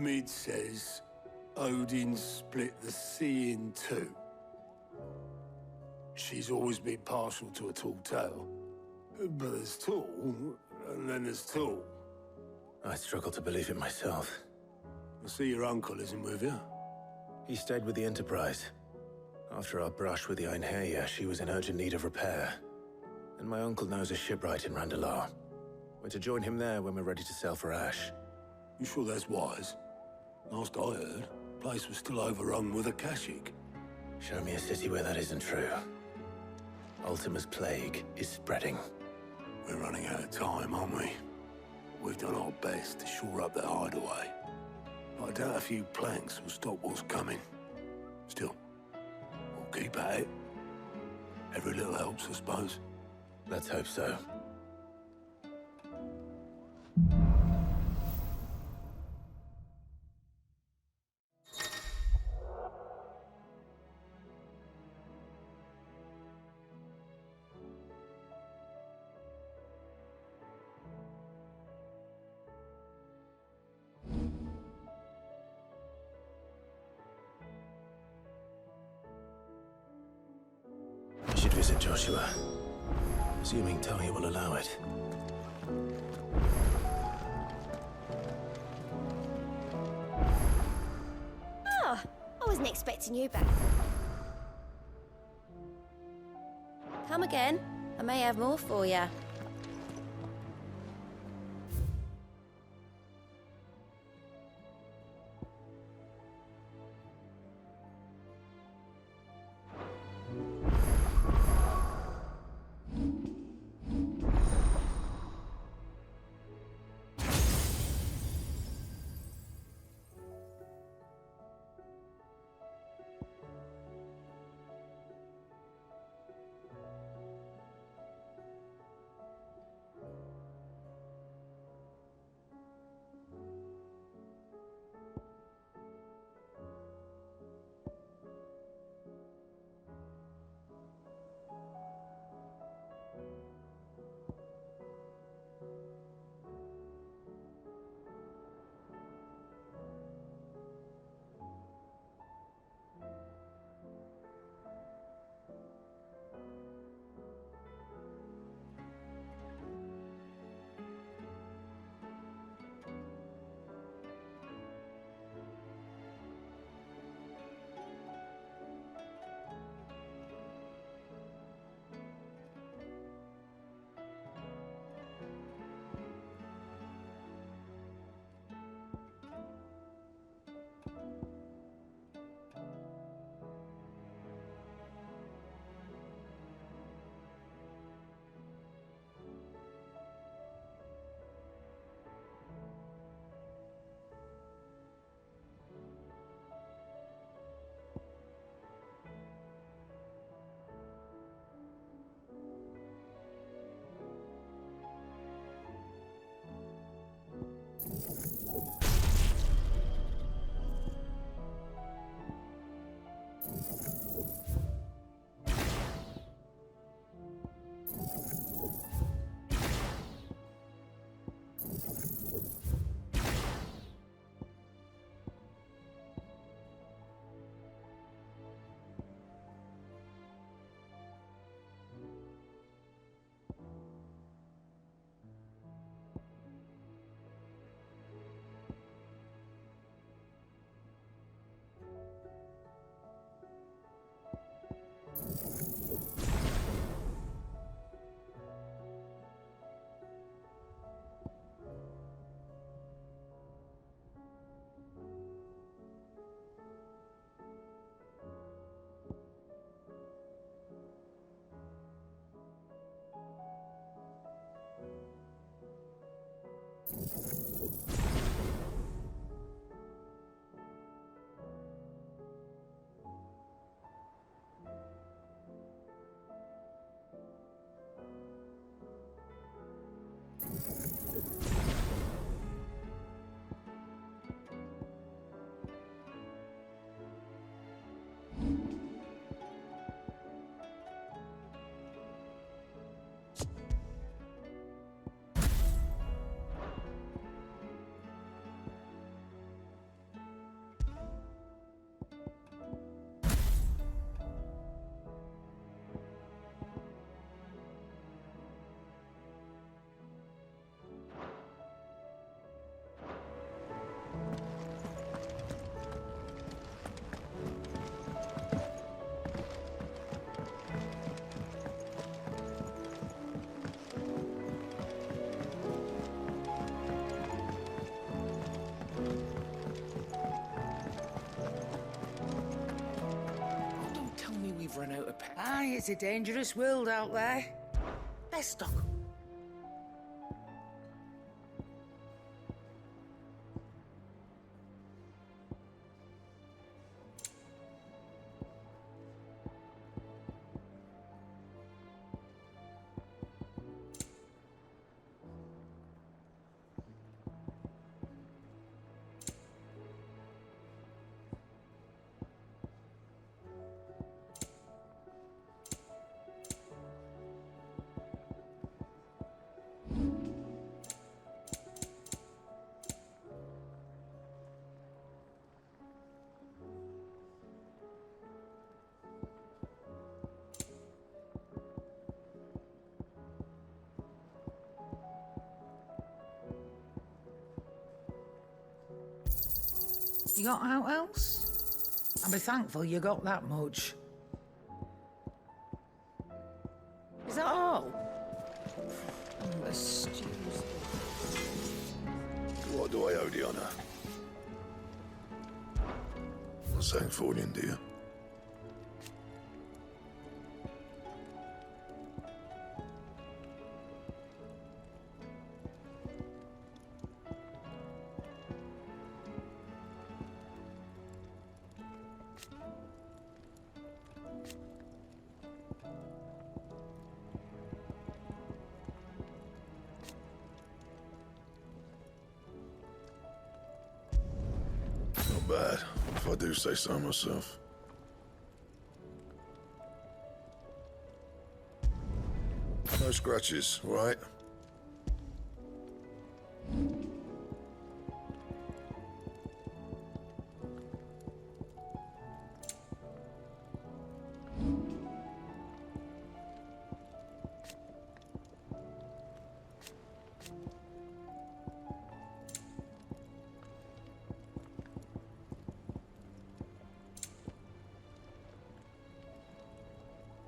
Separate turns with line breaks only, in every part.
Mid says Odin split the sea in two. She's always been partial to a tall tale. But there's tall, and then there's tall.
I struggle to believe it myself.
I see your uncle isn't with you.
He stayed with the Enterprise. After our brush with the Einherja, she was in urgent need of repair. And my uncle knows a shipwright in Randalar. We're to join him there when we're ready to sail for Ash.
You sure that's wise? Last I heard, the place was still overrun with Akashic.
Show me a city where that isn't true. Ultima's plague is spreading.
We're running out of time, aren't we? We've done our best to shore up that hideaway. But I doubt a few planks will stop what's coming. Still, we'll keep at it. Every little helps, I suppose.
Let's hope so. We should visit Joshua, assuming Talia will allow it.
Oh, I wasn't expecting you back. Come again. I may have more for you.
It's a dangerous world out there. Best stock. You got out else? I'll be thankful you got that much. Is that all? Oh, excuse me.
What do I owe the honour? Sangforian, dear. Not bad, if I do say so myself. No scratches, right?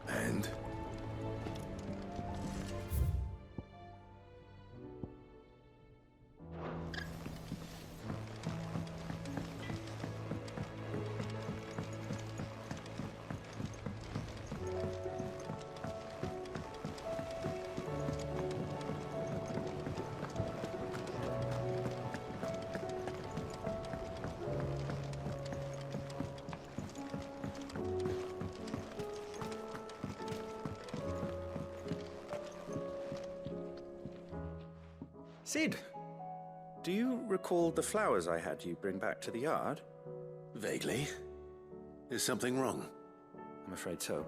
And
Sid, do you recall the flowers I had you bring back to the yard?
Vaguely. Is something wrong?
I'm afraid so.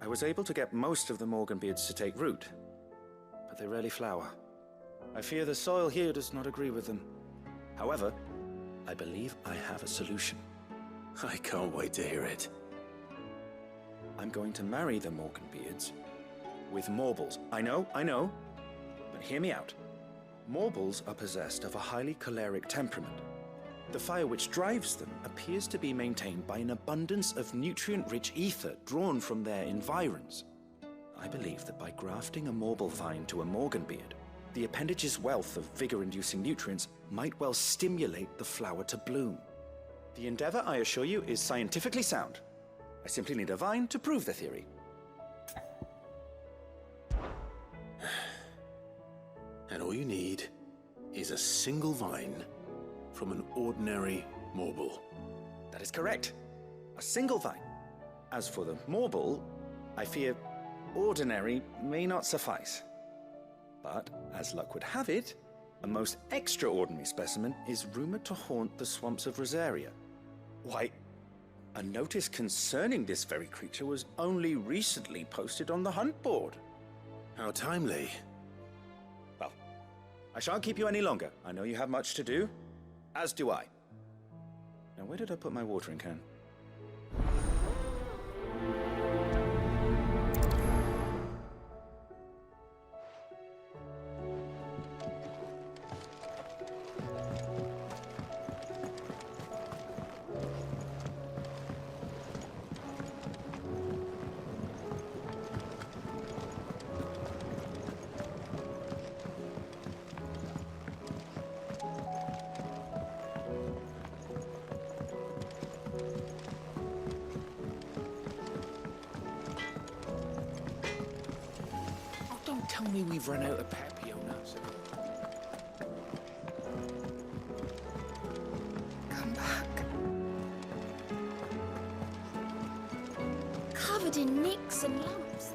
I was able to get most of the Morganbeards to take root, but they rarely flower. I fear the soil here does not agree with them. However, I believe I have a solution.
I can't wait to hear it.
I'm going to marry the Morganbeards with Morbles. I know. But hear me out. Morbles are possessed of a highly choleric temperament. The fire which drives them appears to be maintained by an abundance of nutrient-rich ether drawn from their environs. I believe that by grafting a Morble vine to a Morganbeard, the appendage's wealth of vigor-inducing nutrients might well stimulate the flower to bloom. The endeavor, I assure you, is scientifically sound. I simply need a vine to prove the theory.
And all you need is a single vine from an ordinary Morble.
That is correct. A single vine. As for the Morble, I fear ordinary may not suffice. But, as luck would have it, a most extraordinary specimen is rumored to haunt the swamps of Rosaria. Why, a notice concerning this very creature was only recently posted on the hunt board.
How timely.
Well, I shan't keep you any longer. I know you have much to do, as do I. Now, where did I put my watering can? tell me we've run out of Pepiona.
Come back. Covered in nicks and lumps.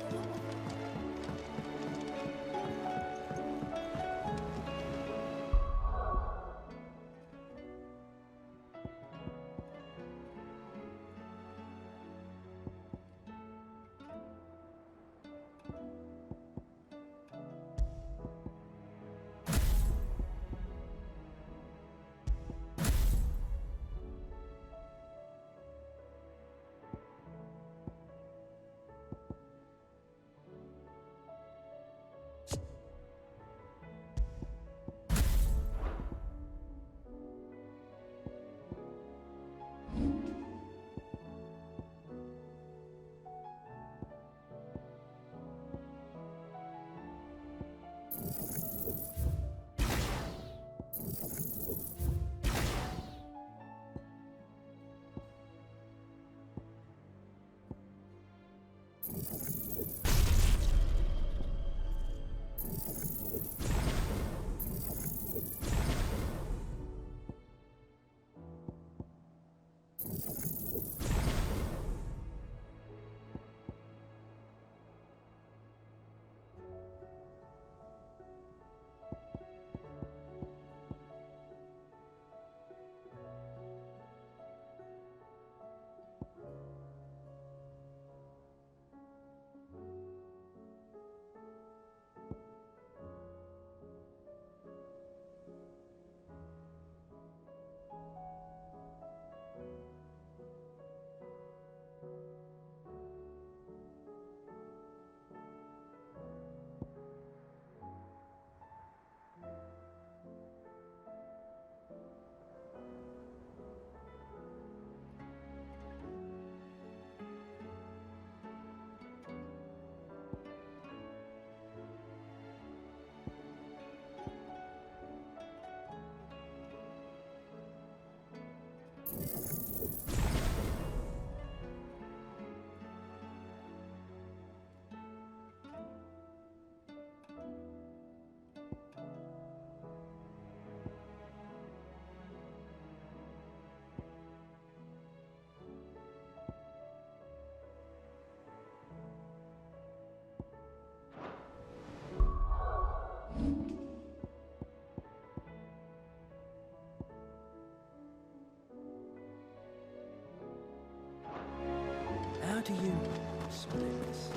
How do you split this?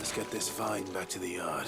Let's get this vine back to the yard.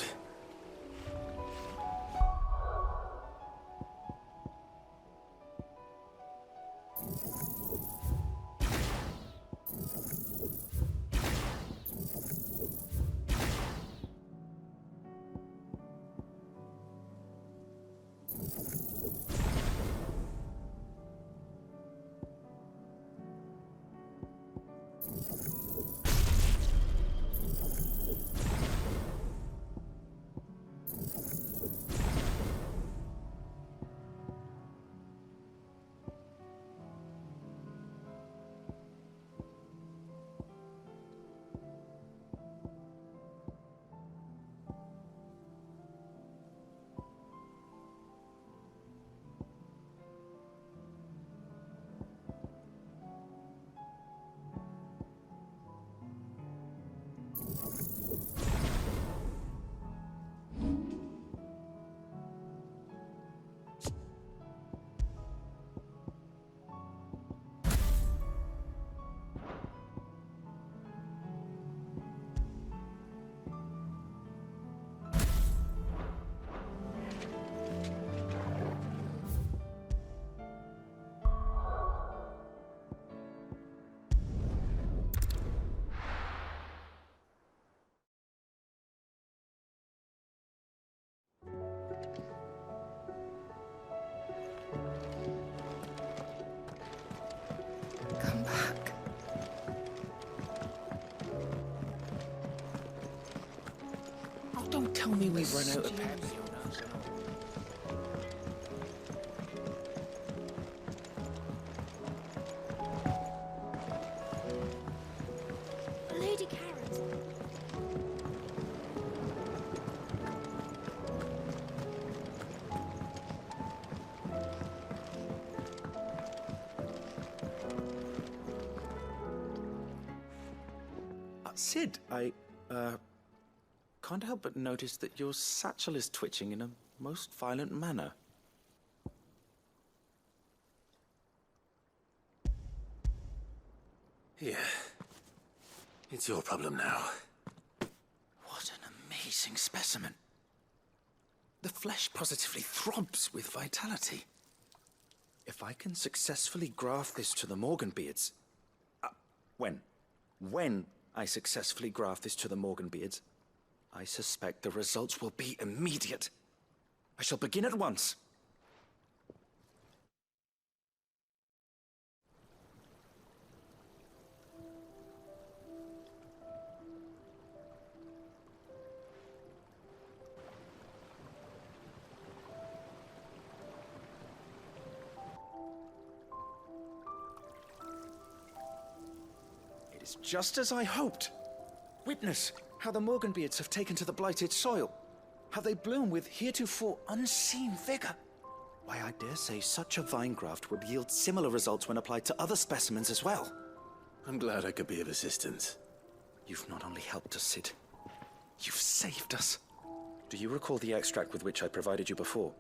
Come back. Oh, don't tell me we've run out of Pepsi on us.
Lady Carrot.
Sid, I can't help but notice that your satchel is twitching in a most violent manner.
Yeah. It's your problem now.
What an amazing specimen. The flesh positively throbs with vitality. If I can successfully graft this to the Morganbeards... When I successfully graft this to the Morganbeards, I suspect the results will be immediate. I shall begin at once. It is just as I hoped. Witness how the Morganbeards have taken to the blighted soil. How they bloom with heretofore unseen vigor. Why, I dare say such a vine graft would yield similar results when applied to other specimens as well.
I'm glad I could be of assistance.
You've not only helped us, Sid, you've saved us. Do you recall the extract with which I provided you before?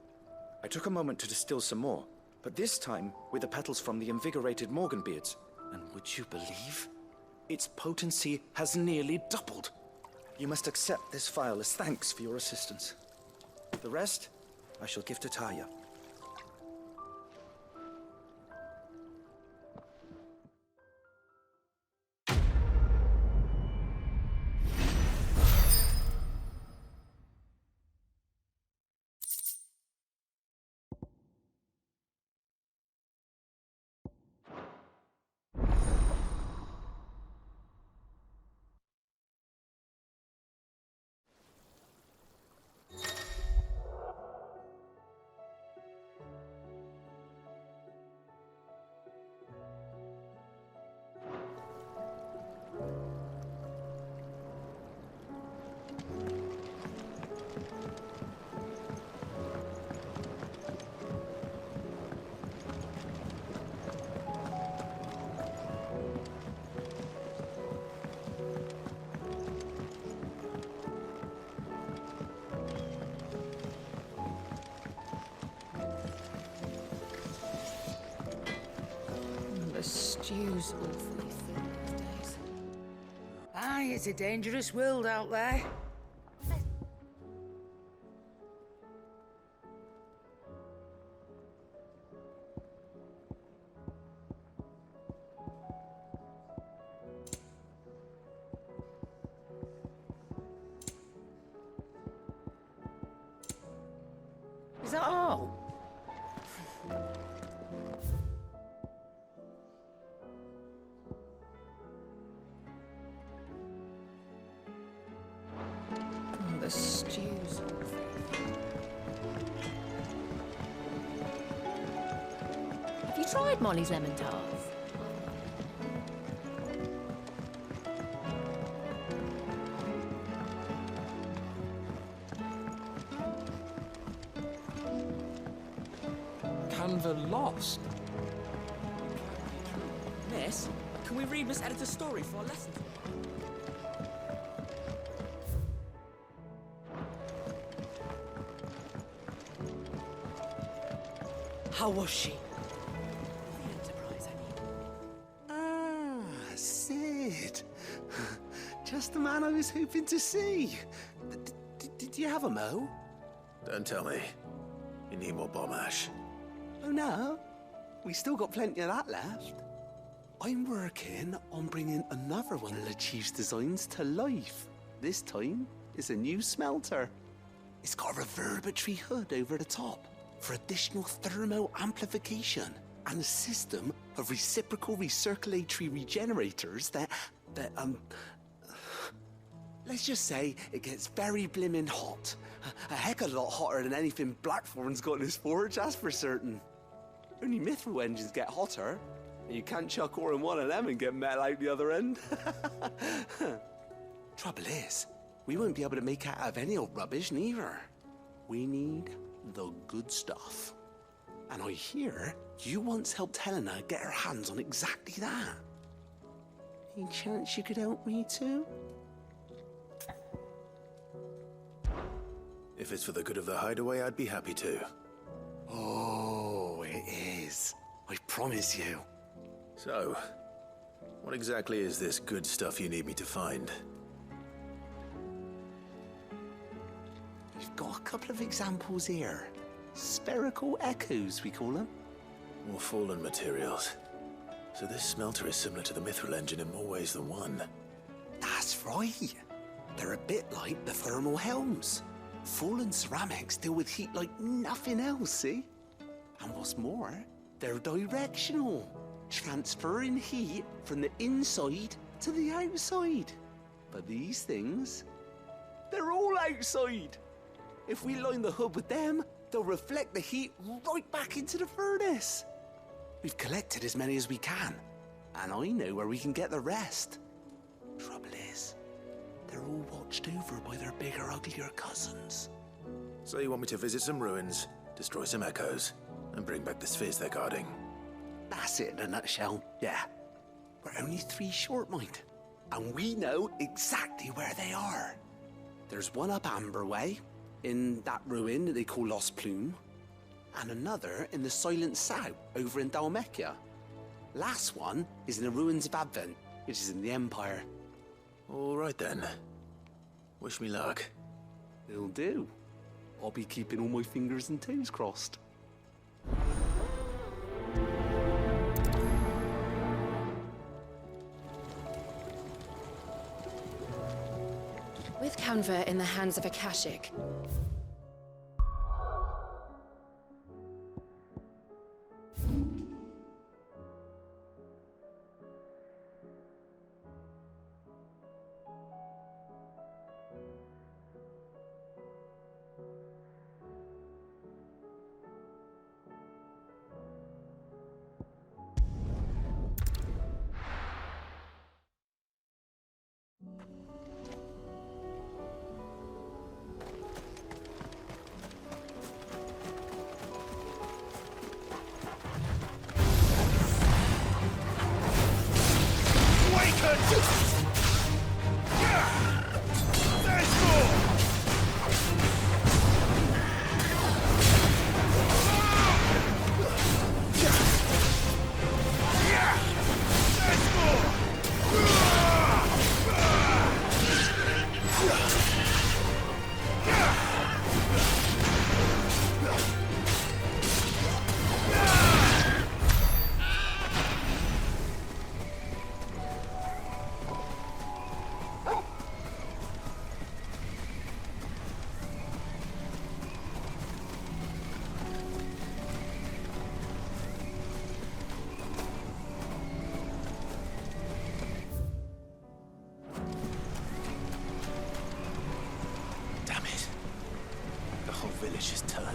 I took a moment to distill some more, but this time with the petals from the invigorated Morganbeards. And would you believe? Its potency has nearly doubled. You must accept this vial as thanks for your assistance. The rest, I shall give to Taya.
The stew's awfully thin these days. Ah, Aye, it's a dangerous world out there. Is that all? The stews.
Have you tried Molly's lemon tarts?
Canva lost.
Miss, can we read Miss Editor's story for our lesson? How was she? The Enterprise, I mean.
Ah, Sid. Just the man I was hoping to see. Did you have a mo?
Don't tell me. You need more bomb ash.
Oh no, we still got plenty of that left. I'm working on bringing another one of the Chief's designs to life. This time, it's a new smelter. It's got a reverberatory hood over the top for additional thermal amplification and a system of reciprocal recirculatory regenerators that let's just say it gets very blimmin' hot. A heck of a lot hotter than anything Blackthorn's got in his forge, that's for certain. Only mithril engines get hotter, and you can't chuck ore in one of them and get metal out the other end. Trouble is, we won't be able to make it out of any old rubbish, neither. We need the good stuff. And I hear you once helped Helena get her hands on exactly that. Any chance you could help me too?
If it's for the good of the hideaway, I'd be happy to.
Oh, it is. I promise you.
So, what exactly is this good stuff you need me to find?
We've got a couple of examples here. Spherical echoes, we call them.
More fallen materials. So this smelter is similar to the mithril engine in more ways than one.
That's right. They're a bit like the thermal helms. Fallen ceramics deal with heat like nothing else, see? And what's more, they're directional, transferring heat from the inside to the outside. But these things, they're all outside. If we line the hood with them, they'll reflect the heat right back into the furnace. We've collected as many as we can, and I know where we can get the rest. Trouble is, they're all watched over by their bigger, uglier cousins.
So you want me to visit some ruins, destroy some echoes, and bring back the spheres they're guarding?
That's it in a nutshell, yeah. We're only 3 short, mind, and we know exactly where they are. There's one up Amber Way, in that ruin that they call Lost Plume, and another in the Silent South, over in Dalmekia. Last one is in the ruins of Advent, which is in the Empire.
All right then. Wish me luck.
It'll do. I'll be keeping all my fingers and toes crossed.
With Canva in the hands of Akashic,
tables just turned.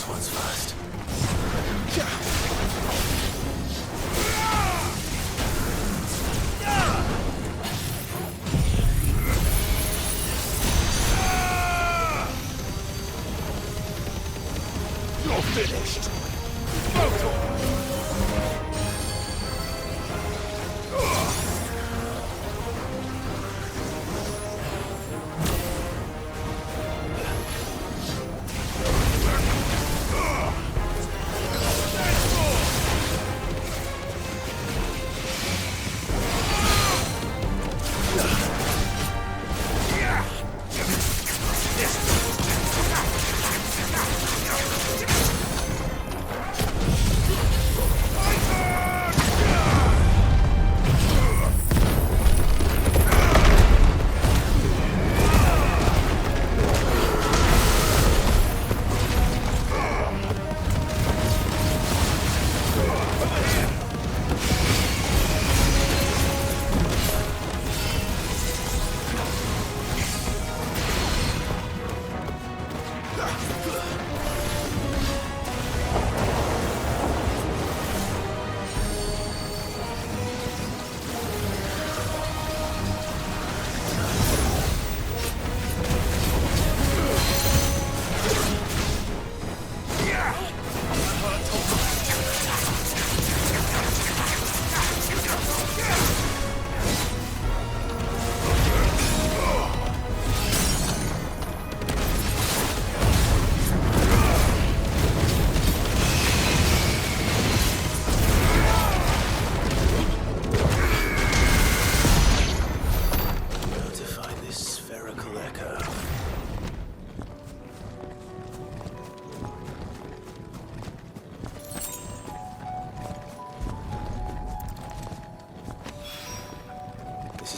Ones first. You're finished.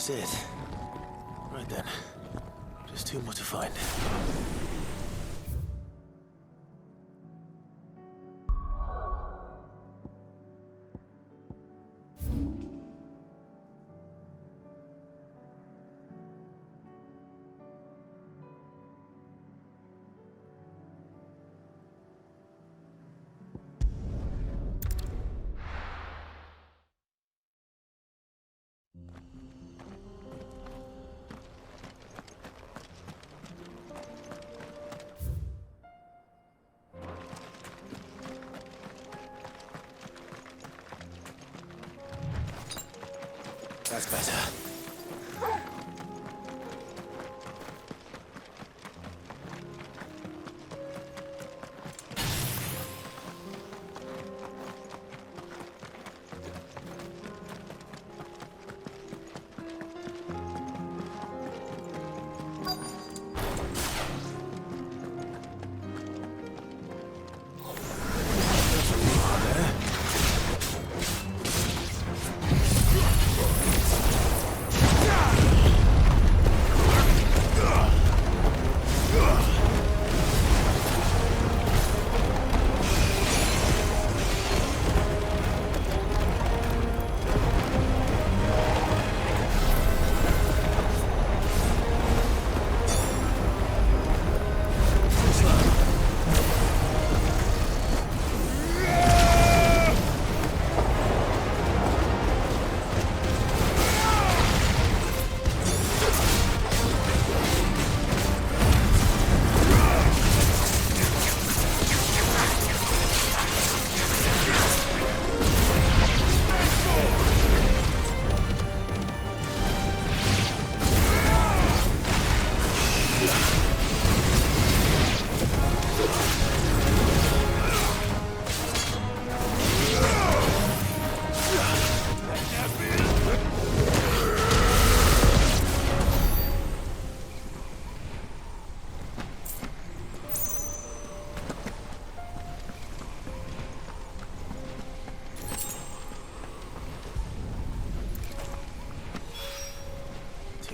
is it. Right then. Just two more to find. That's better.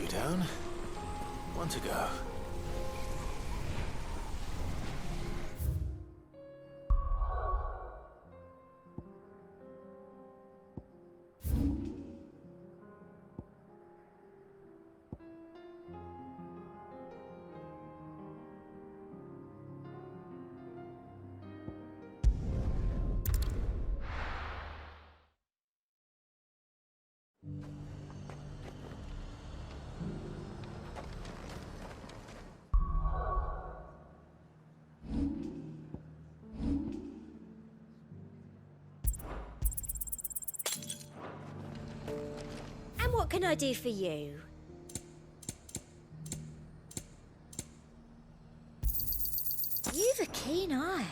Down. One to go.
What can I do for you? You've a keen eye.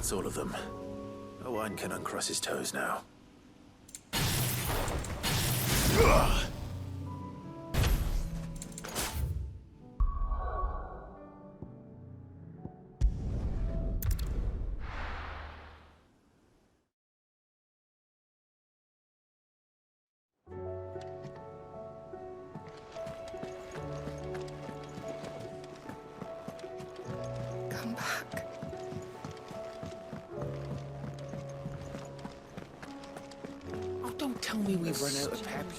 That's all of them. Owain can uncross his toes now.
Come back.
Oh, don't tell me we've run out of peppy.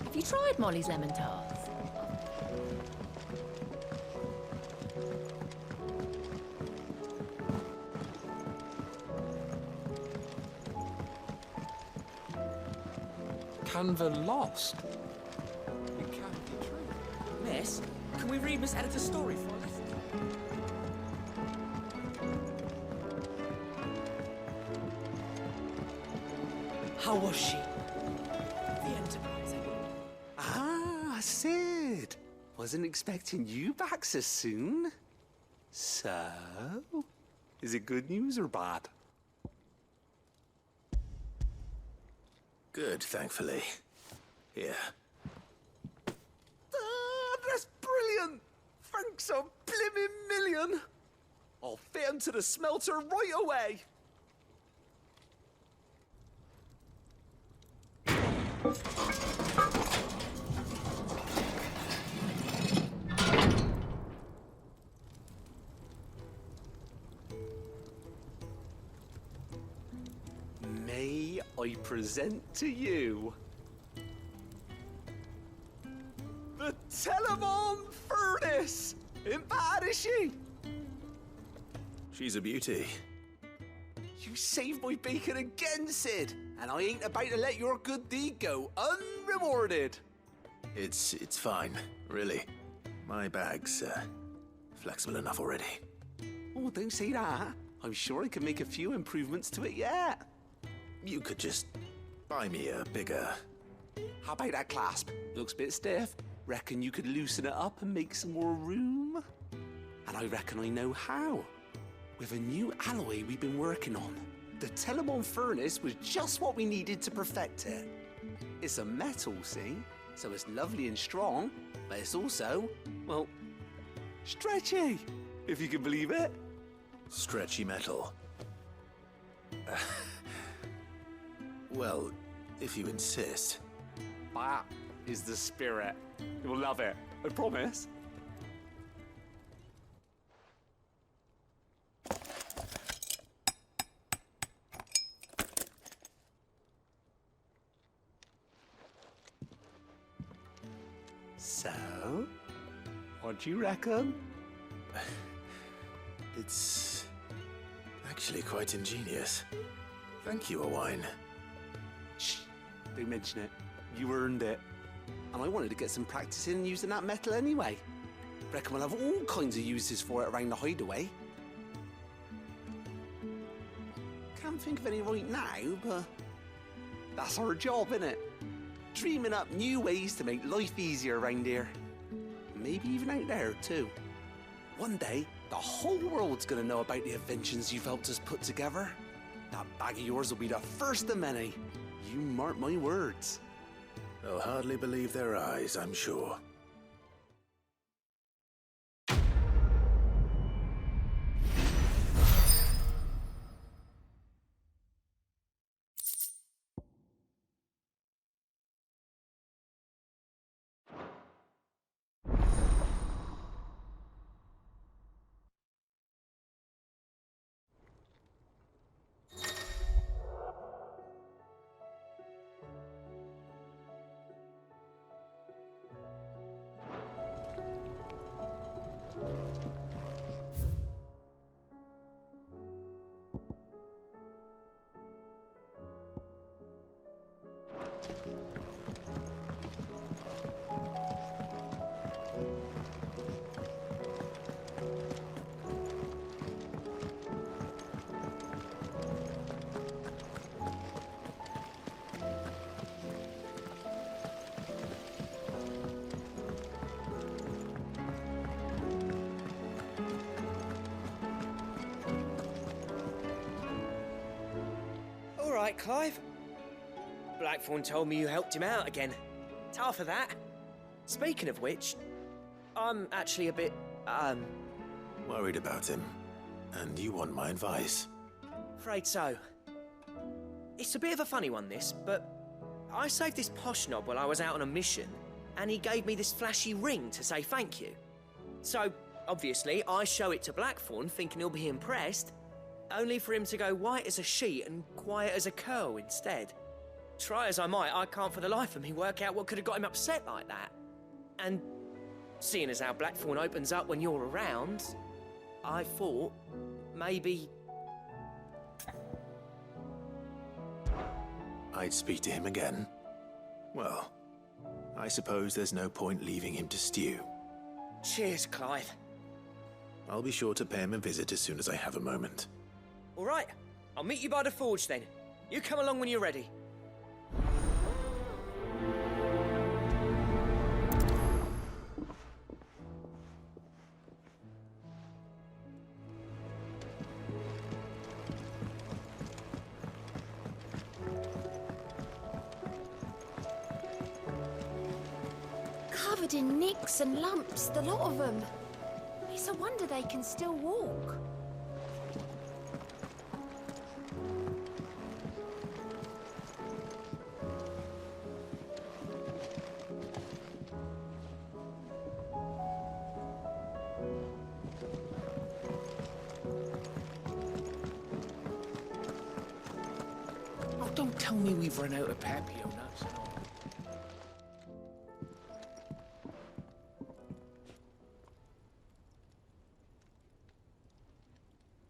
Have you tried Molly's lemon tarts?
Canva lost. It can't be true. Miss, can we read Miss Editor's story for a lesson? How was she? The Enterprise, I mean.
Ah, Sid. Wasn't expecting you back so soon. So, is it good news or bad?
Good, thankfully. Here.
Ah, that's brilliant! Thanks a blimmin' million! I'll fit 'em to the smelter right away! May I present to you the Telemon Furnace! Ain't bad, is she?
She's a beauty.
You saved my bacon again, Sid, and I ain't about to let your good deed go unrewarded.
It's fine, really. My bag's flexible enough already.
Oh, don't say that. I'm sure I can make a few improvements to it yet.
You could just buy me a bigger...
How about that clasp? Looks a bit stiff. Reckon you could loosen it up and make some more room? And I reckon I know how. With a new alloy we've been working on. The Telemon Furnace was just what we needed to perfect it. It's a metal, see? So it's lovely and strong, but it's also, well, stretchy, if you can believe it.
Stretchy metal. Well, if you insist.
That is the spirit. You'll love it, I promise. So, what do you reckon?
It's actually quite ingenious. Thank you, Owain.
Shh, don't mention it. You earned it. And I wanted to get some practice in using that metal anyway. Reckon we'll have all kinds of uses for it around the hideaway. Can't think of any right now, but that's our job, innit? Dreaming up new ways to make life easier around here. Maybe even out there, too. One day, the whole world's gonna know about the inventions you've helped us put together. That bag of yours will be the first of many. You mark my words.
They'll hardly believe their eyes, I'm sure.
right, Clive? Blackthorn told me you helped him out again. Tough for that. Speaking of which, I'm actually a bit,
Worried about him. And you want my advice?
afraid so. It's a bit of a funny one, this, but I saved this posh knob while I was out on a mission, and he gave me this flashy ring to say thank you. So, obviously, I show it to Blackthorn, thinking he'll be impressed, only for him to go white as a sheet and quiet as a curl instead. Try as I might, I can't for the life of me work out what could have got him upset like that. And seeing as how Blackthorn opens up when you're around, I thought maybe...
I'd speak to him again. Well, I suppose there's no point leaving him to stew.
Cheers, Clive.
I'll be sure to pay him a visit as soon as I have a moment.
All right, I'll meet you by the forge then. You come along when you're ready.
Covered in nicks and lumps, the lot of them. It's a wonder they can still walk.
Oh, don't tell me we've run out of Papio nuts.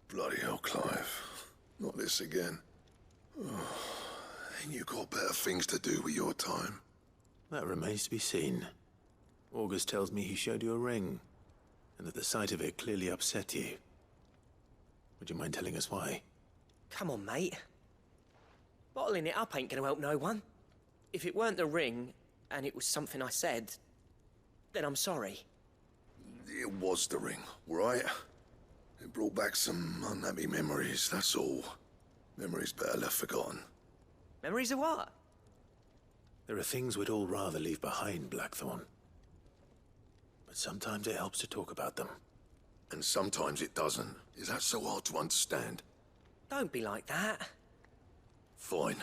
Bloody hell, Clive. Not this again. Oh, ain't you got better things to do with your time?
That remains to be seen. August tells me he showed you a ring, and that the sight of it clearly upset you. Would you mind telling us why?
Come on, mate. Bottling it up ain't gonna help no one. If it weren't the ring, and it was something I said, then I'm sorry.
It was the ring, right? It brought back some unhappy memories, that's all. Memories better left forgotten.
Memories of what?
There are things we'd all rather leave behind, Blackthorn. But sometimes it helps to talk about them.
And sometimes it doesn't. Is that so hard to understand?
Don't be like that.
Fine.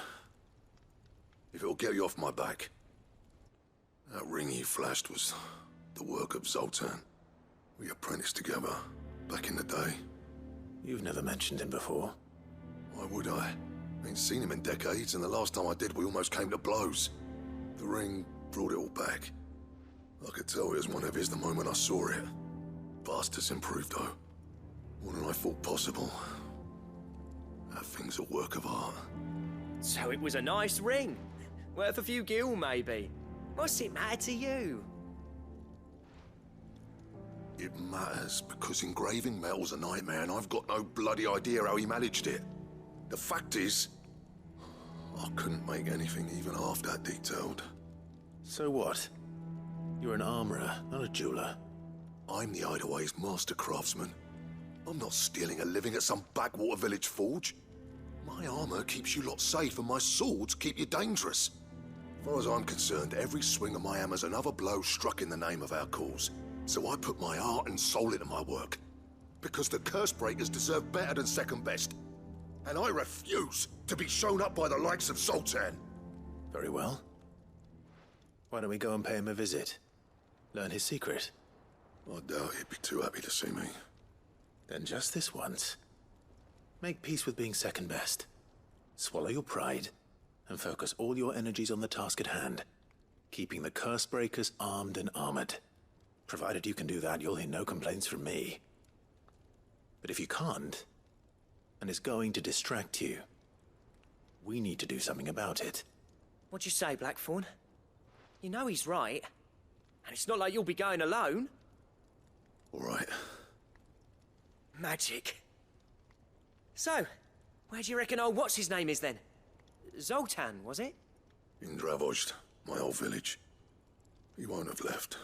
If it'll get you off my back. That ring you flashed was the work of Zoltan. We apprenticed together, back in the day.
You've never mentioned him before.
Why would I? Ain't seen him in decades, and the last time I did, we almost came to blows. The ring brought it all back. I could tell it was one of his the moment I saw it. Bastard's improved, though. More than I thought possible. That thing's a work of art.
So it was a nice ring. Worth a few gil, maybe. What's it matter to you?
It matters because engraving metal's a nightmare, and I've got no bloody idea how he managed it. The fact is, I couldn't make anything even half that detailed.
So what? You're an armorer, not a jeweler.
I'm the Hideaway's master craftsman. I'm not stealing a living at some backwater village forge. My armor keeps you lot safe, and my swords keep you dangerous. As far as I'm concerned, every swing of my hammer's another blow struck in the name of our cause. So I put my heart and soul into my work. Because the curse breakers deserve better than second best. And I refuse to be shown up by the likes of Zoltan.
Very well. Why don't we go and pay him a visit? Learn his secret.
I doubt he'd be too happy to see me.
Then just this once. Make peace with being second best. Swallow your pride, and focus all your energies on the task at hand. Keeping the curse breakers armed and armored. Provided you can do that, you'll hear no complaints from me. But if you can't, and it's going to distract you, we need to do something about it.
What'd you say, Blackthorn? You know he's right. And it's not like you'll be going alone.
All right.
Magic. So, where do you reckon old what's-his-name is then? Zoltan, was it?
In Dravozd, my old village. He won't have left.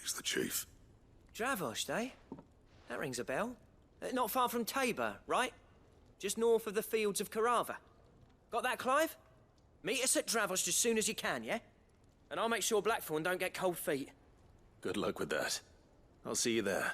He's the chief.
Dravozd, eh? That rings a bell. Not far from Tabor, right? Just north of the fields of Carava. Got that, Clive? Meet us at Dravos as soon as you can, yeah? And I'll make sure Blackthorn don't get cold feet.
Good luck with that. I'll see you there.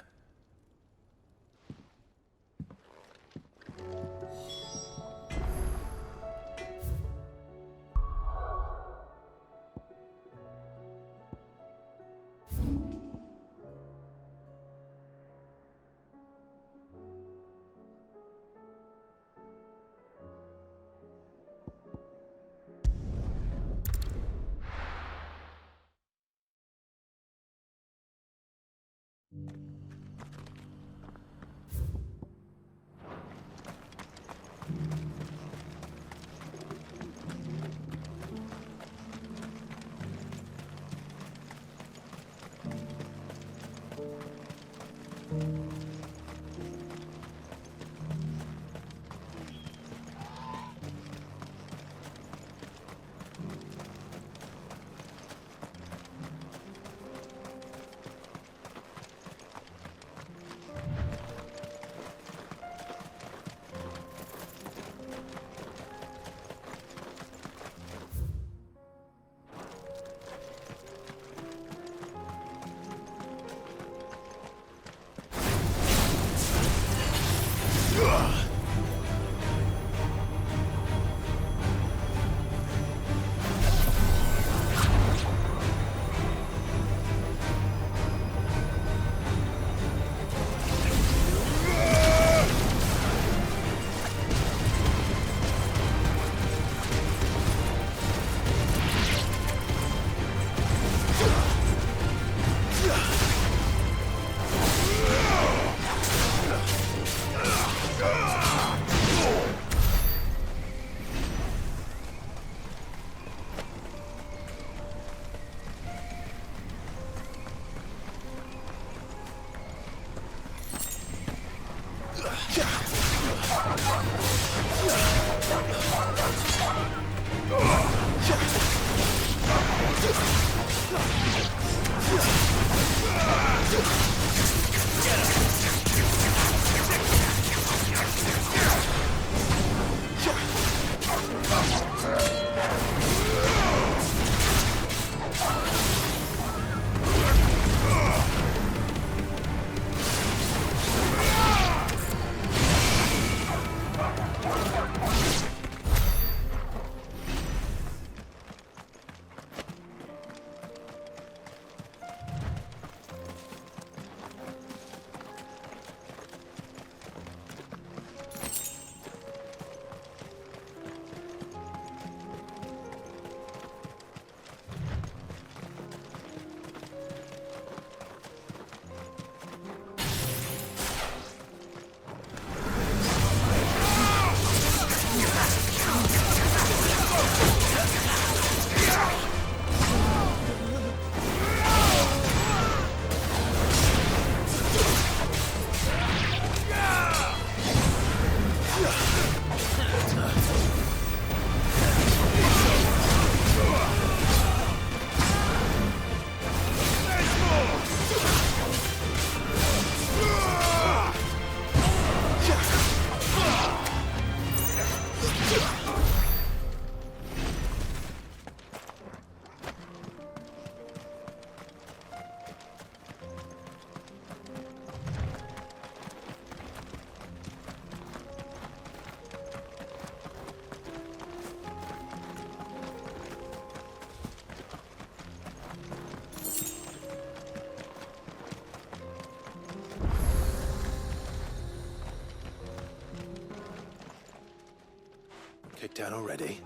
Kicked out already?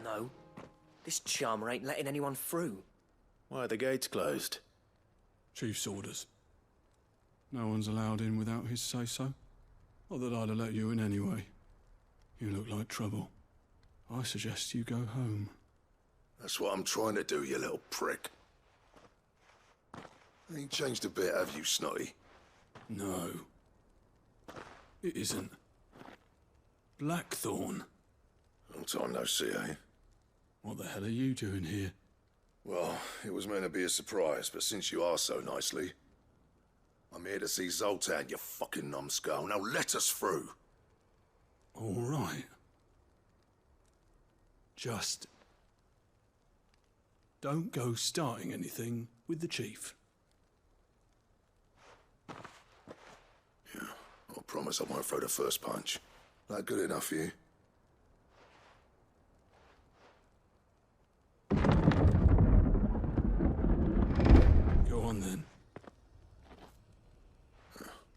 No. This charmer ain't letting anyone through.
Why are the gates closed?
Chief's orders. No one's allowed in without his say-so. Not that I'd have let you in anyway. You look like trouble. I suggest you go home.
That's what I'm trying to do, you little prick. Ain't changed a bit, have you, Snotty?
No. It isn't. Blackthorn.
Long time no see, eh?
What the hell are you doing here?
Well, it was meant to be a surprise, but since you are so nicely, I'm here to see Zoltan, you fucking numbskull. Now let us through.
All right. Just don't go starting anything with the chief.
Yeah, I promise I won't throw the first punch. That good enough for you?
Go on then.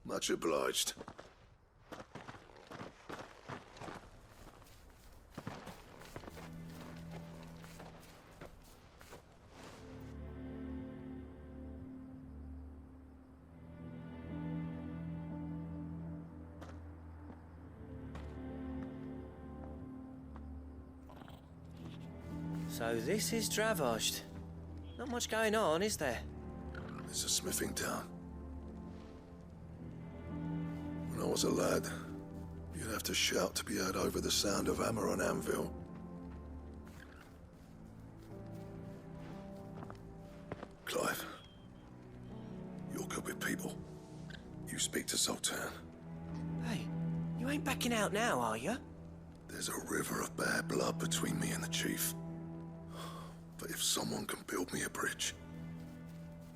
Much obliged.
So this is Dravozd. Not much going on, is there?
It's a smithing town. When I was a lad, you'd have to shout to be heard over the sound of hammer on anvil. Clive, you're good with people. You speak to Sultan.
Hey, you ain't backing out now, are you?
There's a river of bad blood between me and the chief. But if someone can build me a bridge,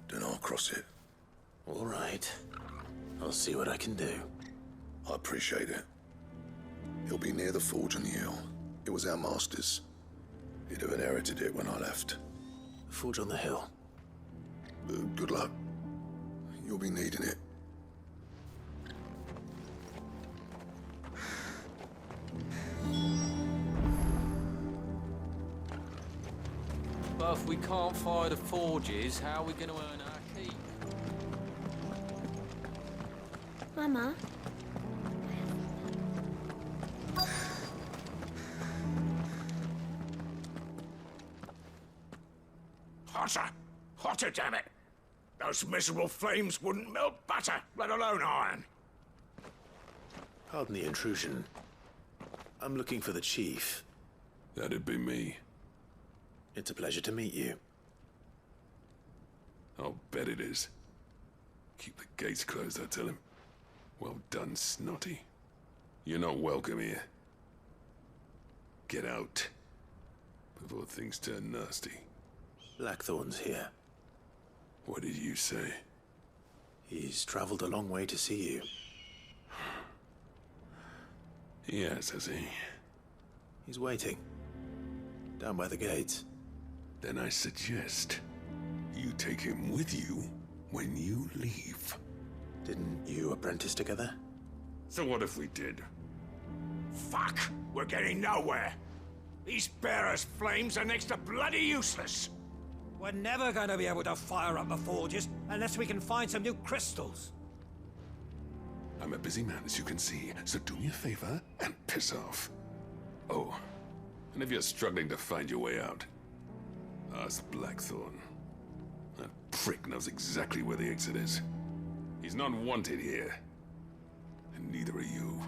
then I'll cross it.
All right. I'll see what I can do.
I appreciate it. He'll be near the forge on the hill. It was our master's. He'd have inherited it when I left.
The forge on the hill.
Good luck. You'll be needing it.
But if we can't fire the forges, how are we going to earn our keep?
Mama?
Hotter! Hotter, damn it! Those miserable flames wouldn't melt butter, let alone iron.
Pardon the intrusion. I'm looking for the chief.
That'd be me.
It's a pleasure to meet you.
I'll bet it is. Keep the gates closed, I tell him. Well done, Snotty. You're not welcome here. Get out. Before things turn nasty.
Blackthorn's here.
What did you say?
He's traveled a long way to see you.
Yes, has he?
He's waiting. Down by the gates.
Then I suggest you take him with you when you leave.
Didn't you apprentice together?
So what if we did?
Fuck! We're getting nowhere. These bearers' flames are next to bloody useless.
We're never going to be able to fire up the forges unless we can find some new crystals.
I'm a busy man, as you can see, so do me a favor and piss off. Oh, and if you're struggling to find your way out, ask Blackthorn. That prick knows exactly where the exit is. He's not wanted here. And neither are you.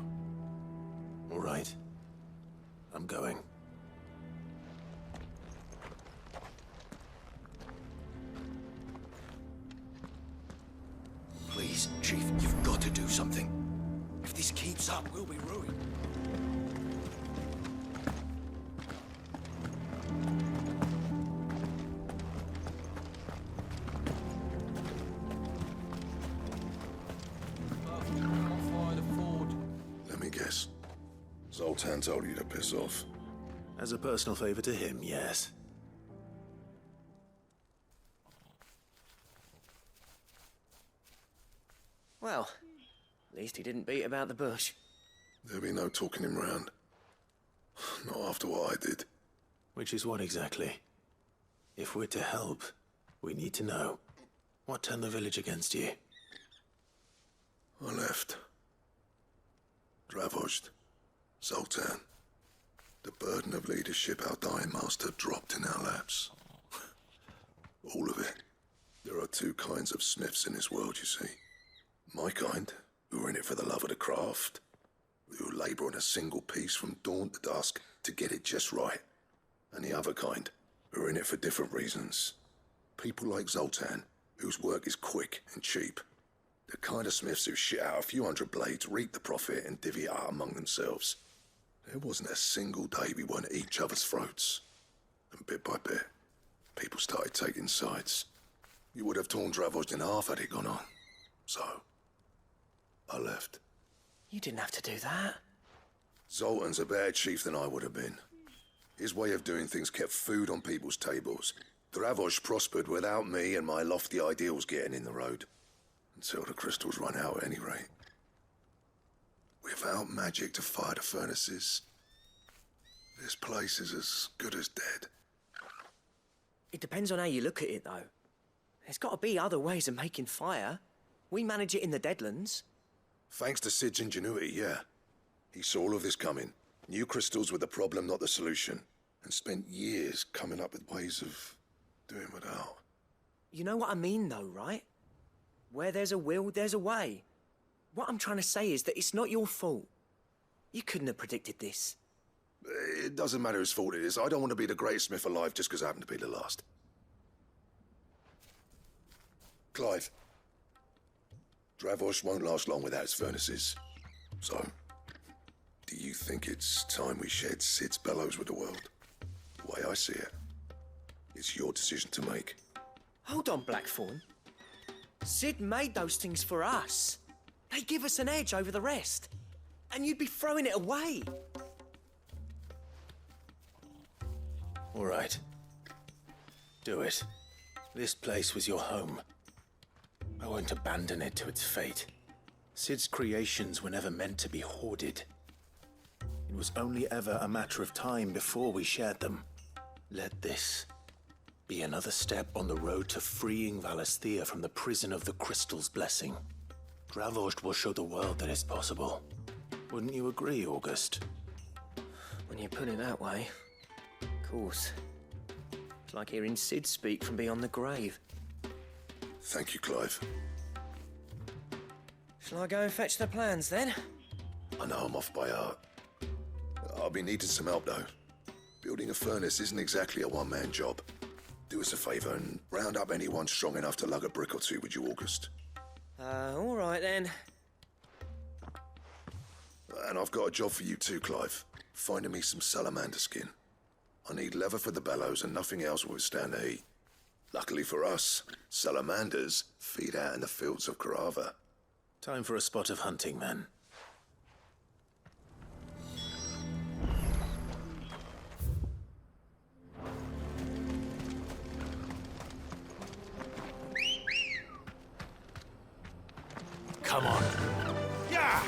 All right. I'm going.
Please, Chief, you've got to do something. If this keeps up, we'll be ruined.
Let me guess. Zoltan told you to piss off.
As a personal favor to him, yes.
Well, at least he didn't beat about the bush.
There'll be no talking him round. Not after what I did.
Which is what exactly? If we're to help, we need to know. What turned the village against you?
I left. Dravozd. Zoltan. The burden of leadership our dying master dropped in our laps. All of it. There are two kinds of smiths in this world, you see. My kind, who are in it for the love of the craft, who labour on a single piece from dawn to dusk to get it just right. And the other kind, who are in it for different reasons. People like Zoltan, whose work is quick and cheap. The kind of smiths who shit out a few hundred blades, reap the profit, and divvy it out among themselves. There wasn't a single day we weren't at each other's throats. And bit by bit, people started taking sides. You would have torn Dravost in half had it gone on. So, I left.
You didn't have to do that.
Zoltan's a better chief than I would have been. His way of doing things kept food on people's tables. Dravost prospered without me and my lofty ideals getting in the road. Until the crystals run out at any rate. Without magic to fire the furnaces, this place is as good as dead.
It depends on how you look at it, though. There's got to be other ways of making fire. We manage it in the Deadlands.
Thanks to Sid's ingenuity, yeah. He saw all of this coming. Knew crystals were the problem, not the solution. And spent years coming up with ways of doing without.
You know what I mean, though, right? Where there's a will, there's a way. What I'm trying to say is that it's not your fault. You couldn't have predicted this.
It doesn't matter whose fault it is. I don't want to be the greatest smith alive just because I happen to be the last. Clive. Dravost won't last long without its furnaces. So, do you think it's time we shared Sid's bellows with the world? The way I see it, it's your decision to make.
Hold on, Blackthorn. Sid made those things for us. They give us an edge over the rest. And you'd be throwing it away.
All right. Do it. This place was your home. I won't abandon it to its fate. Sid's creations were never meant to be hoarded. It was only ever a matter of time before we shared them. Let this be another step on the road to freeing Valisthea from the prison of the Crystal's blessing. Dravost will show the world that it's possible. Wouldn't you agree, August?
When you put it that way, of course. It's like hearing Sid speak from beyond the grave.
Thank you, Clive.
Shall I go and fetch the plans, then?
I know I'm off by heart. I'll be needing some help, though. Building a furnace isn't exactly a one-man job. Do us a favour and round up anyone strong enough to lug a brick or two, would you, August?
All right, then.
And I've got a job for you too, Clive. Finding me some salamander skin. I need leather for the bellows and nothing else will withstand the heat. Luckily for us, salamanders feed out in the fields of Carava.
Time for a spot of hunting, then. Come on.
Yeah!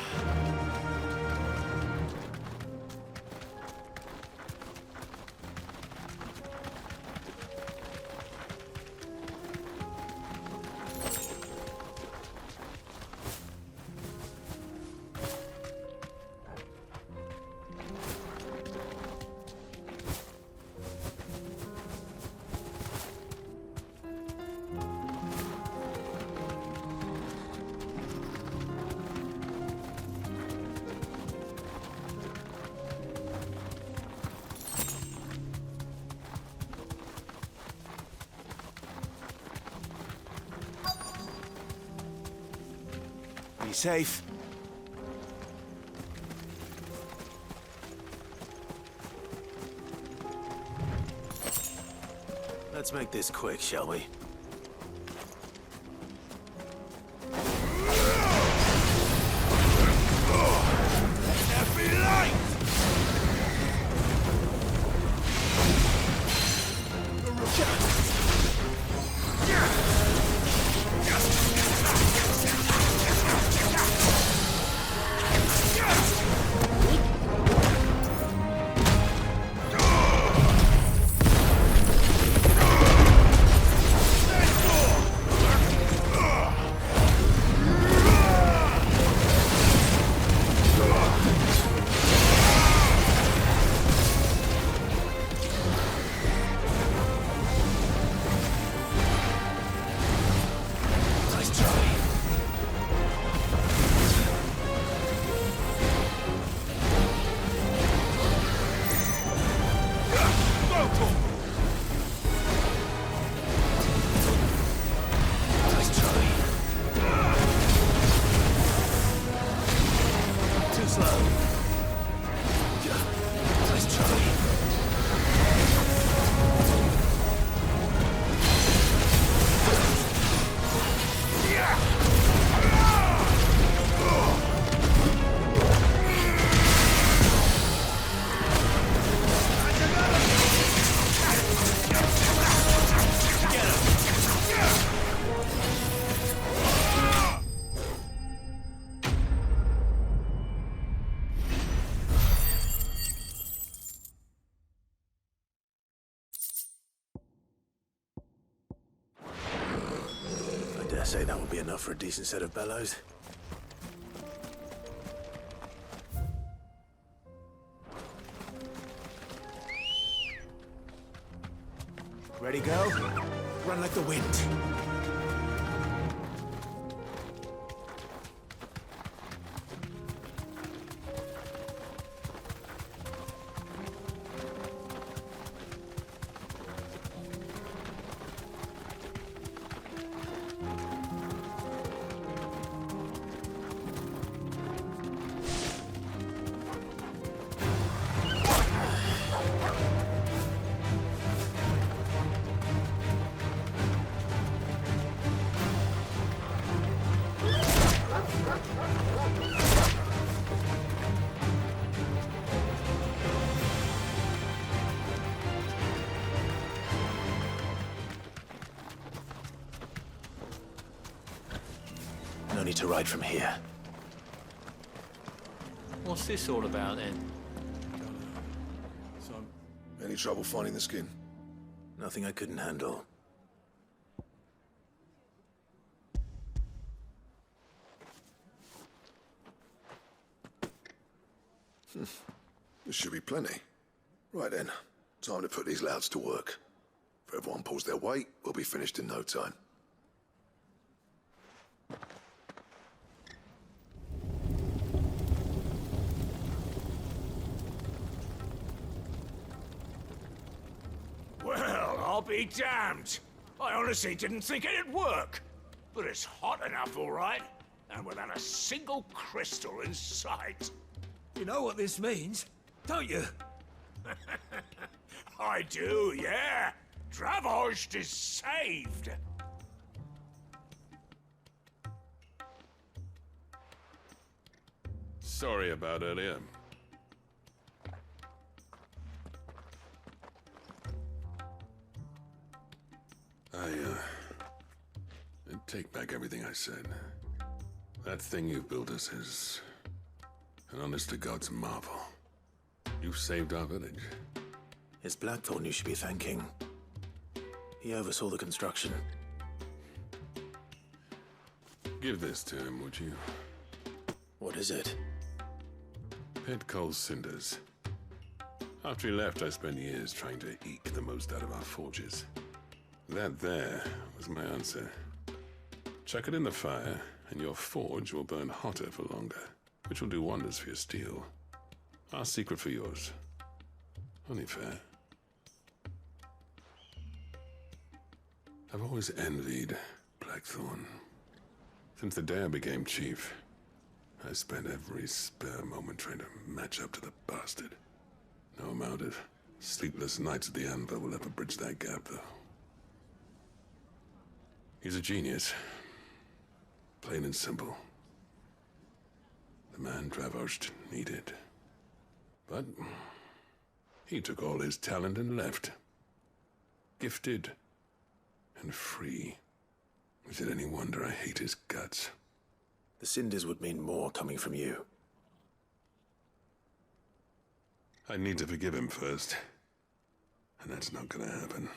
Be safe.
Let's make this quick, shall we? Too slow. say that would be enough for a decent set of bellows. Ready, go? Run like the wind. No need to ride from here.
What's this all about then?
So, any trouble finding the skin?
Nothing I couldn't handle.
There should be plenty. Right then, time to put these louds to work. If everyone pulls their weight, we'll be finished in no time.
Well, I'll be damned. I honestly didn't think it'd work. But it's hot enough, all right. And without a single crystal in sight.
You know what this means, don't you?
I do, yeah. Dravost is saved.
Sorry about earlier.
I take back everything I said. That thing you built us is an honest-to-God's marvel. You've saved our village.
It's Blackthorn you should be thanking. He oversaw the construction.
Give this to him, would you?
What is it?
Pit coal cinders. After he left, I spent years trying to eke the most out of our forges. That there was my answer. Chuck it in the fire, and your forge will burn hotter for longer, which will do wonders for your steel. Our secret for yours. Only fair. I've always envied Blackthorn. Since the day I became chief, I spent every spare moment trying to match up to the bastard. No amount of sleepless nights at the anvil will ever bridge that gap, though. He's a genius. Plain and simple. The man Dravost needed. But he took all his talent and left. Gifted and free. Is it any wonder I hate his guts?
The cinders would mean more coming from you.
I need to forgive him first. And that's not gonna happen.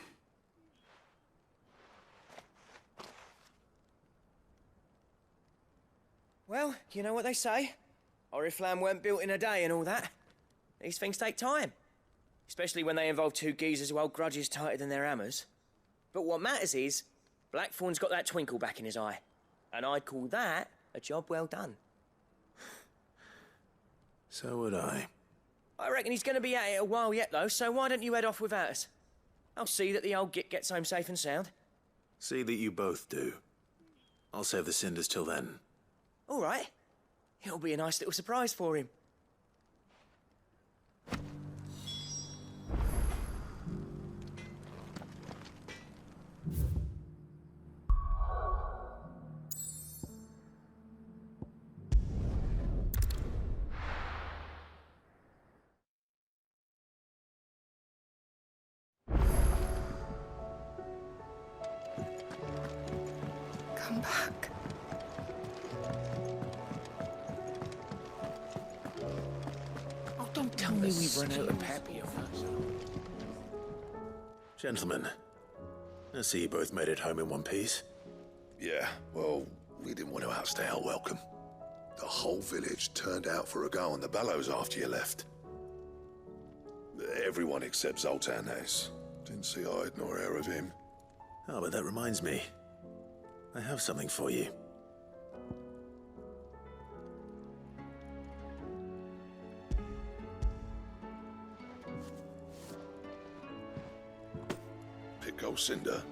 Well, you know what they say. Oriflamme weren't built in a day and all that. These things take time. Especially when they involve two geezers who hold grudges tighter than their hammers. But what matters is, Blackthorn's got that twinkle back in his eye. And I'd call that a job well done.
So would I.
I reckon he's going to be at it a while yet, though, so why don't you head off without us? I'll see that the old git gets home safe and sound.
See that you both do. I'll save the cinders till then.
All right. It'll be a nice little surprise for him.
Come back.
Oh, don't tell me we've run out of papier.
Gentlemen, I see you both made it home in one piece.
Yeah, well, we didn't want to outstay our welcome. The whole village turned out for a go on the bellows after you left. Everyone except Zoltan, that is. Didn't see hide nor hair of him.
Oh, but that reminds me. I have something for you.
Pico Cinder.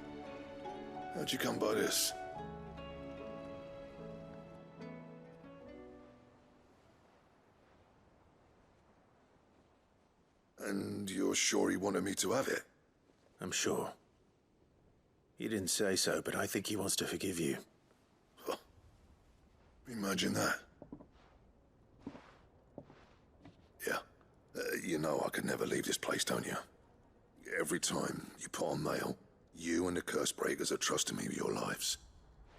How'd you come by this? And you're sure he wanted me to have it?
I'm sure. He didn't say so, but I think he wants to forgive you.
Huh. Imagine that. Yeah. You know I could never leave this place, don't you? Every time you put on mail, you and the curse breakers are trusting me with your lives.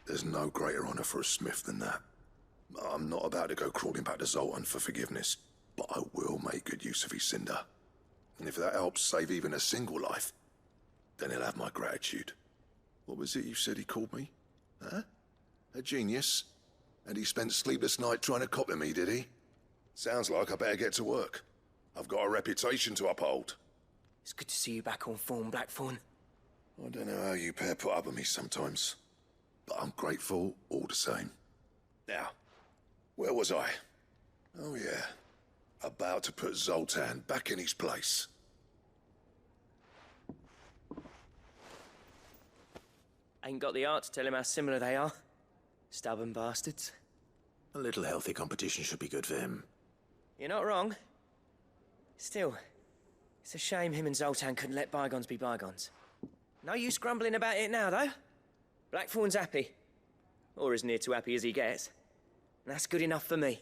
There's no greater honor for a smith than that. I'm not about to go crawling back to Zoltan for forgiveness, but I will make good use of his cinder. And if that helps save even a single life, then he'll have my gratitude. What was it you said he called me? Huh? A genius? And he spent sleepless night trying to copy me, did he? Sounds like I better get to work. I've got a reputation to uphold.
It's good to see you back on form, Blackthorn.
I don't know how you pair put up with me sometimes, but I'm grateful all the same. Now, where was I? Oh yeah, about to put Zoltan back in his place.
Ain't got the art to tell him how similar they are. Stubborn bastards.
A little healthy competition should be good for him.
You're not wrong. Still, it's a shame him and Zoltan couldn't let bygones be bygones. No use grumbling about it now, though. Blackthorn's happy. Or as near to happy as he gets. And that's good enough for me.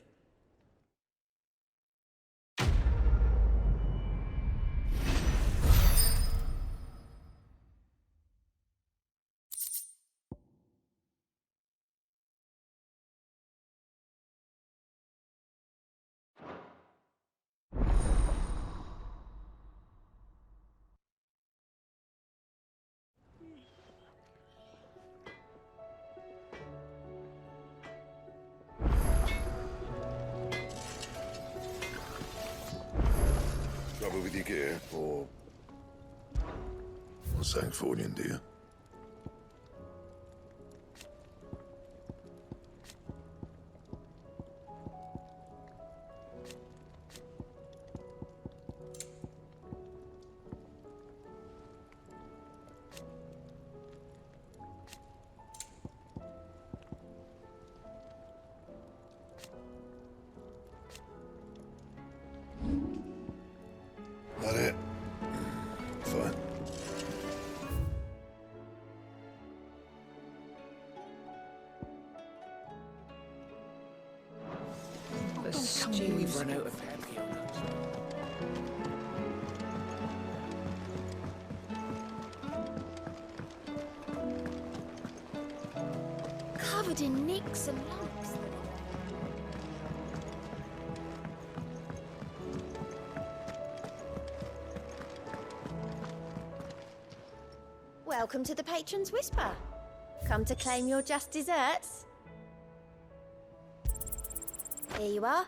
Trouble with your gear, or something for you, dear? That it? Fine.
The stew we've run out of pepper.
Covered in nicks and lumps.
Welcome to the Patron's Whisper. Come to claim your just desserts? Here you are.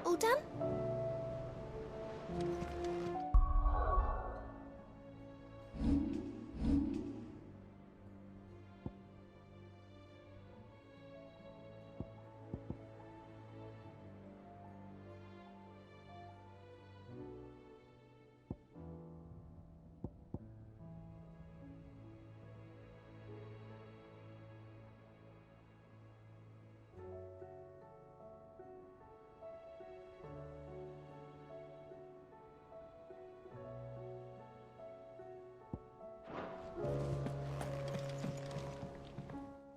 All done?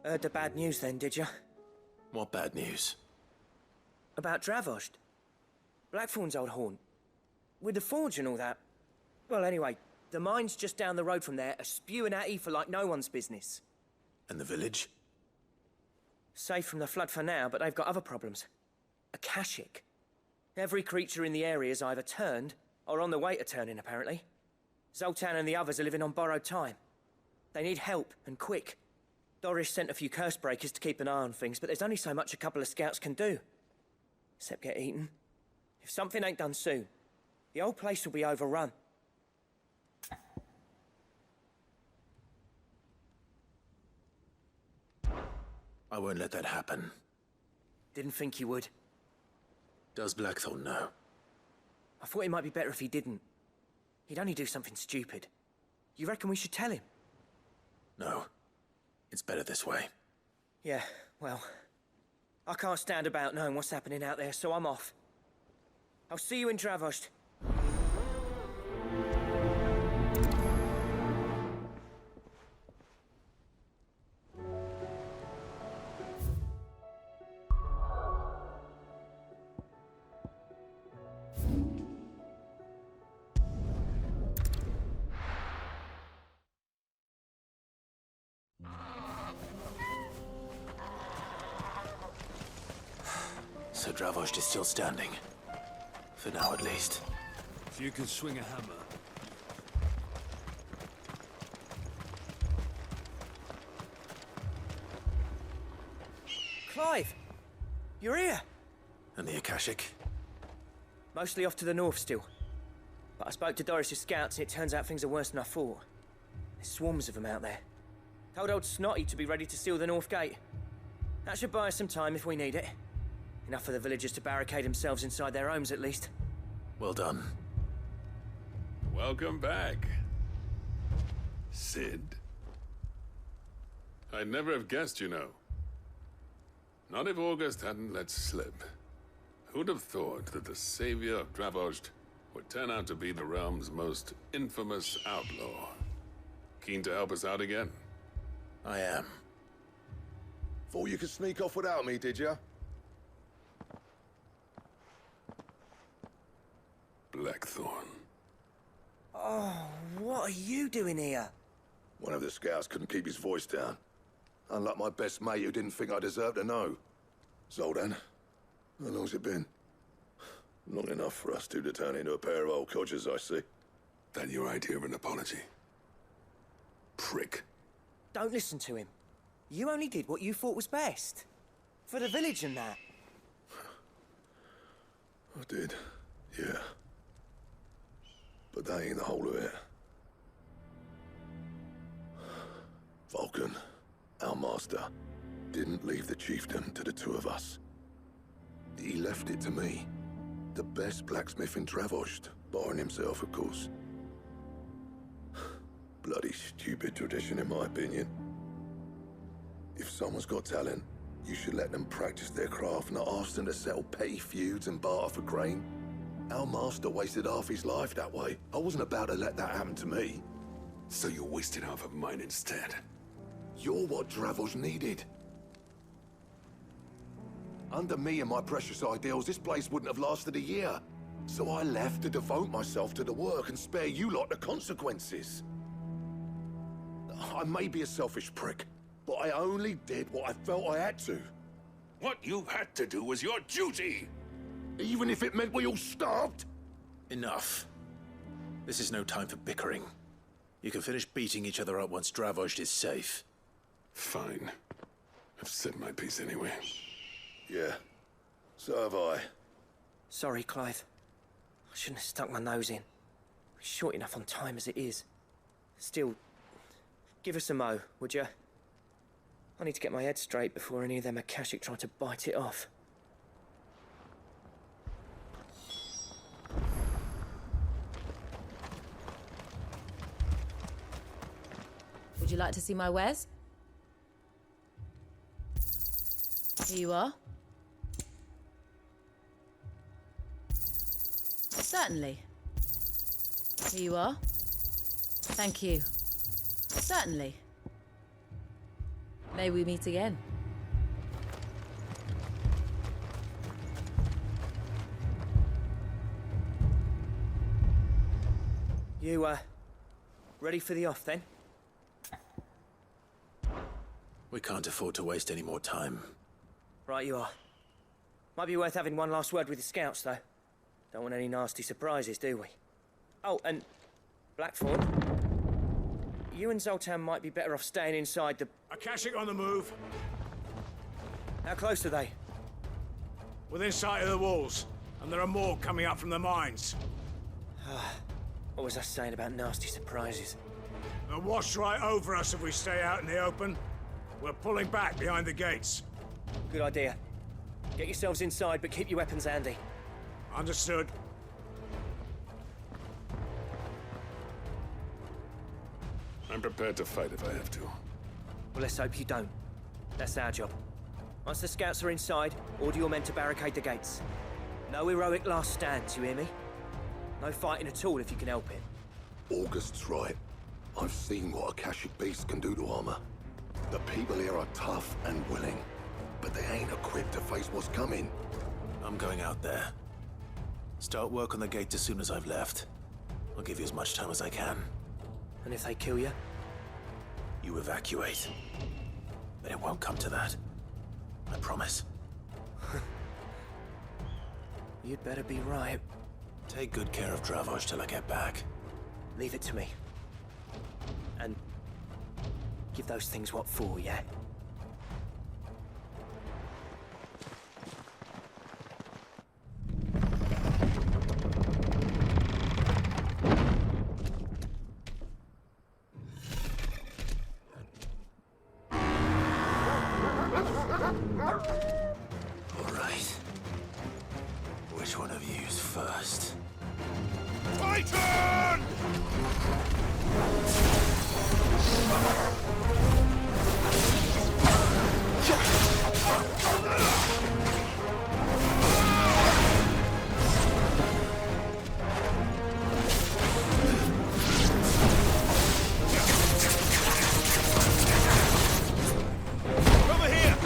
Heard the bad news then, did you?
What bad news?
About Dravost. Blackthorn's old haunt. With the forge and all that. Well, anyway, the mine's just down the road from there are spewing at Aoife like no one's business.
And the village?
Safe from the flood for now, but they've got other problems. Akashic. Every creature in the area's either turned, or on the way to turning, apparently. Zoltan and the others are living on borrowed time. They need help, and quick. Doris sent a few curse breakers to keep an eye on things, but there's only so much a couple of scouts can do. Except get eaten. If something ain't done soon, the whole place will be overrun.
I won't let that happen.
Didn't think you would.
Does Blackthorn know?
I thought it might be better if he didn't. He'd only do something stupid. You reckon we should tell him?
No. It's better this way.
Yeah, well... I can't stand about knowing what's happening out there, so I'm off. I'll see you in Dravost.
So Dravost is still standing. For now, at least.
If you can swing a hammer.
Clive! You're here!
And the Akashic?
Mostly off to the north still. But I spoke to Doris's scouts and it turns out things are worse than I thought. There's swarms of them out there. Told old Snotty to be ready to seal the north gate. That should buy us some time if we need it. Enough for the villagers to barricade themselves inside their homes, at least.
Well done.
Welcome back, Sid. I'd never have guessed, you know. Not if August hadn't let slip. Who'd have thought that the savior of Dravost would turn out to be the realm's most infamous outlaw? Keen to help us out again?
I am.
Thought you could sneak off without me, did ya?
Blackthorn.
Oh, what are you doing here?
One of the scouts couldn't keep his voice down. Unlike my best mate who didn't think I deserved to know. Zoltan, how long's it been? Long enough for us two to turn into a pair of old codgers, I see.
That your idea of an apology? Prick.
Don't listen to him. You only did what you thought was best. For the village and that.
I did, yeah. But that ain't the whole of it. Vulcan, our master, didn't leave the chiefdom to the two of us. He left it to me, the best blacksmith in Dravost, barring himself, of course. Bloody stupid tradition, in my opinion. If someone's got talent, you should let them practice their craft, not ask them to settle petty feuds and barter for grain. Our master wasted half his life that way. I wasn't about to let that happen to me.
So you wasted half of mine instead?
You're what Dravost needed. Under me and my precious ideals, this place wouldn't have lasted a year. So I left to devote myself to the work and spare you lot the consequences. I may be a selfish prick, but I only did what I felt I had to.
What you had to do was your duty!
Even if it meant we all starved?
Enough. This is no time for bickering. You can finish beating each other up once Dravost is safe.
Fine. I've said my piece anyway.
Yeah, so have I.
Sorry, Clive. I shouldn't have stuck my nose in. We're short enough on time as it is. Still, give us a mo, would you? I need to get my head straight before any of them Akashic try to bite it off.
Would you like to see my wares? Here you are. Certainly. Here you are. Thank you. Certainly. May we meet again.
You, ready for the off then?
We can't afford to waste any more time.
Right you are. Might be worth having one last word with the scouts, though. Don't want any nasty surprises, do we? Oh, and Blackthorn, you and Zoltan might be better off staying inside the...
Akashic on the move.
How close are they?
Within sight of the walls, and there are more coming up from the mines.
What was I saying about nasty surprises?
They'll wash right over us if we stay out in the open. We're pulling back behind the gates.
Good idea. Get yourselves inside, but keep your weapons handy.
Understood.
I'm prepared to fight if I have to.
Well, let's hope you don't. That's our job. Once the scouts are inside, order your men to barricade the gates. No heroic last stands, you hear me? No fighting at all if you can help it.
August's right. I've seen what Akashic beasts can do to armor. The people here are tough and willing, but they ain't equipped to face what's coming.
I'm going out there. Start work on the gate as soon as I've left. I'll give you as much time as I can.
And if they kill you?
You evacuate. But it won't come to that. I promise.
You'd better be right.
Take good care of Dravoj till I get back.
Leave it to me. And give those things what for, yeah?
All right. Which one of you's first?
Titan! Over here!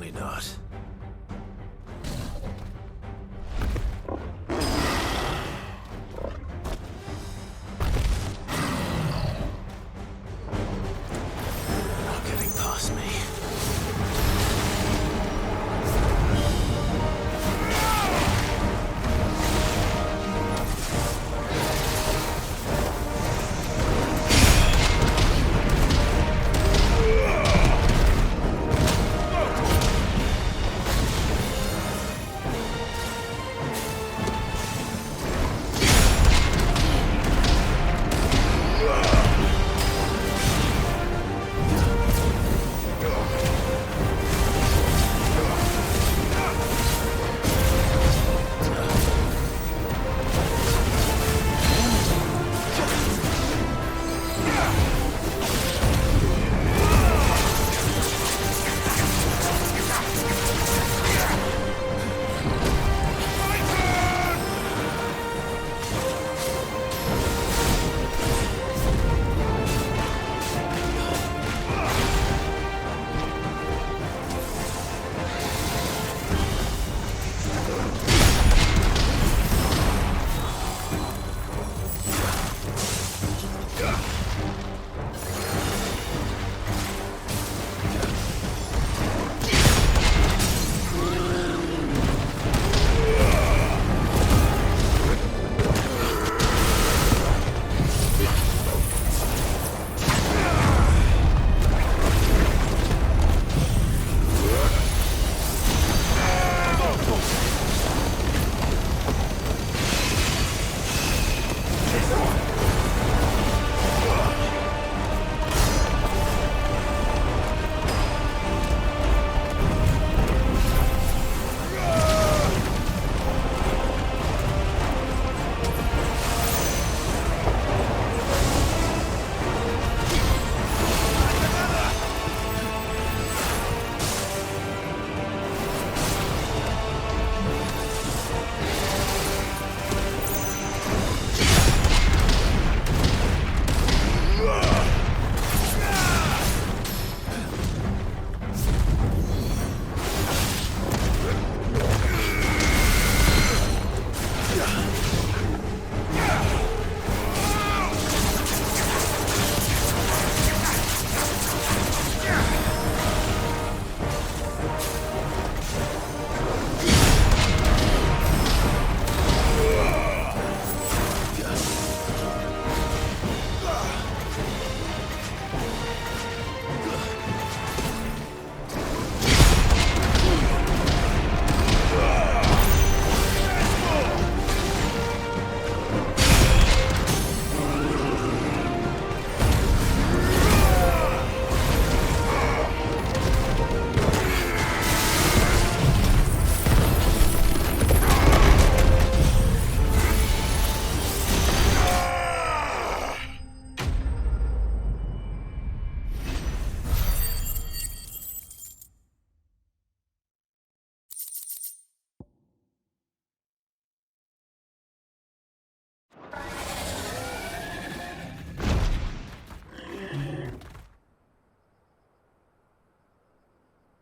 Certainly not. Not getting past me.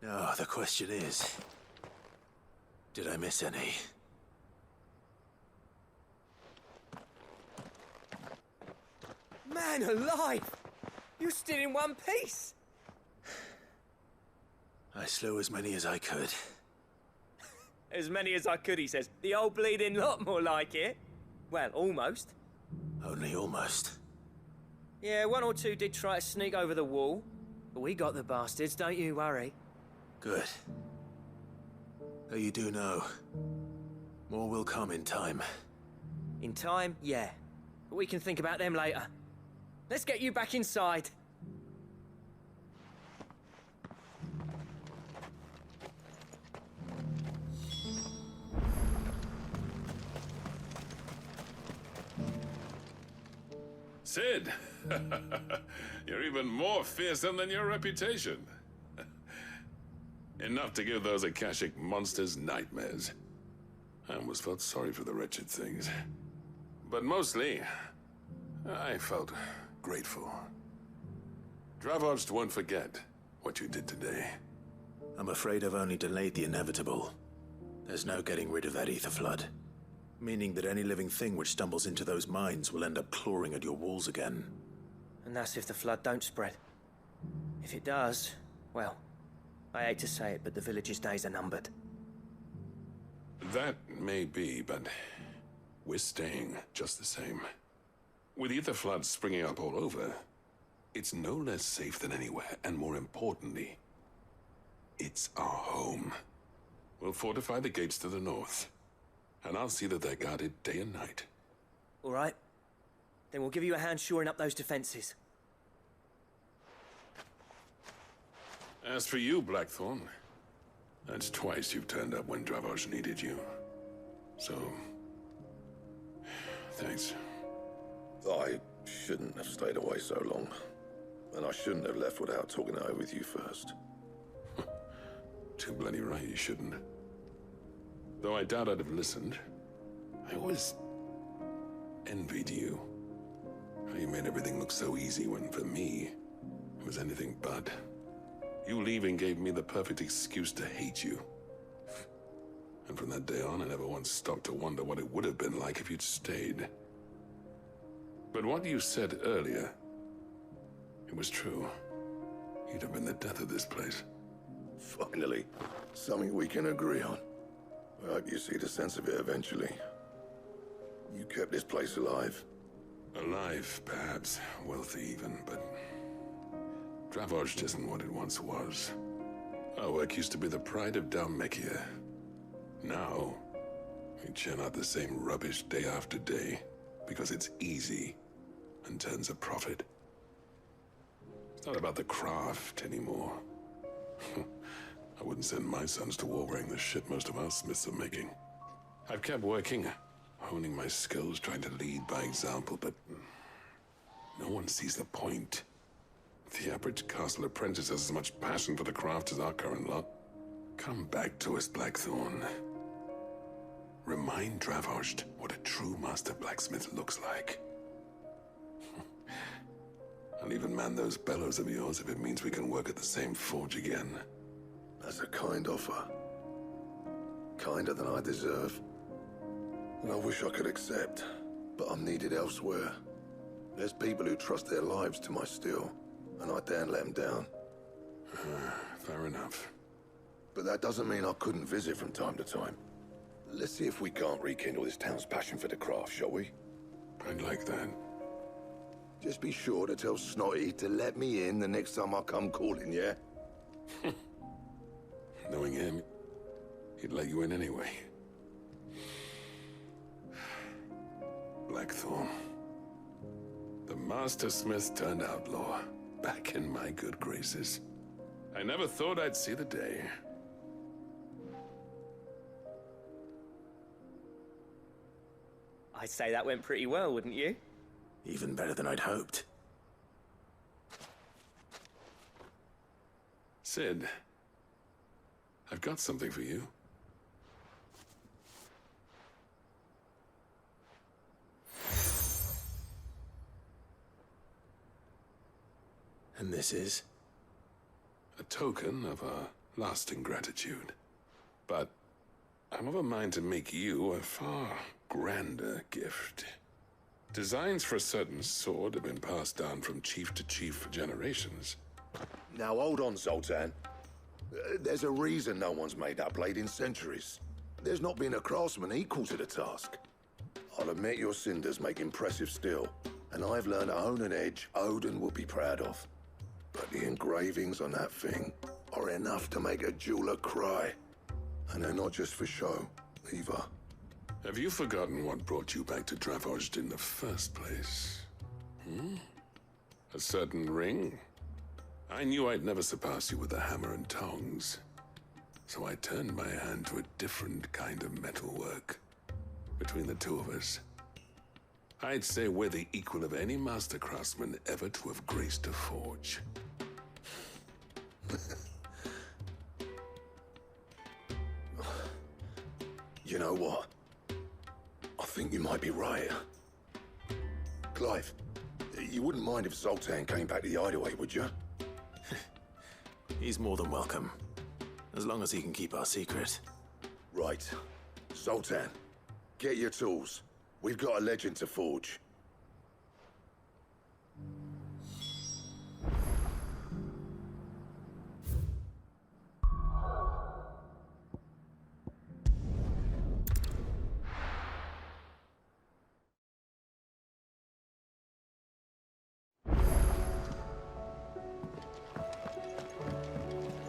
Now, the question is, did I miss any?
Man alive! You still in one piece!
I slew as many as I could.
As many as I could, he says. The old bleeding lot, more like it. Well, almost.
Only almost.
Yeah, one or two did try to sneak over the wall. But we got the bastards, don't you worry.
Good. Though you do know, more will come in time.
In time, yeah. But we can think about them later. Let's get you back inside.
Sid! You're even more fearsome than your reputation. Enough to give those Akashic monsters nightmares. I almost felt sorry for the wretched things. But mostly, I felt grateful. Dravost won't forget what you did today.
I'm afraid I've only delayed the inevitable. There's no getting rid of that ether flood. Meaning that any living thing which stumbles into those mines will end up clawing at your walls again.
And that's if the flood don't spread. If it does, well, I hate to say it, but the village's days are numbered.
That may be, but we're staying just the same. With ether floods springing up all over, it's no less safe than anywhere, and more importantly, it's our home. We'll fortify the gates to the north, and I'll see that they're guarded day and night.
All right. Then we'll give you a hand shoring up those defenses.
As for you, Blackthorn, that's twice you've turned up when Dravos needed you. So, thanks.
I shouldn't have stayed away so long. And I shouldn't have left without talking it over with you first.
Too bloody right you shouldn't. Though I doubt I'd have listened. I always envied you. How you made everything look so easy when, for me, it was anything but. You leaving gave me the perfect excuse to hate you. And from that day on, I never once stopped to wonder what it would have been like if you'd stayed. But what you said earlier, it was true. You'd have been the death of this place.
Finally, something we can agree on. I hope you see the sense of it eventually. You kept this place alive.
Alive, perhaps. Wealthy even, but Dravos isn't what it once was. Our work used to be the pride of Dalmekia. Now, we churn out the same rubbish day after day because it's easy and turns a profit. It's not about the craft anymore. I wouldn't send my sons to war wearing the shit most of our smiths are making. I've kept working, honing my skills, trying to lead by example, but no one sees the point. The average castle apprentice has as much passion for the craft as our current lot. Come back to us, Blackthorn. Remind Dravos what a true master blacksmith looks like. I'll even man those bellows of yours if it means we can work at the same forge again.
That's a kind offer. Kinder than I deserve. And I wish I could accept, but I'm needed elsewhere. There's people who trust their lives to my steel, and I daren't let them down.
Fair enough.
But that doesn't mean I couldn't visit from time to time. Let's see if we can't rekindle this town's passion for the craft, shall we?
I'd like that.
Just be sure to tell Snotty to let me in the next time I come calling, yeah?
Knowing him, he'd let you in anyway. Blackthorn. The Master Smith turned outlaw, back in my good graces. I never thought I'd see the day.
I'd say that went pretty well, wouldn't you?
Even better than I'd hoped.
Sid, I've got something for you.
And this is?
A token of our lasting gratitude. But I'm of a mind to make you a far grander gift. Designs for a certain sword have been passed down from chief to chief for generations.
Now hold on, Zoltan. There's a reason no one's made that blade in centuries. There's not been a craftsman equal to the task. I'll admit your cinders make impressive steel, and I've learned to hone an edge Odin will be proud of. But the engravings on that thing are enough to make a jeweler cry. And they're not just for show, either.
Have you forgotten what brought you back to Dravos in the first place? A certain ring? I knew I'd never surpass you with the hammer and tongs. So I turned my hand to a different kind of metalwork. Between the two of us, I'd say we're the equal of any master craftsman ever to have graced a forge.
You know what? I think you might be right. Clive, you wouldn't mind if Zoltan came back to the Hideaway, would you?
He's more than welcome. As long as he can keep our secret.
Right. Sultan, get your tools. We've got a legend to forge.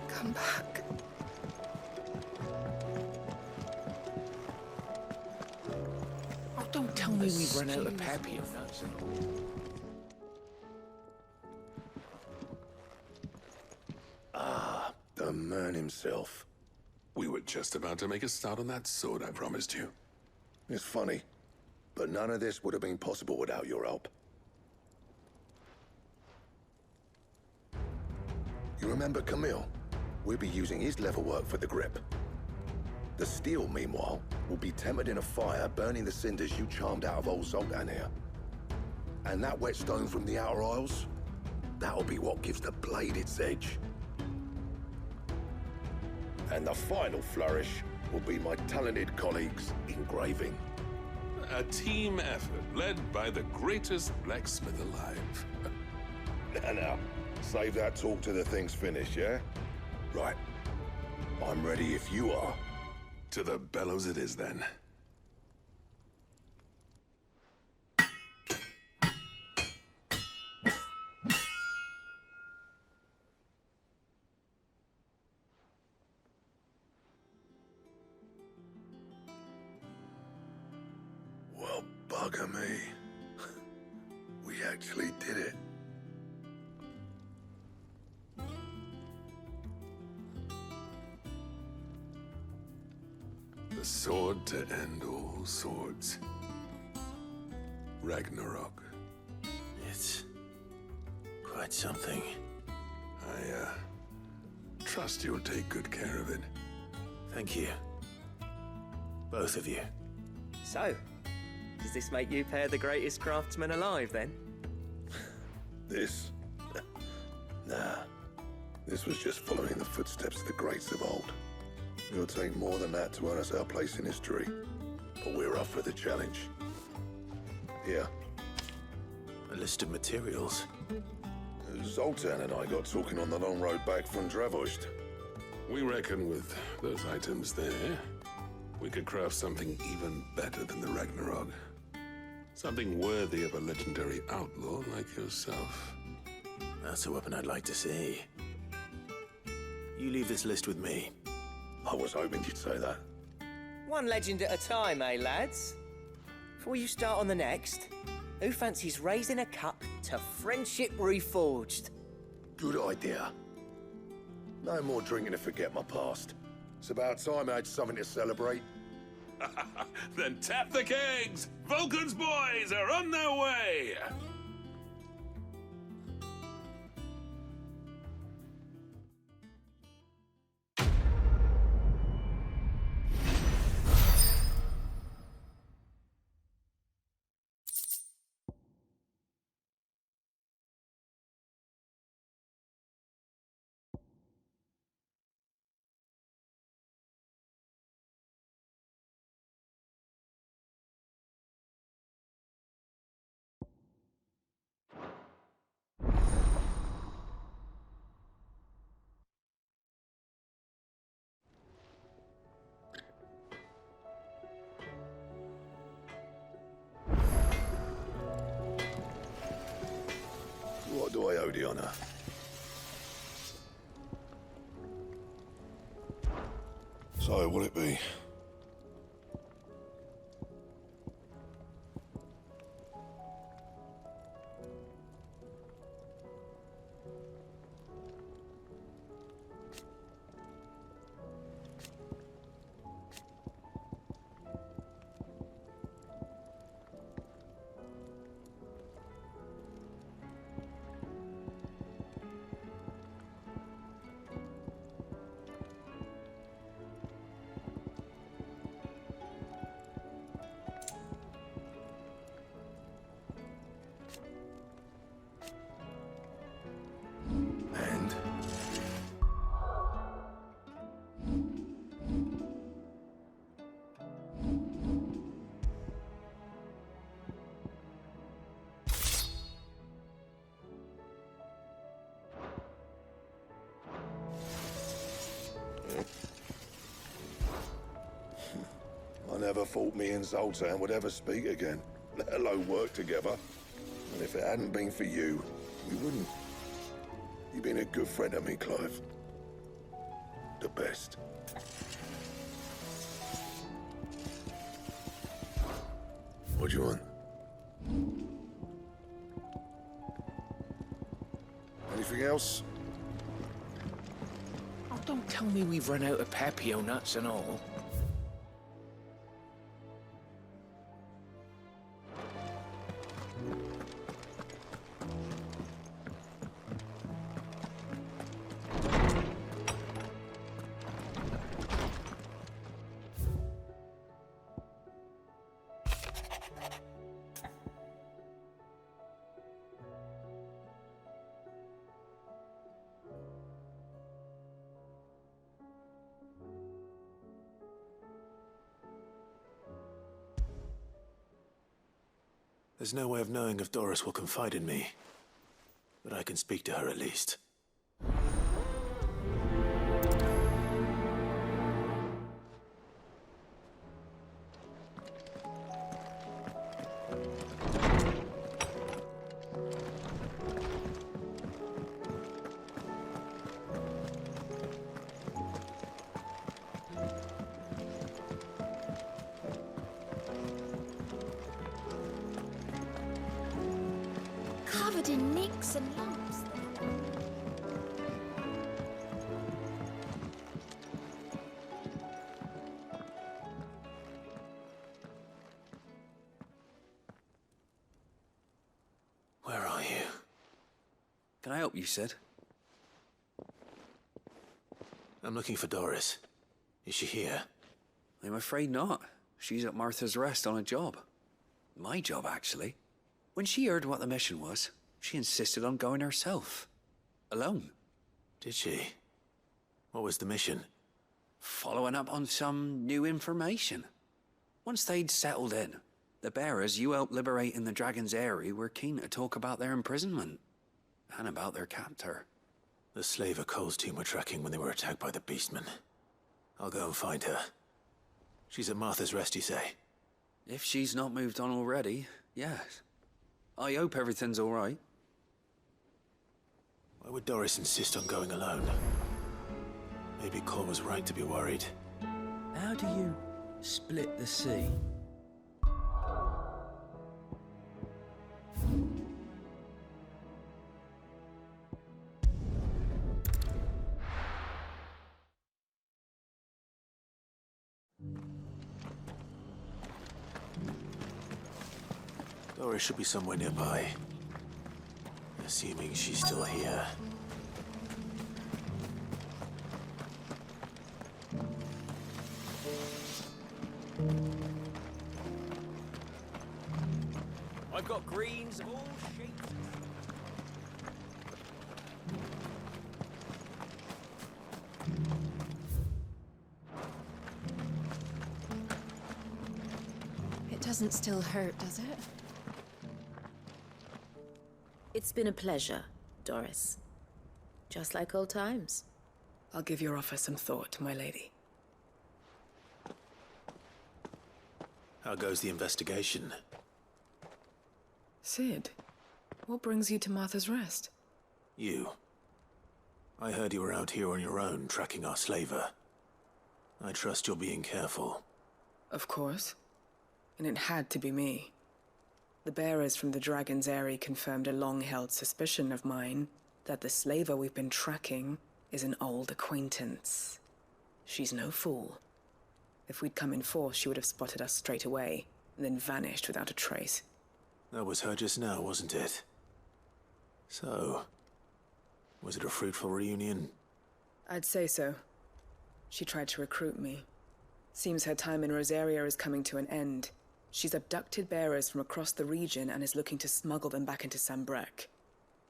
Come back.
Oh, don't tell me we've run out of Papillons.
Ah, the man himself.
We were just about to make a start on that sword I promised you.
It's funny, but none of this would have been possible without your help. You remember Camille? We'll be using his level work for the grip. The steel, meanwhile, will be tempered in a fire, burning the cinders you charmed out of old Zoltan here. And that whetstone from the Outer Isles, that'll be what gives the blade its edge. And the final flourish will be my talented colleagues' engraving.
A team effort led by the greatest blacksmith alive.
Now, save that talk till the thing's finished, yeah? Right. I'm ready if you are.
To the bellows it is, then.
Well, bugger me. We actually did it.
The sword to end all swords. Ragnarok.
It's quite something.
I trust you'll take good care of it.
Thank you. Both of you.
So, does this make you pair the greatest craftsmen alive, then?
This? Nah. This was just following the footsteps of the greats of old. It'll take more than that to earn us our place in history. But we're up for the challenge. Here.
A list of materials.
Zoltan and I got talking on the long road back from Dravost.
We reckon with those items there, we could craft something even better than the Ragnarok. Something worthy of a legendary outlaw like yourself.
That's a weapon I'd like to see. You leave this list with me.
I was hoping you'd say that.
One legend at a time, eh, lads? Before you start on the next, who fancies raising a cup to friendship reforged?
Good idea. No more drinking to forget my past. It's about time I had something to celebrate.
Then tap the kegs! Vulcan's boys are on their way!
What do I owe the honor? So, will it be? I never thought me and Zoltan would ever speak again, let alone work together. And if it hadn't been for you, we wouldn't. You've been a good friend of me, Clive. The best. What do you want? Anything else?
Oh, don't tell me we've run out of Papio nuts and all.
There's no way of knowing if Doris will confide in me, but I can speak to her at least.
Covered in nicks and lumps.
Where are you?
Can I help you, Sid?
I'm looking for Doris. Is she here?
I'm afraid not. She's at Martha's Rest on a job. My job, actually. When she heard what the mission was, she insisted on going herself. Alone.
Did she? What was the mission?
Following up on some new information. Once they'd settled in, the bearers you helped liberate in the Dragon's Eyrie were keen to talk about their imprisonment. And about their captor.
The slaver Cole's team were tracking when they were attacked by the Beastmen. I'll go and find her. She's at Martha's Rest, you say?
If she's not moved on already, yes. I hope everything's all right.
Why would Doris insist on going alone? Maybe Cole was right to be worried.
How do you split the sea?
Doris should be somewhere nearby. Assuming she's still here.
I've got greens of all shapes.
It doesn't still hurt, does it?
It's been a pleasure, Doris. Just like old times.
I'll give your offer some thought, my lady.
How goes the investigation?
Sid, what brings you to Martha's Rest?
You. I heard you were out here on your own, tracking our slaver. I trust you're being careful.
Of course. And it had to be me. The bearers from the Dragon's Eyrie confirmed a long-held suspicion of mine that the slaver we've been tracking is an old acquaintance. She's no fool. If we'd come in force, she would have spotted us straight away, and then vanished without a trace.
That was her just now, wasn't it? So, was it a fruitful reunion?
I'd say so. She tried to recruit me. Seems her time in Rosaria is coming to an end. She's abducted bearers from across the region and is looking to smuggle them back into Sambrek.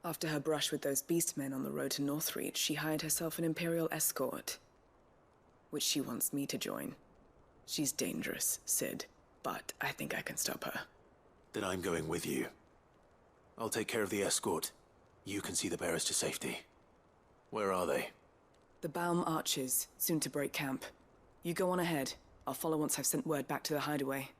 After her brush with those beastmen on the road to Northreach, she hired herself an Imperial escort, which she wants me to join. She's dangerous, Sid, but I think I can stop her.
Then I'm going with you. I'll take care of the escort. You can see the bearers to safety. Where are they?
The Baum archers, soon to break camp. You go on ahead. I'll follow once I've sent word back to the hideaway.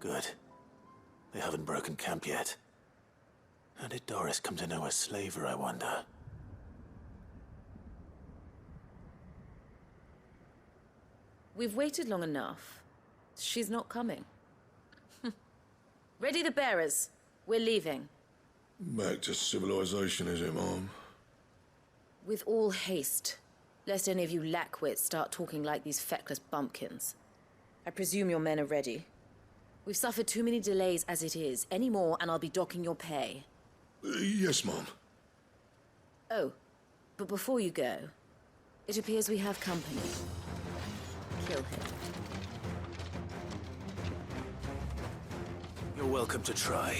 Good. They haven't broken camp yet. How did Doris come to know a slaver, I wonder?
We've waited long enough. She's not coming. Ready the bearers. We're leaving.
Back to civilization, is it, Mom?
With all haste, lest any of you lackwits start talking like these feckless bumpkins. I presume your men are ready. We've suffered too many delays as it is. Any more, and I'll be docking your pay.
Yes, Mom.
Oh, but before you go, it appears we have company. Kill him.
You're welcome to try.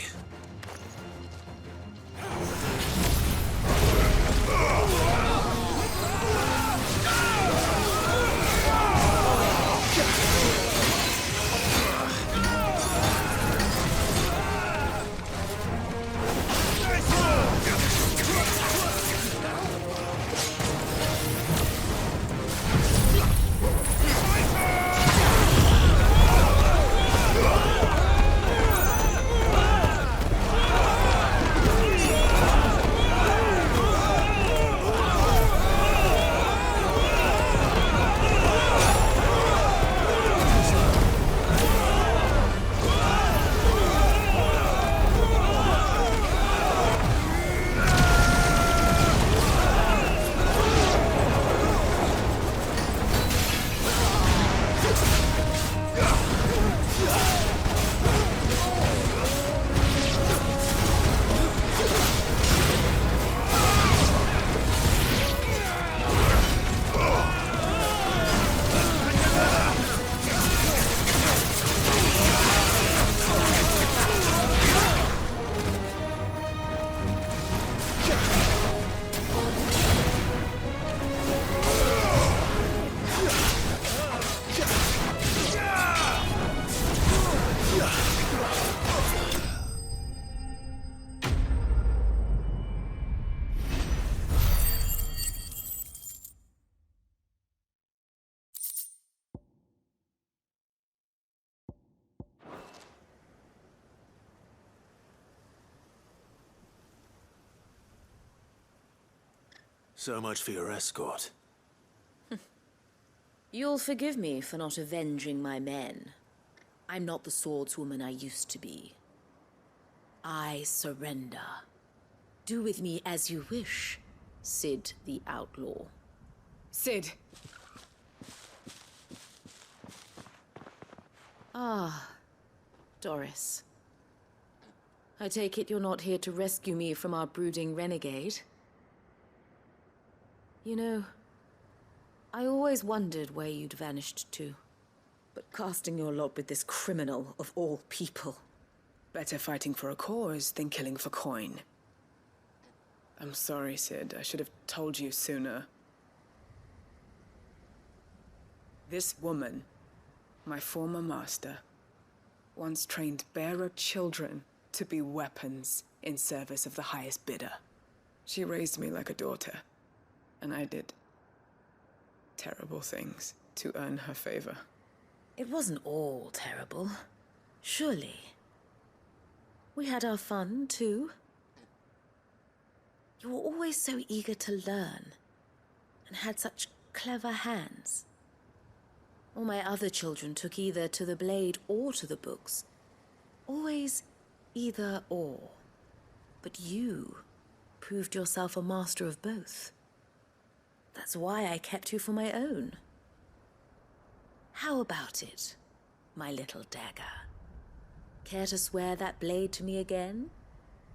So much for your escort.
You'll forgive me for not avenging my men. I'm not the swordswoman I used to be. I surrender. Do with me as you wish, Sid the Outlaw.
Sid!
Ah, Doris. I take it you're not here to rescue me from our brooding renegade? You know, I always wondered where you'd vanished to. But casting your lot with this criminal of all people...
Better fighting for a cause than killing for coin. I'm sorry, Sid. I should have told you sooner. This woman, my former master, once trained bearer children to be weapons in service of the highest bidder. She raised me like a daughter, and I did terrible things to earn her favor.
It wasn't all terrible, surely. We had our fun, too. You were always so eager to learn, and had such clever hands. All my other children took either to the blade or to the books. Always either or. But you proved yourself a master of both. That's why I kept you for my own. How about it, my little dagger? Care to swear that blade to me again?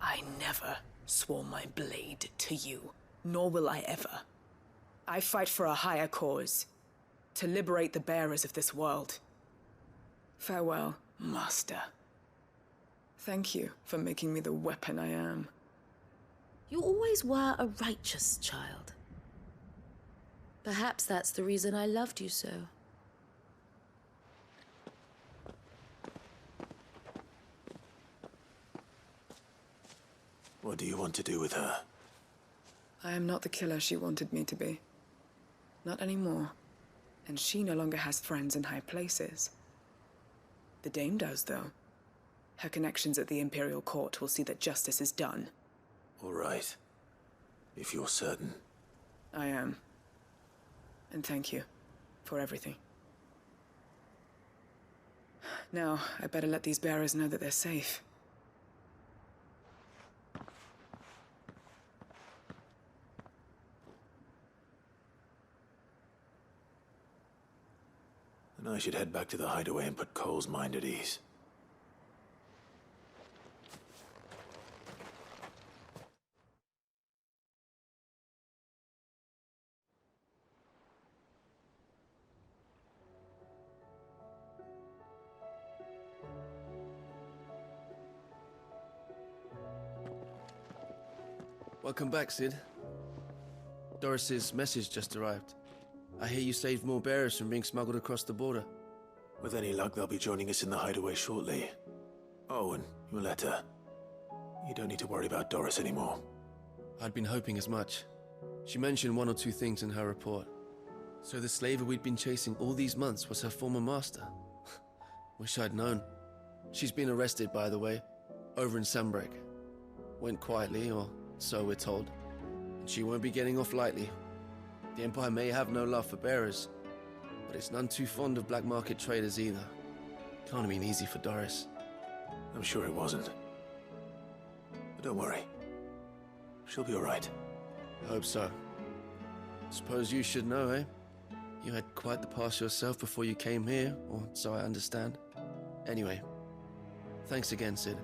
I never swore my blade to you, nor will I ever. I fight for a higher cause, to liberate the bearers of this world. Farewell, Master. Thank you for making me the weapon I am.
You always were a righteous child. Perhaps that's the reason I loved you so.
What do you want to do with her?
I am not the killer she wanted me to be. Not anymore. And she no longer has friends in high places. The Dame does, though. Her connections at the Imperial Court will see that justice is done.
All right. If you're certain.
I am. And thank you for everything. Now, I better let these bearers know that they're safe.
And I should head back to the hideaway and put Cole's mind at ease.
Welcome back, Sid. Doris's message just arrived. I hear you saved more bearers from being smuggled across the border.
With any luck, they'll be joining us in the hideaway shortly. Oh, and your letter. You don't need to worry about Doris anymore.
I'd been hoping as much. She mentioned one or two things in her report. So the slaver we'd been chasing all these months was her former master. Wish I'd known. She's been arrested, by the way, over in Sandbreak. Went quietly, or so we're told. And she won't be getting off lightly. The Empire may have no love for bearers, but it's none too fond of black market traders either. Can't have been easy for Doris.
I'm sure it wasn't. But don't worry. She'll be all right.
I hope so. Suppose you should know, eh? You had quite the past yourself before you came here, or so I understand. Anyway, thanks again, Sid.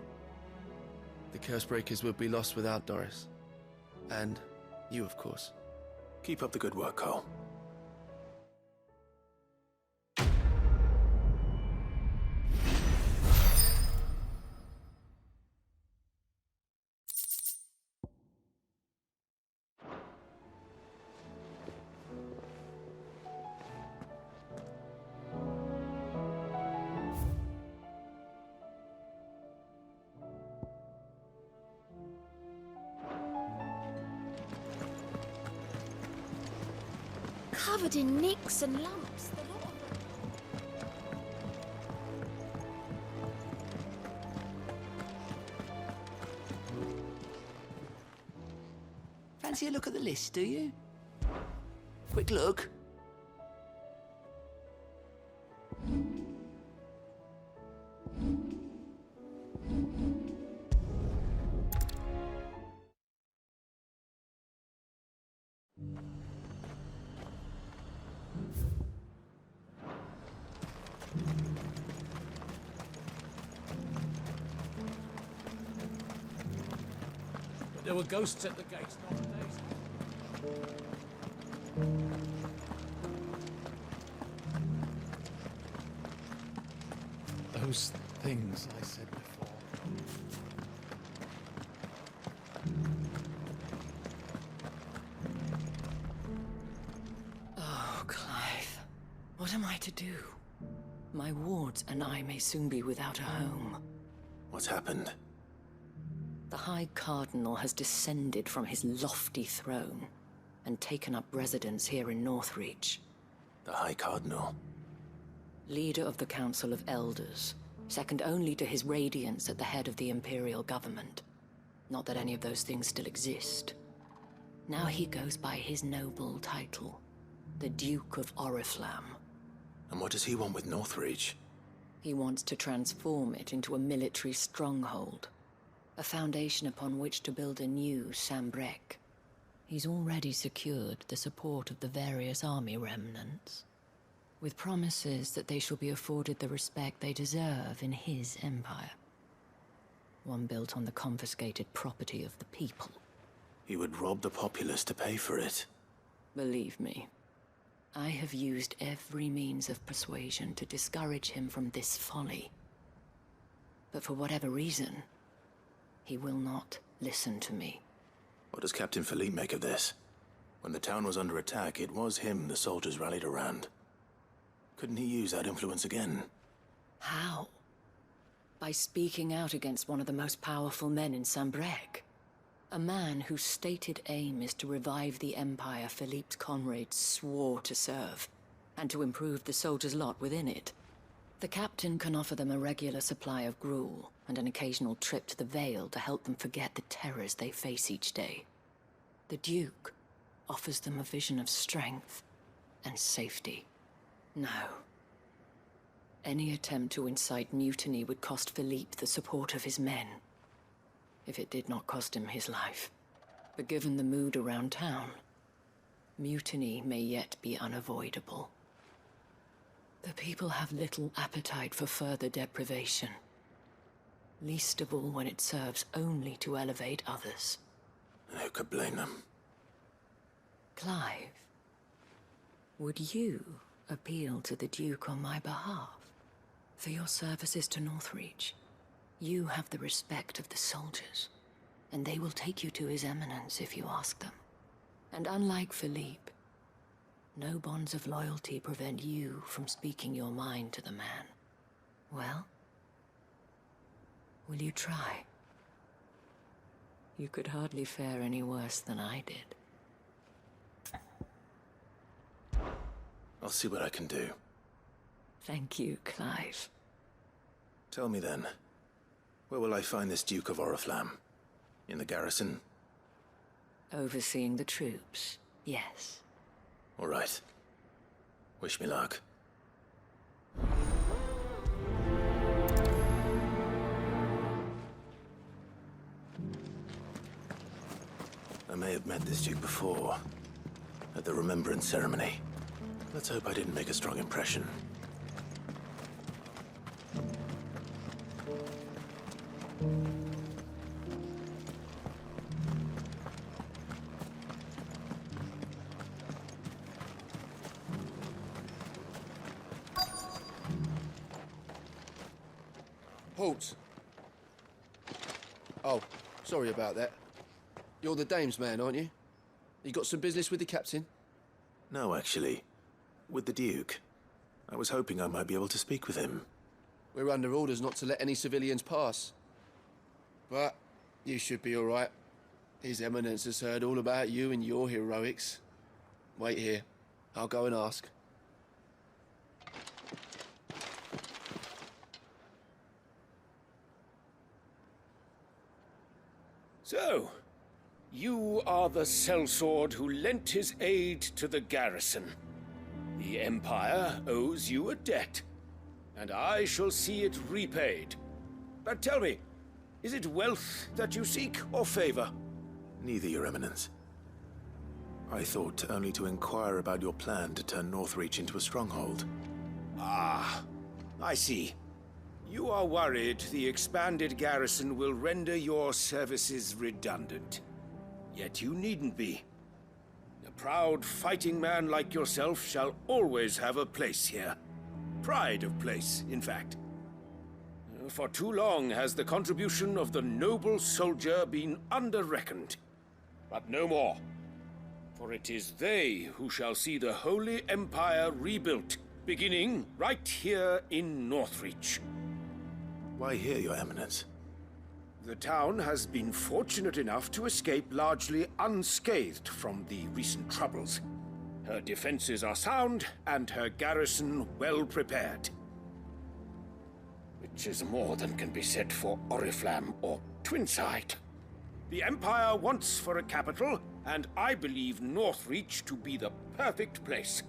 The Cursebreakers would be lost without Doris. And you, of course.
Keep up the good work, Cole.
Covered in nicks and lumps, the lot of them.
Fancy a look at the list, do you?
Quick look.
There were ghosts at the gates, not days.
Those things I said before.
Oh, Clive. What am I to do? My wards and I may soon be without a home.
What's happened?
The High Cardinal has descended from his lofty throne and taken up residence here in Northreach.
The High Cardinal?
Leader of the Council of Elders, second only to his Radiance at the head of the Imperial government. Not that any of those things still exist. Now he goes by his noble title, the Duke of Oriflamme.
And what does he want with Northreach?
He wants to transform it into a military stronghold, a foundation upon which to build a new Sambrec. He's already secured the support of the various army remnants, with promises that they shall be afforded the respect they deserve in his empire. One built on the confiscated property of the people.
He would rob the populace to pay for it.
Believe me, I have used every means of persuasion to discourage him from this folly. But for whatever reason, he will not listen to me.
What does Captain Philippe make of this? When the town was under attack, it was him the soldiers rallied around. Couldn't he use that influence again?
How? By speaking out against one of the most powerful men in Sambrec. A man whose stated aim is to revive the empire Philippe's comrades swore to serve, and to improve the soldiers' lot within it. The captain can offer them a regular supply of gruel, and an occasional trip to the Vale to help them forget the terrors they face each day. The Duke offers them a vision of strength and safety. No. Any attempt to incite mutiny would cost Philippe the support of his men, if it did not cost him his life. But given the mood around town, mutiny may yet be unavoidable. The people have little appetite for further deprivation, least of all when it serves only to elevate others.
And who could blame them?
Clive, would you appeal to the Duke on my behalf? For your services to Northreach, you have the respect of the soldiers, and they will take you to His Eminence if you ask them. And unlike Philippe, no bonds of loyalty prevent you from speaking your mind to the man. Well, will you try? You could hardly fare any worse than I did.
I'll see what I can do.
Thank you, Clive.
Tell me then, where will I find this Duke of Oriflamme? In the garrison?
Overseeing the troops, yes.
All right. Wish me luck. I may have met this Duke before, at the Remembrance Ceremony. Let's hope I didn't make a strong impression.
Halt! Oh, sorry about that. You're the dame's man, aren't you? You got some business with the captain?
No, actually. With the Duke. I was hoping I might be able to speak with him.
We're under orders not to let any civilians pass. But you should be all right. His Eminence has heard all about you and your heroics. Wait here. I'll go and ask.
So,
You are the sellsword who lent his aid to the garrison. The Empire owes you a debt, and I shall see it repaid. But tell me, is it wealth that you seek, or favor?
Neither, Your Eminence. I thought only to inquire about your plan to turn Northreach into a stronghold.
Ah, I see. You are worried the expanded garrison will render your services redundant. Yet you needn't be. A proud fighting man like yourself shall always have a place here. Pride of place, in fact. For too long has the contribution of the noble soldier been under-reckoned. But no more. For it is they who shall see the Holy Empire rebuilt, beginning right here in Northreach.
Why here, Your Eminence?
The town has been fortunate enough to escape largely unscathed from the recent troubles. Her defenses are sound, and her garrison well prepared. Which is more than can be said for Oriflamme or Twinside. The Empire wants for a capital, and I believe Northreach to be the perfect place.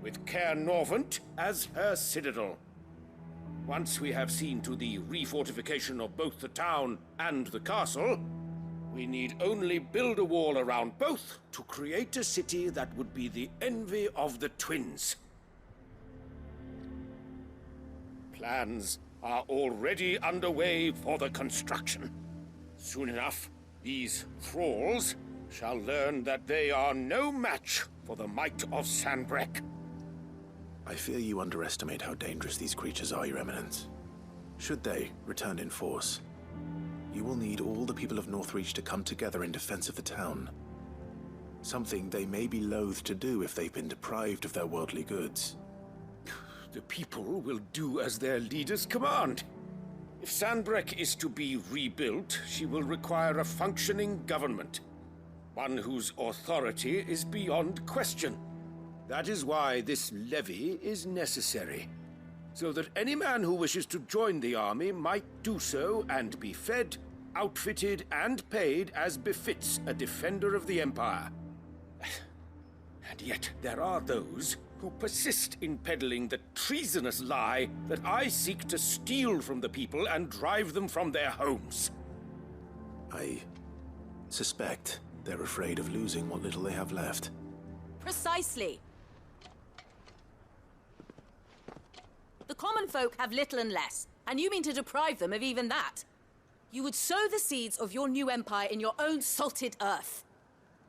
With Caer Norvent as her citadel. Once we have seen to the refortification of both the town and the castle, we need only build a wall around both to create a city that would be the envy of the twins. Plans are already underway for the construction. Soon enough, these thralls shall learn that they are no match for the might of Sanbreque.
I fear you underestimate how dangerous these creatures are, Your Eminence. Should they return in force, you will need all the people of Northreach to come together in defense of the town. Something they may be loath to do if they've been deprived of their worldly goods.
The people will do as their leaders command. If Sanbreque is to be rebuilt, she will require a functioning government. One whose authority is beyond question. That is why this levy is necessary. So that any man who wishes to join the army might do so and be fed, outfitted, and paid as befits a defender of the Empire. And yet there are those who persist in peddling the treasonous lie that I seek to steal from the people and drive them from their homes.
I suspect they're afraid of losing what little they have left.
Precisely. The common folk have little and less, and you mean to deprive them of even that. You would sow the seeds of your new empire in your own salted earth.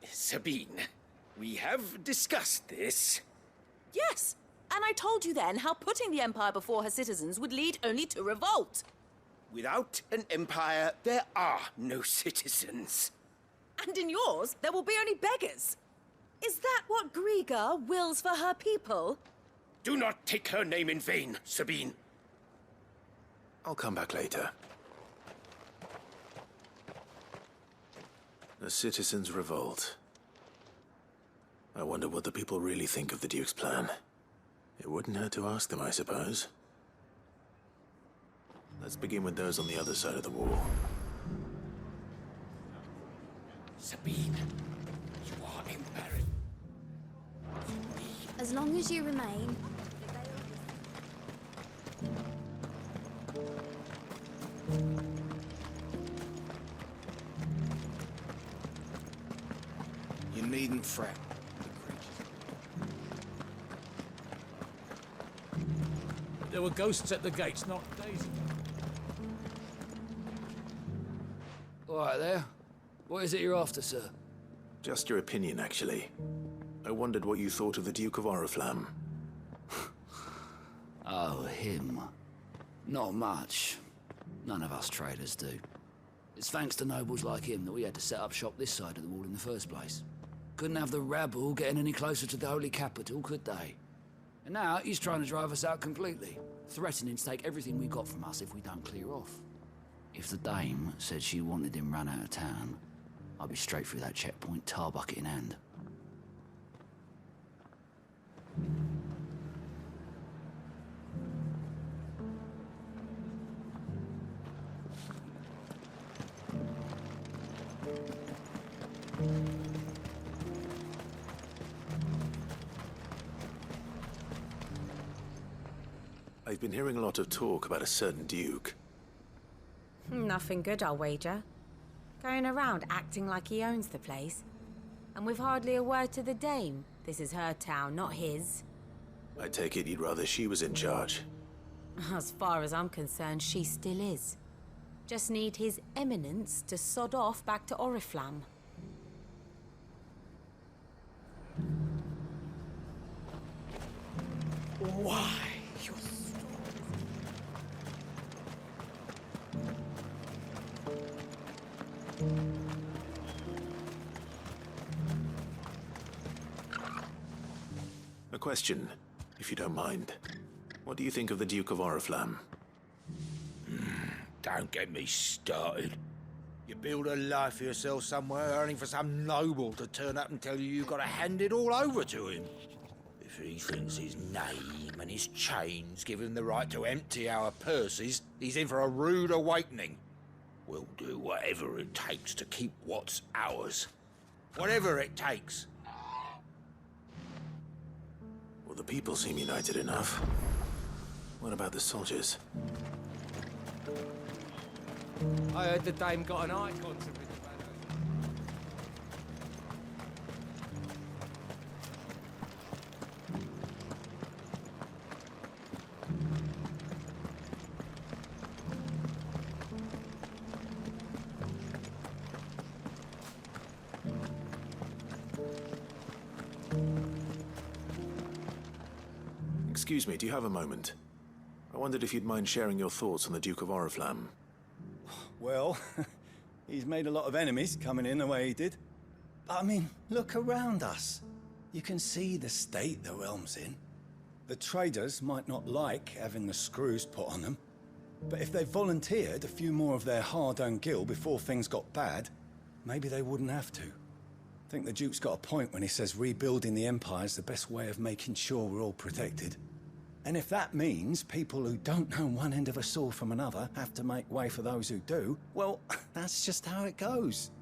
Sabine, we have discussed this.
Yes, and I told you then how putting the empire before her citizens would lead only to revolt.
Without an empire, there are no citizens.
And in yours, there will be only beggars. Is that what Griga wills for her people?
Do not take her name in vain, Sabine.
I'll come back later. A citizens' revolt. I wonder what the people really think of the Duke's plan. It wouldn't hurt to ask them, I suppose. Let's begin with those on the other side of the wall.
Sabine, you are embarrassed.
As long as you remain.
You needn't fret.
There were ghosts at the gates not days ago.
All right there. What is it you're after, sir?
Just your opinion, actually. I wondered what you thought of the Duke of Oriflamme.
Oh, him. Not much. None of us traders do. It's thanks to nobles like him that we had to set up shop this side of the wall in the first place. Couldn't have the rabble getting any closer to the holy capital, could they? And now he's trying to drive us out completely, threatening to take everything we got from us if we don't clear off. If the dame said she wanted him run out of town, I'd be straight through that checkpoint, tar bucket in hand.
I've been hearing a lot of talk about a certain duke.
Nothing good, I'll wager. Going around acting like he owns the place. And with hardly a word to the dame. This is her town, not his.
I take it you'd rather she was in charge.
As far as I'm concerned, she still is. Just need his eminence to sod off back to Oriflamme.
Why?
A question, if you don't mind. What do you think of the Duke of Oriflamme?
Don't get me started. You build a life for yourself somewhere, only for some noble to turn up and tell you you've got to hand it all over to him. If he thinks his name and his chains give him the right to empty our purses, he's in for a rude awakening. We'll do whatever it takes to keep what's ours. Whatever it takes.
Well, the people seem united enough. What about the soldiers?
I heard the dame got an icon to rid the
Excuse me, do you have a moment? I wondered if you'd mind sharing your thoughts on the Duke of Oriflamme.
Well, he's made a lot of enemies coming in the way he did. But I mean, look around us. You can see the state the realm's in. The traders might not like having the screws put on them, but if they volunteered a few more of their hard-earned gil before things got bad, maybe they wouldn't have to. I think the Duke's got a point when he says rebuilding the Empire's the best way of making sure we're all protected. And if that means people who don't know one end of a sword from another have to make way for those who do, well, that's just how it goes.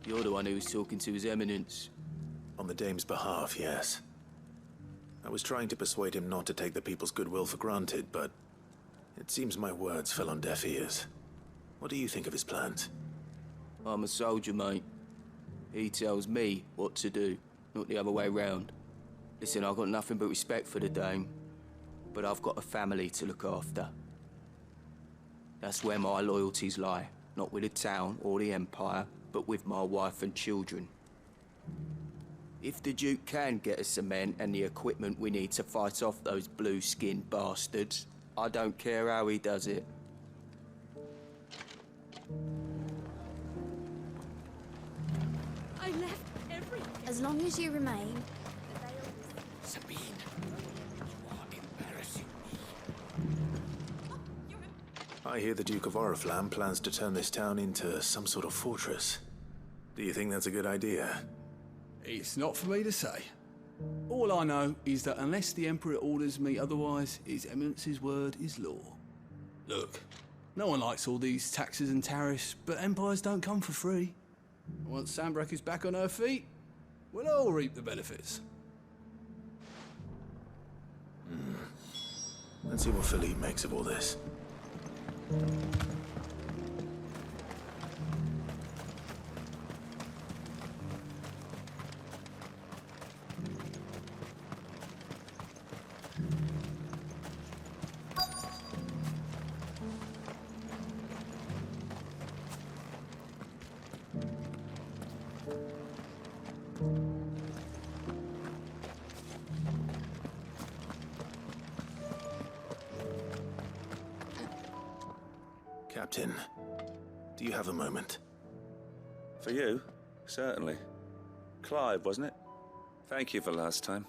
You're the one who was talking to His Eminence.
On the dame's behalf, yes. I was trying to persuade him not to take the people's goodwill for granted, but it seems my words fell on deaf ears. What do you think of his plans?
I'm a soldier, mate. He tells me what to do, not the other way round. Listen, I've got nothing but respect for the dame, but I've got a family to look after. That's where my loyalties lie, not with the town or the Empire, but with my wife and children. If the Duke can get us the men and the equipment we need to fight off those blue-skinned bastards, I don't care how he does it.
I left everything. As long as you remain.
Sabine, you are embarrassing me.
I hear the Duke of Oriflamme plans to turn this town into some sort of fortress. Do you think that's a good idea?
It's not for me to say. All I know is that unless the Emperor orders me otherwise, His Eminence's word is law. Look, no one likes all these taxes and tariffs, but empires don't come for free. Once Sanbreque is back on her feet, we'll all reap the benefits.
Let's see what Philippe makes of all this. Captain, do you have a moment?
For you? Certainly. Clive, wasn't it? Thank you for last time.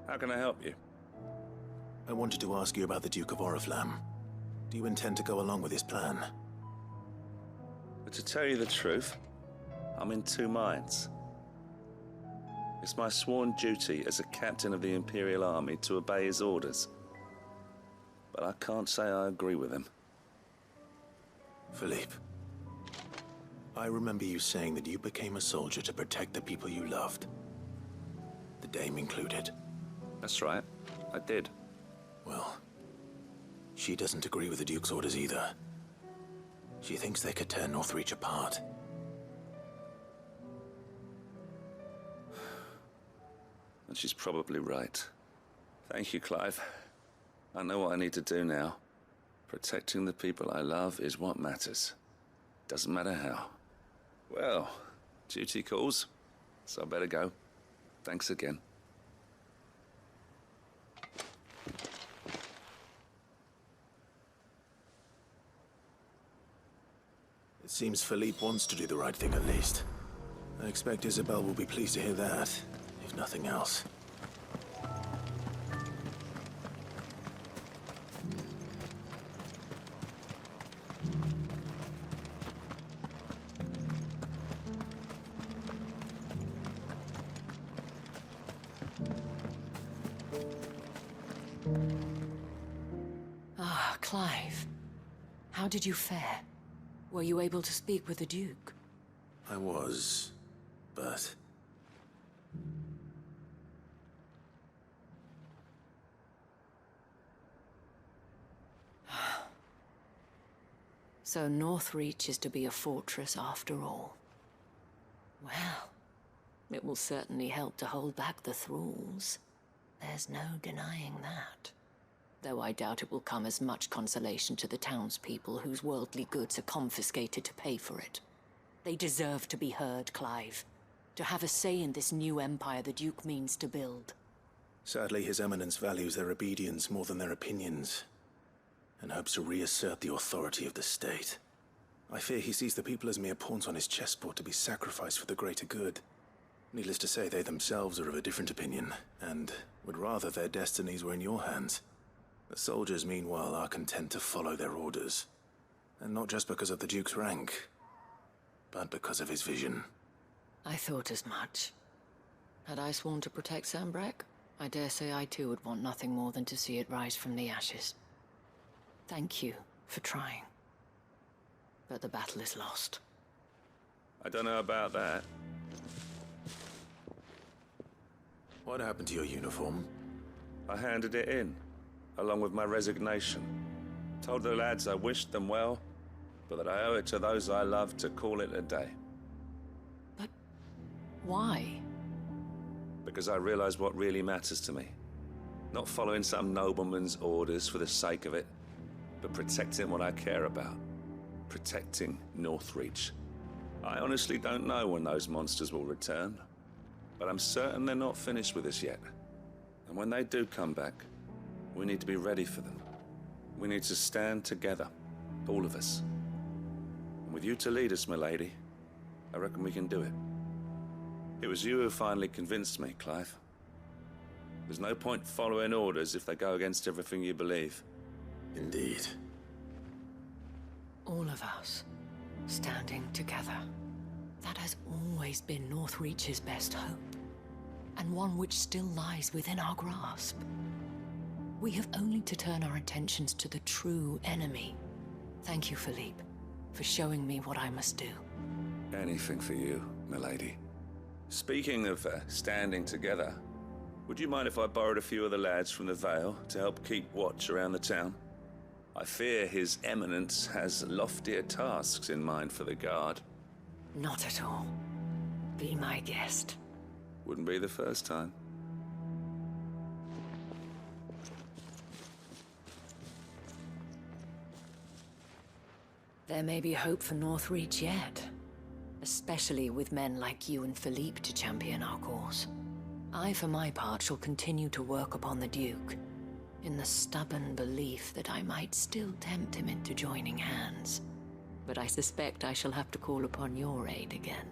How can I help you?
I wanted to ask you about the Duke of Oriflamme. Do you intend to go along with his plan?
But to tell you the truth,
I'm in two minds. It's my sworn duty as a captain of the Imperial Army to obey his orders. But I can't say I agree with him.
Philippe, I remember you saying that you became a soldier to protect the people you loved. The Dame included.
That's right, I did.
Well, she doesn't agree with the Duke's orders either. She thinks they could tear Northreach apart.
And she's probably right. Thank you, Clive. I know what I need to do now. Protecting the people I love is what matters. Doesn't matter how. Well, duty calls, so I better go. Thanks again.
It seems Philippe wants to do the right thing at least. I expect Isabel will be pleased to hear that, if nothing else.
Ah, Clive. How did you fare? Were you able to speak with the Duke?
I was, but...
So Northreach is to be a fortress after all. Well, it will certainly help to hold back the thralls. There's no denying that. Though I doubt it will come as much consolation to the townspeople whose worldly goods are confiscated to pay for it. They deserve to be heard, Clive. To have a say in this new empire the Duke means to build.
Sadly, His Eminence values their obedience more than their opinions, and hopes to reassert the authority of the state. I fear he sees the people as mere pawns on his chessboard to be sacrificed for the greater good. Needless to say, they themselves are of a different opinion, and would rather their destinies were in your hands. The soldiers, meanwhile, are content to follow their orders. And not just because of the Duke's rank, but because of his vision.
I thought as much. Had I sworn to protect Sanbreque, I dare say I too would want nothing more than to see it rise from the ashes. Thank you for trying. But the battle is lost.
I don't know about that.
What happened to your uniform?
I handed it in, along with my resignation. Told the lads I wished them well, but that I owe it to those I love to call it a day.
But why?
Because I realize what really matters to me. Not following some nobleman's orders for the sake of it, but protecting what I care about. Protecting Northreach. I honestly don't know when those monsters will return, but I'm certain they're not finished with us yet. And when they do come back, we need to be ready for them. We need to stand together, all of us. And with you to lead us, milady, I reckon we can do it. It was you who finally convinced me, Clive. There's no point following orders if they go against everything you believe.
Indeed.
All of us, standing together. That has always been Northreach's best hope, and one which still lies within our grasp. We have only to turn our attentions to the true enemy. Thank you, Philippe, for showing me what I must do.
Anything for you, milady. Speaking of standing together, would you mind if I borrowed a few of the lads from the Vale to help keep watch around the town? I fear His Eminence has loftier tasks in mind for the guard.
Not at all. Be my guest.
Wouldn't be the first time.
There may be hope for Northreach yet, especially with men like you and Philippe to champion our cause. I, for my part, shall continue to work upon the Duke, in the stubborn belief that I might still tempt him into joining hands. But I suspect I shall have to call upon your aid again.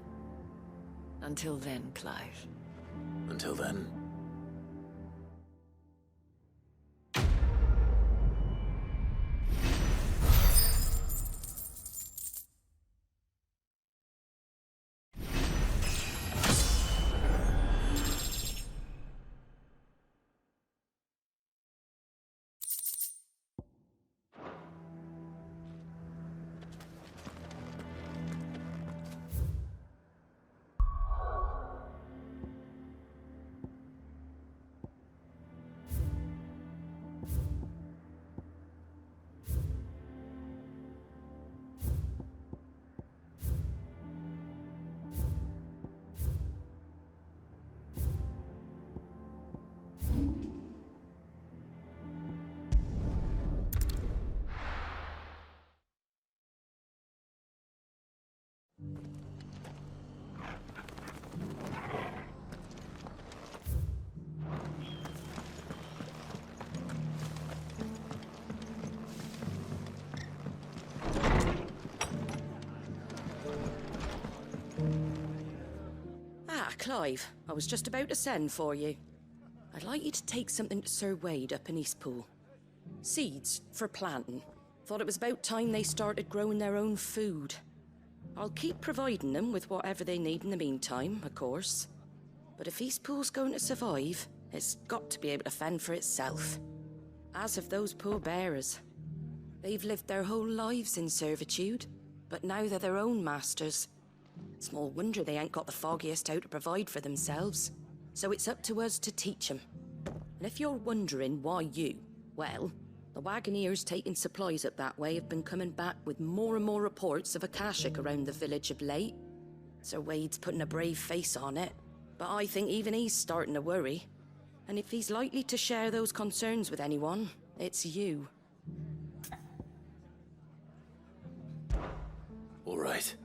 Until then, Clive.
Until then...
Clive, I was just about to send for you. I'd like you to take something to Sir Wade up in Eastpool. Seeds for planting. Thought it was about time they started growing their own food. I'll keep providing them with whatever they need in the meantime, of course. But if Eastpool's going to survive, it's got to be able to fend for itself. As have those poor bearers. They've lived their whole lives in servitude, but now they're their own masters. Small wonder they ain't got the foggiest how to provide for themselves. So it's up to us to teach them. And if you're wondering why you, well, the wagoneers taking supplies up that way have been coming back with more and more reports of Akashic around the village of late. Sir Wade's putting a brave face on it, but I think even he's starting to worry. And if he's likely to share those concerns with anyone, it's you.
All right.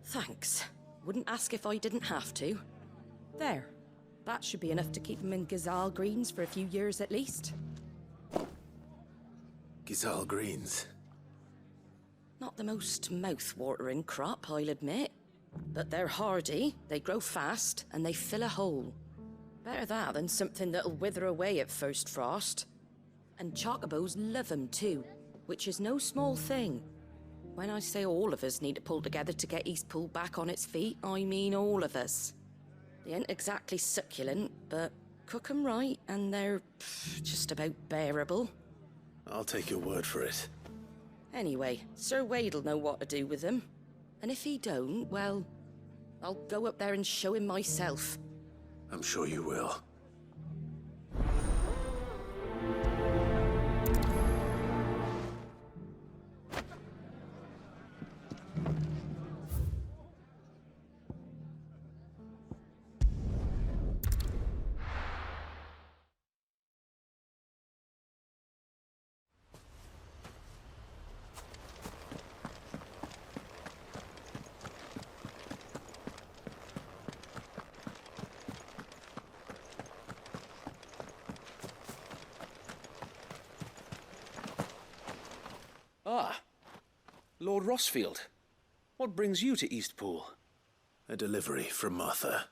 Thanks. Wouldn't ask if I didn't have to. There. That should be enough to keep him in Gazal Greens for a few years at least.
Gazal Greens?
Not the most mouth-watering crop, I'll admit. But they're hardy, they grow fast, and they fill a hole. Better that than something that'll wither away at first frost. And chocobos love 'em too, which is no small thing. When I say all of us need to pull together to get Eastpool back on its feet, I mean all of us. They ain't exactly succulent, but cook 'em right and they're just about bearable.
I'll take your word for it.
Anyway, Sir Wade'll know what to do with them. And if he don't, well, I'll go up there and show him myself.
I'm sure you will.
Ah, Lord Rossfield. What brings you to Eastpool?
A delivery from Martha.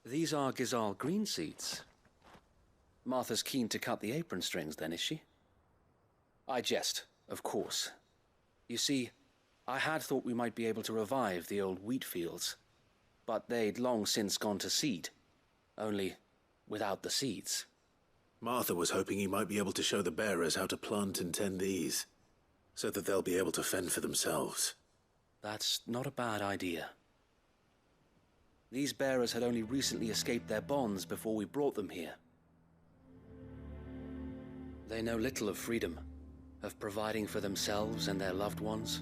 These are Gazal green seeds. Martha's keen to cut the apron strings then, is she? I jest, of course. You see, I had thought we might be able to revive the old wheat fields. But they'd long since gone to seed. Only without the seeds.
Martha was hoping he might be able to show the bearers how to plant and tend these, so that they'll be able to fend for themselves.
That's not a bad idea. These bearers had only recently escaped their bonds before we brought them here. They know little of freedom, of providing for themselves and their loved ones.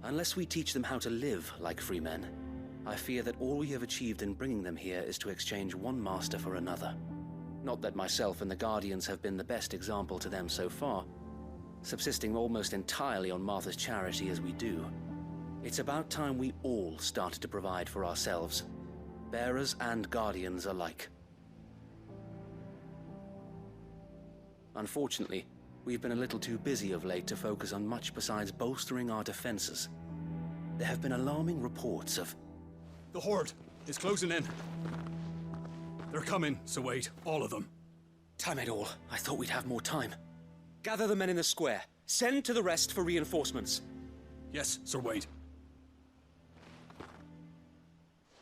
Unless we teach them how to live like free men, I fear that all we have achieved in bringing them here is to exchange one master for another. Not that myself and the Guardians have been the best example to them so far, subsisting almost entirely on Martha's charity as we do. It's about time we all started to provide for ourselves, bearers and Guardians alike. Unfortunately, we've been a little too busy of late to focus on much besides bolstering our defenses. There have been alarming reports of...
The Horde is closing in. They're coming, Sir Wade, all of them.
Damn it all, I thought we'd have more time. Gather the men in the square. Send to the rest for reinforcements.
Yes, Sir Wade.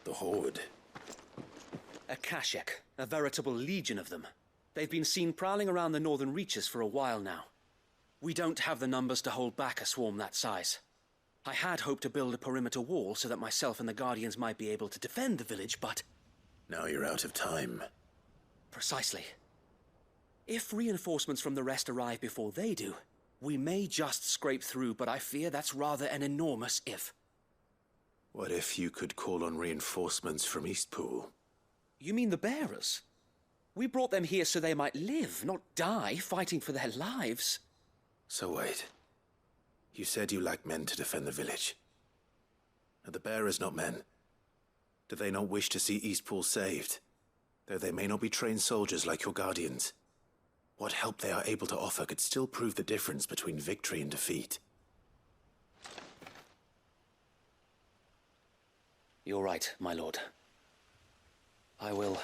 The Horde?
Akashic, a veritable legion of them. They've been seen prowling around the northern reaches for a while now. We don't have the numbers to hold back a swarm that size. I had hoped to build a perimeter wall so that myself and the Guardians might be able to defend the village, but...
Now you're out of time.
Precisely. If reinforcements from the rest arrive before they do, we may just scrape through, but I fear that's rather an enormous if.
What if you could call on reinforcements from Eastpool?
You mean the bearers? We brought them here so they might live, not die, fighting for their lives.
So wait. You said you lack men to defend the village. Are the bearers not men? Do they not wish to see Eastpool saved? Though they may not be trained soldiers like your Guardians. What help they are able to offer could still prove the difference between victory and defeat.
You're right, my lord. I will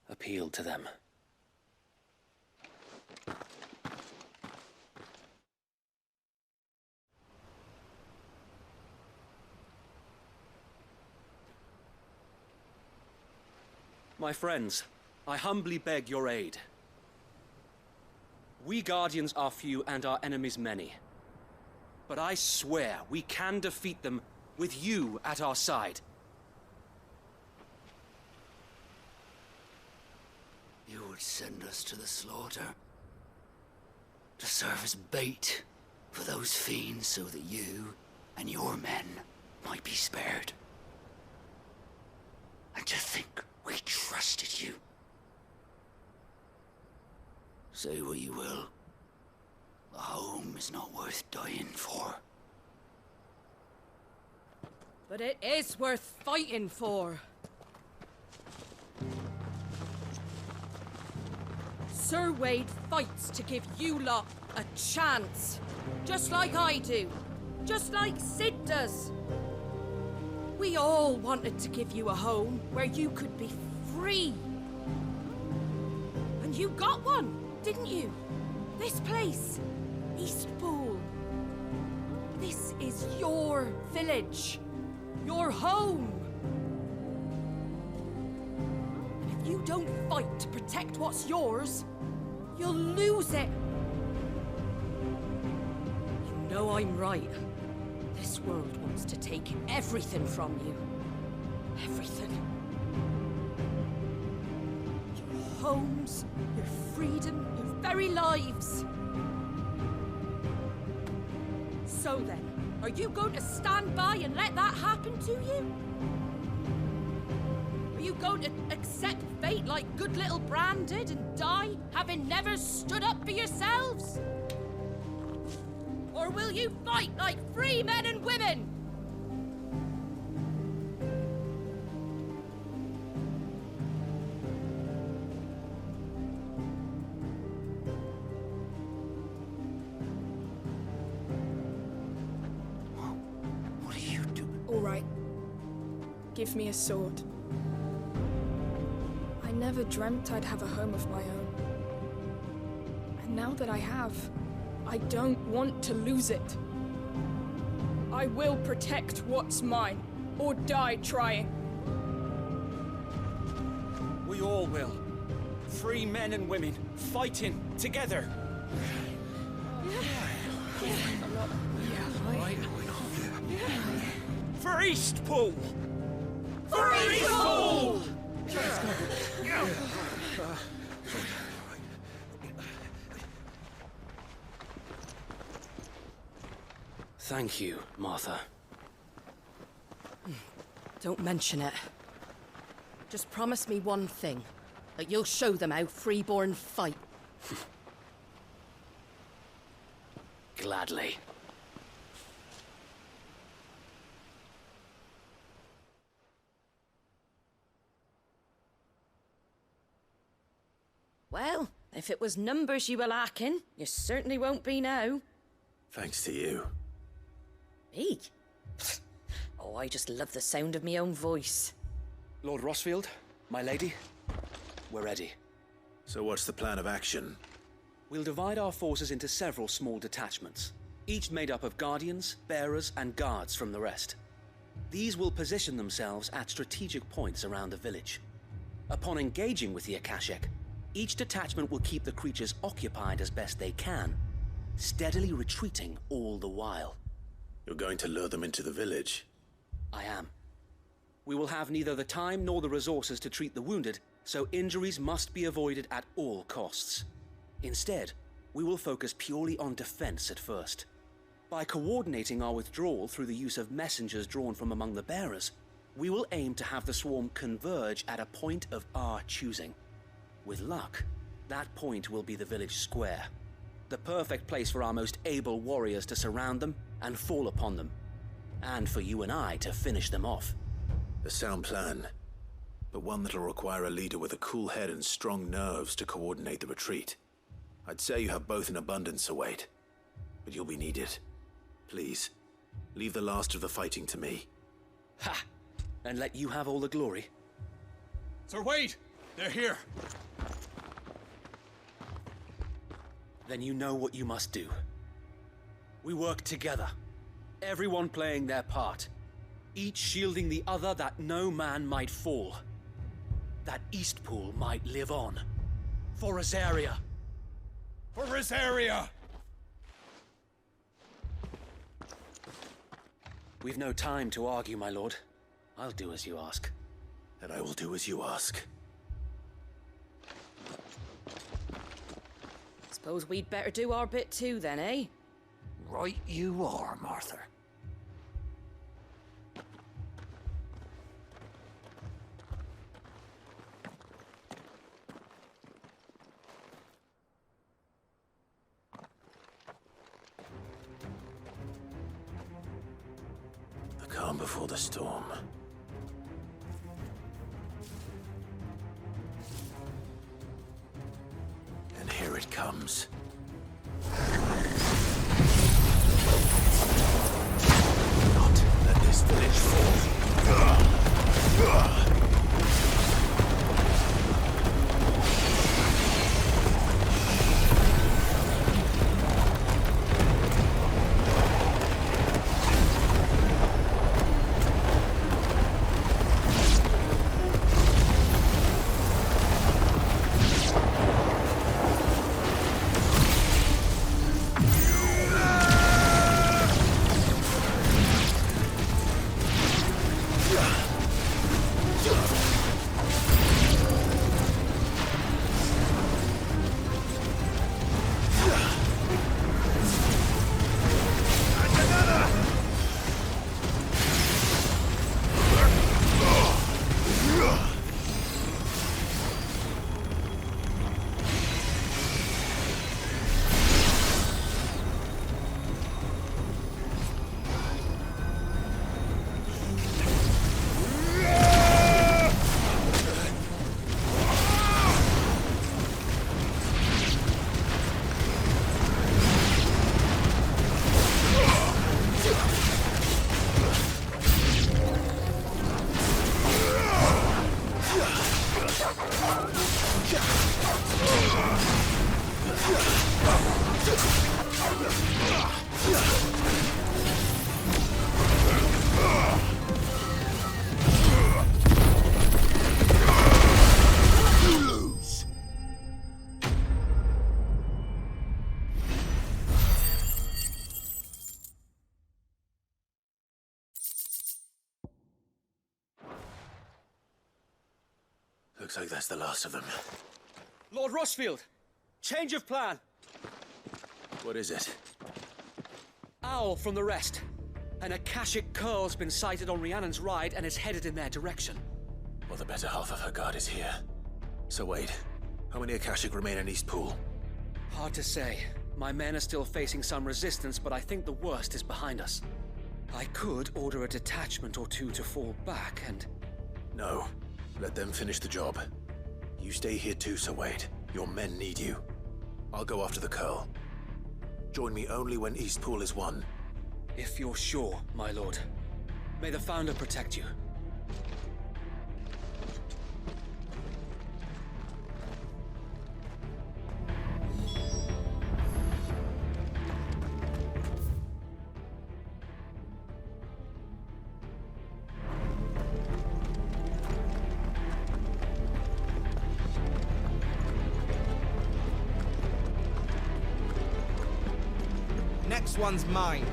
appeal to them. My friends, I humbly beg your aid. We Guardians are few and our enemies many. But I swear we can defeat them with you at our side.
You would send us to the slaughter, to serve as bait for those fiends so that you and your men might be spared. And to think we trusted you. Say what you will, the home is not worth dying for.
But it is worth fighting for. Sir Wade fights to give you lot a chance. Just like I do. Just like Sid does. We all wanted to give you a home where you could be free. And you got one, didn't you? This place, Eastpool. This is your village. Your home. And if you don't fight to protect what's yours, you'll lose it. You know I'm right. This world wants to take everything from you. Everything. Your homes, your freedom, your very lives. So then, are you going to stand by and let that happen to you? Are you going to accept fate like good little Bran did and die, having never stood up for yourselves? Or will you fight like free men and women?
What are you doing?
All right. Give me a sword. I never dreamt I'd have a home of my own. And now that I have, I don't want to lose it. I will protect what's mine, or die trying.
We all will. Free men and women, fighting together. For Eastpool! For Eastpool! Thank you, Martha.
Don't mention it. Just promise me one thing. That you'll show them how freeborn fight.
Gladly.
Well, if it was numbers you were lacking, you certainly won't be now.
Thanks to you.
Me? Oh, I just love the sound of my own voice.
Lord Rossfield, my lady, we're ready.
So what's the plan of action?
We'll divide our forces into several small detachments, each made up of guardians, bearers, and guards from the rest. These will position themselves at strategic points around the village. Upon engaging with the Akashic, each detachment will keep the creatures occupied as best they can, steadily retreating all the while.
You're going to lure them into the village?
I am. We will have neither the time nor the resources to treat the wounded, so injuries must be avoided at all costs. Instead, we will focus purely on defense at first. By coordinating our withdrawal through the use of messengers drawn from among the bearers, we will aim to have the swarm converge at a point of our choosing. With luck, that point will be the village square. The perfect place for our most able warriors to surround them and fall upon them. And for you and I to finish them off.
A sound plan, but one that'll require a leader with a cool head and strong nerves to coordinate the retreat. I'd say you have both in abundance, Sir Wade. But you'll be needed. Please, leave the last of the fighting to me.
Ha! And let you have all the glory.
Sir Wade! They're here!
Then you know what you must do. We work together, everyone playing their part, each shielding the other that no man might fall, that Eastpool might live on. For Rosaria!
For Rosaria!
We've no time to argue, my lord. I'll do as you ask.
And I will do as you ask.
Suppose we'd better do our bit too then, eh?
Right you are, Martha.
The calm before the storm. And here it comes. Not let this village fall. Looks like that's the last of them.
Lord Rossfield! Change of plan!
What is it?
Owl from the rest. An Akashic curl's been sighted on Rhiannon's ride and is headed in their direction.
Well, the better half of her guard is here. So Wade, how many Akashic remain in Eastpool?
Hard to say. My men are still facing some resistance, but I think the worst is behind us. I could order a detachment or two to fall back and...
No. Let them finish the job. You stay here too, Sir Wade. Your men need you. I'll go after the Curl. Join me only when Eastpool is won.
If you're sure, my lord. May the Founder protect you.
Next one's mine.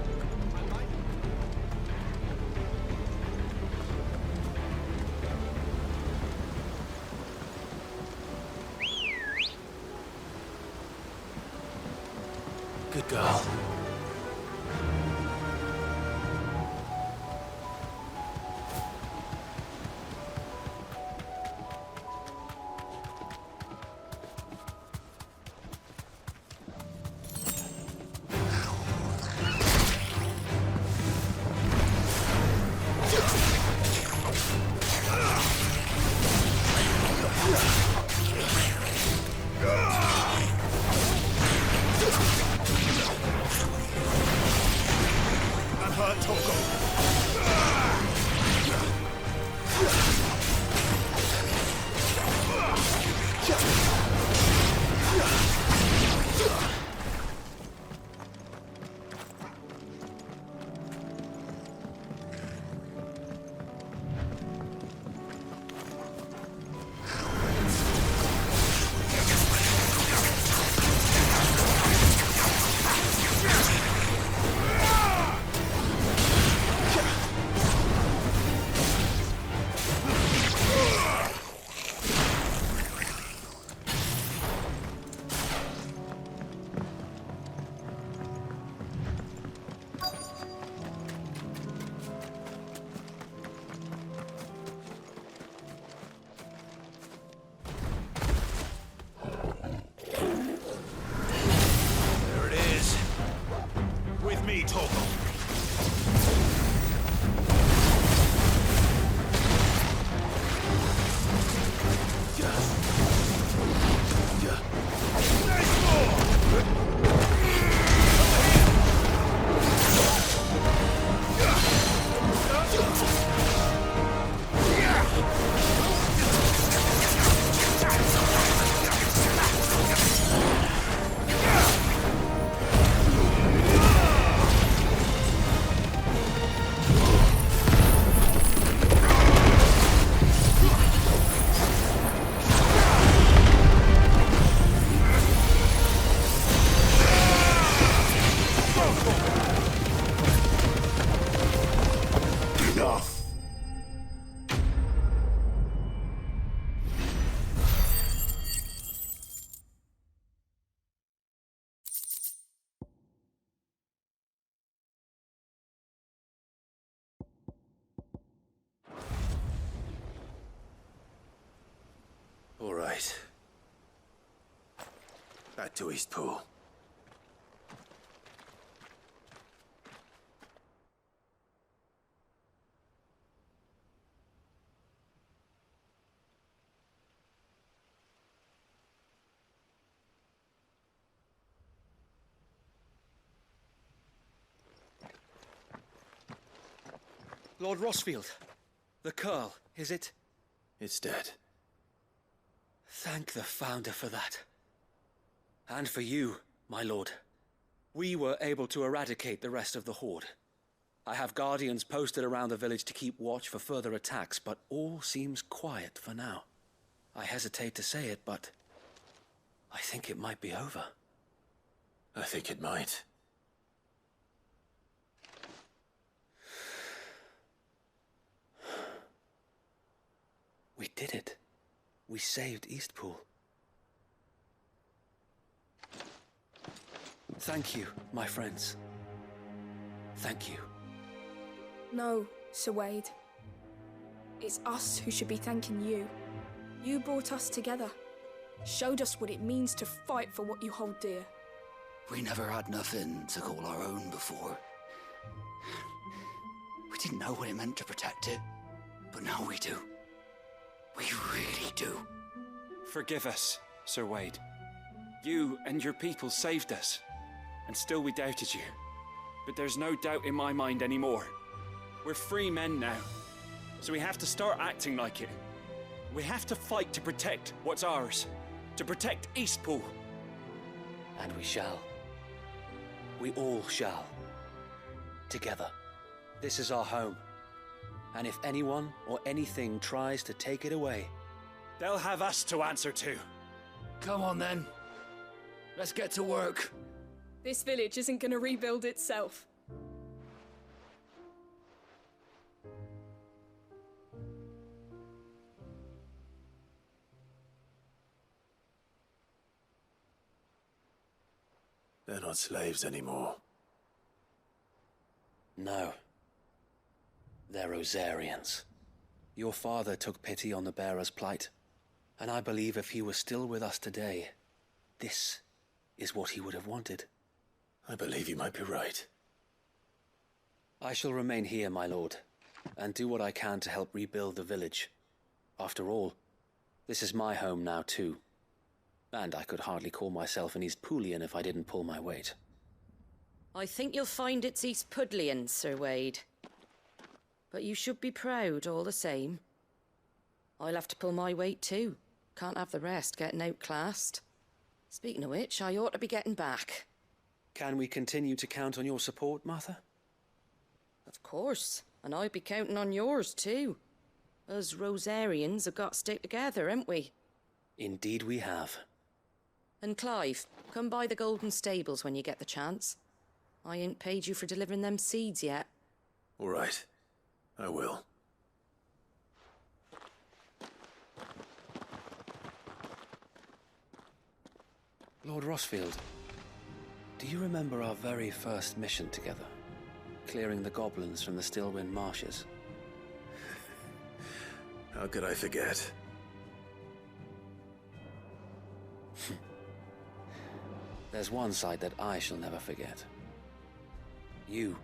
Good girl. hurt, Torgal. All right. Back to Eastpool.
Lord Rossfield, the Curl, is it?
It's dead.
Thank the Founder for that. And for you, my lord. We were able to eradicate the rest of the Horde. I have guardians posted around the village to keep watch for further attacks, but all seems quiet for now. I hesitate to say it, but I think it might be over.
I think it might.
We did it. We saved Eastpool. Thank you, my friends. Thank you.
No, Sir Wade. It's us who should be thanking you. You brought us together. Showed us what it means to fight for what you hold dear.
We never had nothing to call our own before. We didn't know what it meant to protect it, but now we do. We really do.
Forgive us, Sir Wade. You and your people saved us, and still we doubted you. But there's no doubt in my mind anymore. We're free men now, so we have to start acting like it. We have to fight to protect what's ours, to protect Eastpool.
And we shall. We all shall. Together. This is our home. And if anyone or anything tries to take it away,
they'll have us to answer to.
Come on then. Let's get to work.
This village isn't gonna rebuild itself.
They're not slaves anymore.
No. They're Rosarians. Your father took pity on the bearer's plight, and I believe if he was still with us today, this is what he would have wanted.
I believe you might be right.
I shall remain here, my lord, and do what I can to help rebuild the village. After all, this is my home now too, and I could hardly call myself an Eastpoolian if I didn't pull my weight.
I think you'll find it's East Pudlian, Sir Wade. But you should be proud all the same. I'll have to pull my weight too. Can't have the rest getting outclassed. Speaking of which, I ought to be getting back.
Can we continue to count on your support, Martha?
Of course, and I'd be counting on yours too. Us Rosarians have got to stick together, haven't we?
Indeed we have.
And Clive, come by the Golden Stables when you get the chance. I ain't paid you for delivering them seeds yet.
All right. I will.
Lord Rossfield, do you remember our very first mission together? Clearing the goblins from the Stillwind marshes?
How could I forget?
There's one side that I shall never forget. You,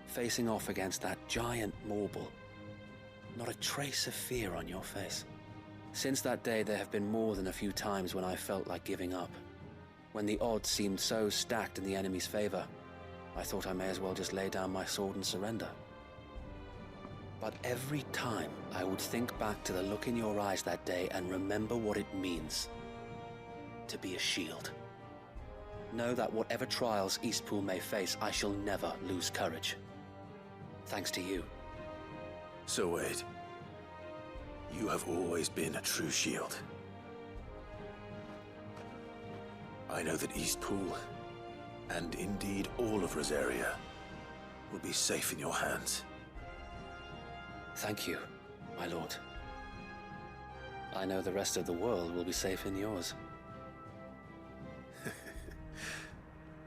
facing off against that giant Morble. Not a trace of fear on your face. Since that day, there have been more than a few times when I felt like giving up. When the odds seemed so stacked in the enemy's favor, I thought I may as well just lay down my sword and surrender. But every time, I would think back to the look in your eyes that day and remember what it means to be a shield. Know that whatever trials Eastpool may face, I shall never lose courage. Thanks to you.
So Wade, you have always been a true shield. I know that Eastpool, and indeed all of Rosaria, will be safe in your hands.
Thank you, my lord. I know the rest of the world will be safe in yours.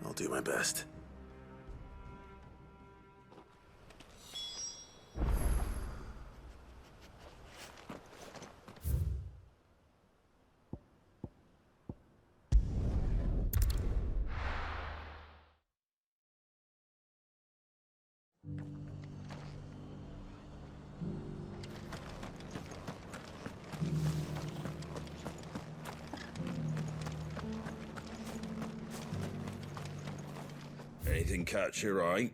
I'll do my best.
Anything catch your eye?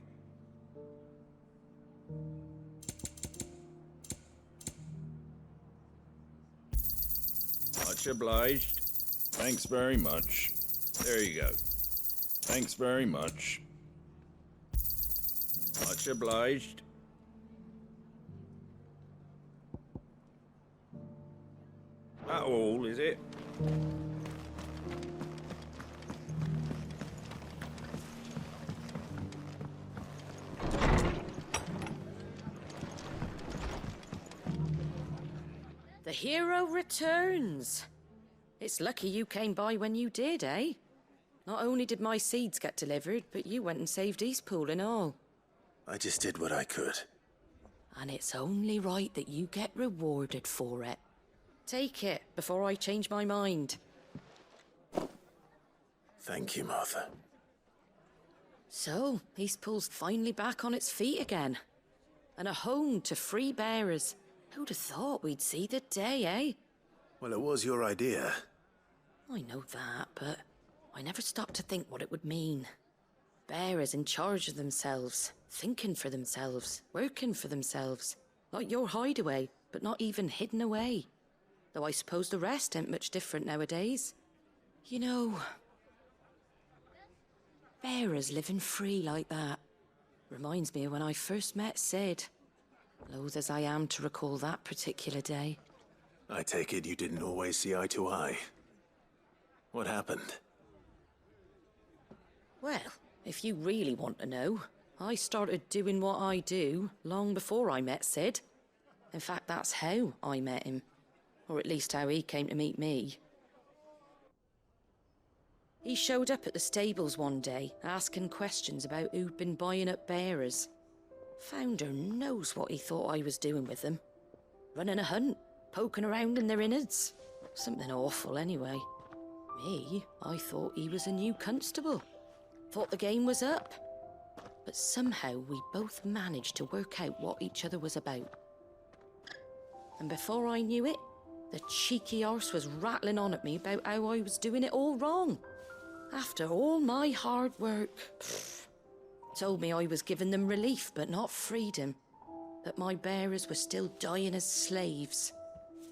Much obliged. Thanks very much. There you go. Thanks very much. Much obliged. That all, is it?
The hero returns. It's lucky you came by when you did, eh? Not only did my seeds get delivered, but you went and saved Eastpool and all.
I just did what I could.
And it's only right that you get rewarded for it. Take it before I change my mind.
Thank you, Martha.
So, Eastpool's finally back on its feet again. And a home to free bearers. Who'd have thought we'd see the day, eh?
Well, it was your idea.
I know that, but I never stopped to think what it would mean. Bearers in charge of themselves, thinking for themselves, working for themselves. Like your hideaway, but not even hidden away. Though I suppose the rest ain't much different nowadays. You know, bearers living free like that reminds me of when I first met Sid. Loath as I am to recall that particular day.
I take it you didn't always see eye to eye. What happened?
Well, if you really want to know, I started doing what I do long before I met Sid. In fact, that's how I met him. Or at least how he came to meet me. He showed up at the stables one day, asking questions about who'd been buying up bearers. Founder knows what he thought I was doing with them. Running a hunt, poking around in their innards. Something awful anyway. Me, I thought he was a new constable. Thought the game was up. But somehow we both managed to work out what each other was about. And before I knew it, the cheeky arse was rattling on at me about how I was doing it all wrong. After all my hard work. Told me I was giving them relief, but not freedom. That my bearers were still dying as slaves.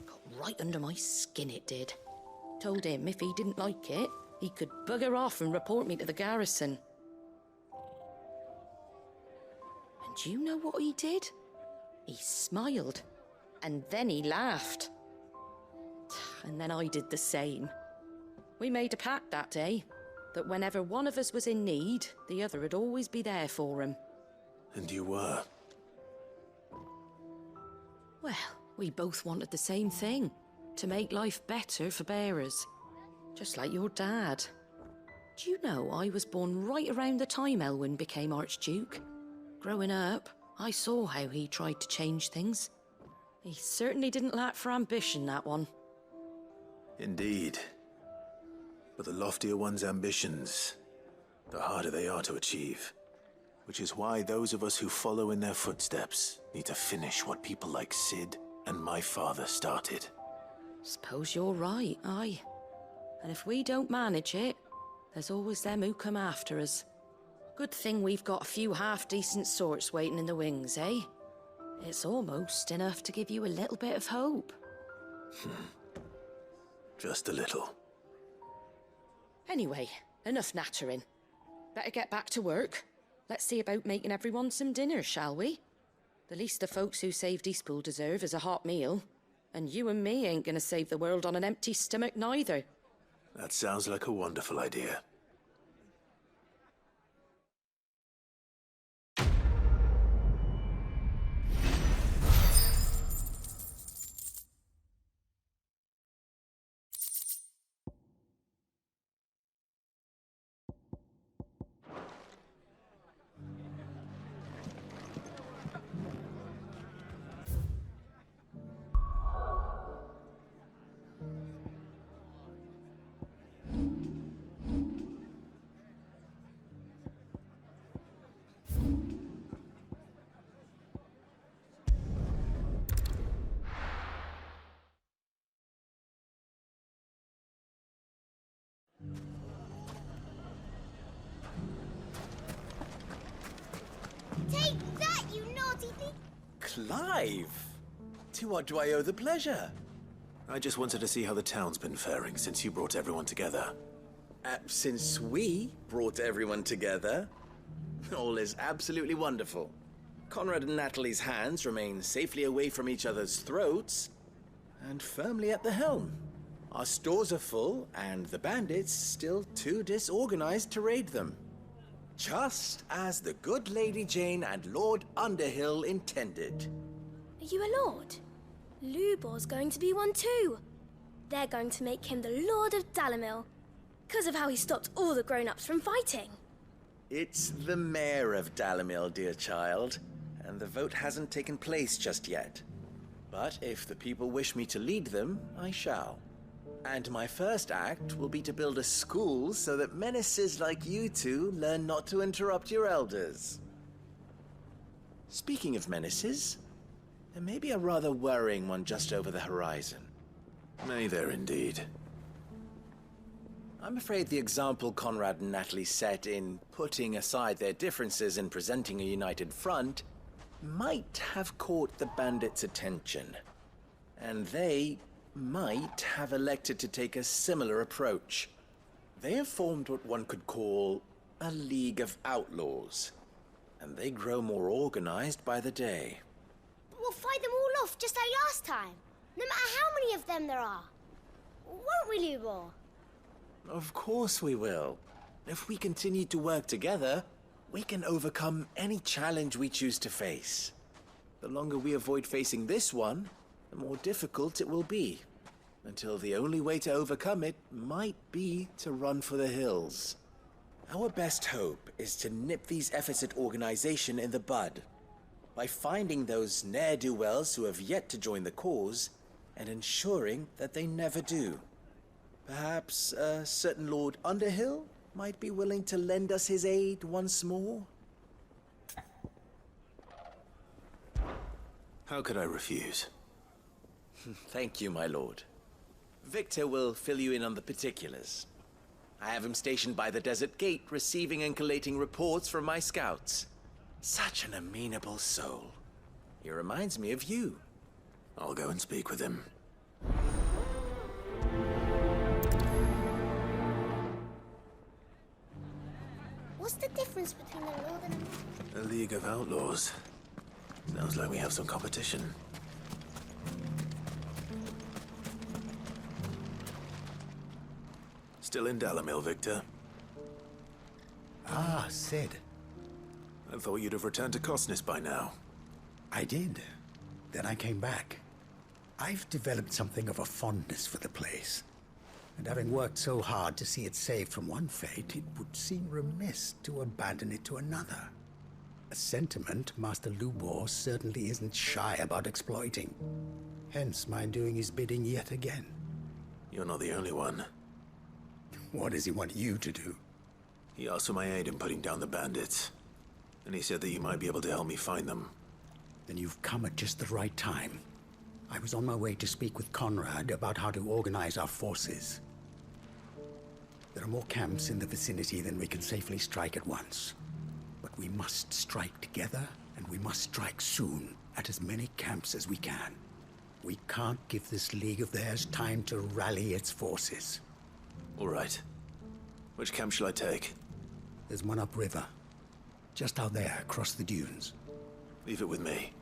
Got right under my skin, it did. Told him if he didn't like it, he could bugger off and report me to the garrison. And do you know what he did? He smiled, and then he laughed. And then I did the same. We made a pact that day, that whenever one of us was in need, the other would always be there for him.
And you were?
Well, we both wanted the same thing. To make life better for bearers. Just like your dad. Do you know I was born right around the time Elwyn became Archduke? Growing up, I saw how he tried to change things. He certainly didn't lack for ambition, that one.
Indeed. But the loftier one's ambitions, the harder they are to achieve. Which is why those of us who follow in their footsteps need to finish what people like Sid and my father started.
Suppose you're right, aye. And if we don't manage it, there's always them who come after us. Good thing we've got a few half-decent sorts waiting in the wings, eh? It's almost enough to give you a little bit of hope.
Just a little.
Anyway, enough nattering. Better get back to work. Let's see about making everyone some dinner, shall we? The least the folks who saved Eastpool deserve is a hot meal. And you and me ain't gonna save the world on an empty stomach neither.
That sounds like a wonderful idea.
Take that, you naughty thing!
Clive! To what do I owe the pleasure? I just wanted to see how the town's been faring since you brought everyone together.
Since we brought everyone together, all is absolutely wonderful. Conrad and Natalie's hands remain safely away from each other's throats and firmly at the helm. Our stores are full, and the bandits still too disorganized to raid them. Just as the good Lady Jane and Lord Underhill intended.
Are you a lord? Lubor's going to be one too. They're going to make him the Lord of Dalimil, because of how he stopped all the grown-ups from fighting.
It's the mayor of Dalimil, dear child, and the vote hasn't taken place just yet. But if the people wish me to lead them, I shall. And my first act will be to build a school so that menaces like you two learn not to interrupt your elders. Speaking of menaces, there may be a rather worrying one just over the horizon.
May there indeed.
I'm afraid the example Conrad and Natalie set in putting aside their differences and presenting a united front might have caught the bandits' attention. And they might have elected to take a similar approach. They have formed what one could call a League of Outlaws, and they grow more organized by the day.
But we'll fight them all off just like last time, no matter how many of them there are. Won't we, Lubor?
Of course we will. If we continue to work together, we can overcome any challenge we choose to face. The longer we avoid facing this one, the more difficult it will be, until the only way to overcome it might be to run for the hills. Our best hope is to nip these efforts at organization in the bud, by finding those ne'er-do-wells who have yet to join the cause, and ensuring that they never do. Perhaps a certain Lord Underhill might be willing to lend us his aid once more?
How could I refuse?
Thank you, my lord. Victor will fill you in on the particulars. I have him stationed by the desert gate, receiving and collating reports from my scouts. Such an amenable soul. He reminds me of you.
I'll go and speak with him.
What's the difference between the Lord and
A League of Outlaws. Sounds like we have some competition. Still in Dalamil, Victor?
Ah, Sid.
I thought you'd have returned to Cosnis by now.
I did. Then I came back. I've developed something of a fondness for the place. And having worked so hard to see it saved from one fate, it would seem remiss to abandon it to another. A sentiment Master Lubor certainly isn't shy about exploiting. Hence my doing his bidding yet again.
You're not the only one.
What does he want you to do?
He asked for my aid in putting down the bandits. And he said that you might be able to help me find them.
Then you've come at just the right time. I was on my way to speak with Conrad about how to organize our forces. There are more camps in the vicinity than we can safely strike at once. But we must strike together, and we must strike soon at as many camps as we can. We can't give this league of theirs time to rally its forces.
All right. Which camp shall I take?
There's one upriver. Just out there, across the dunes.
Leave it with me.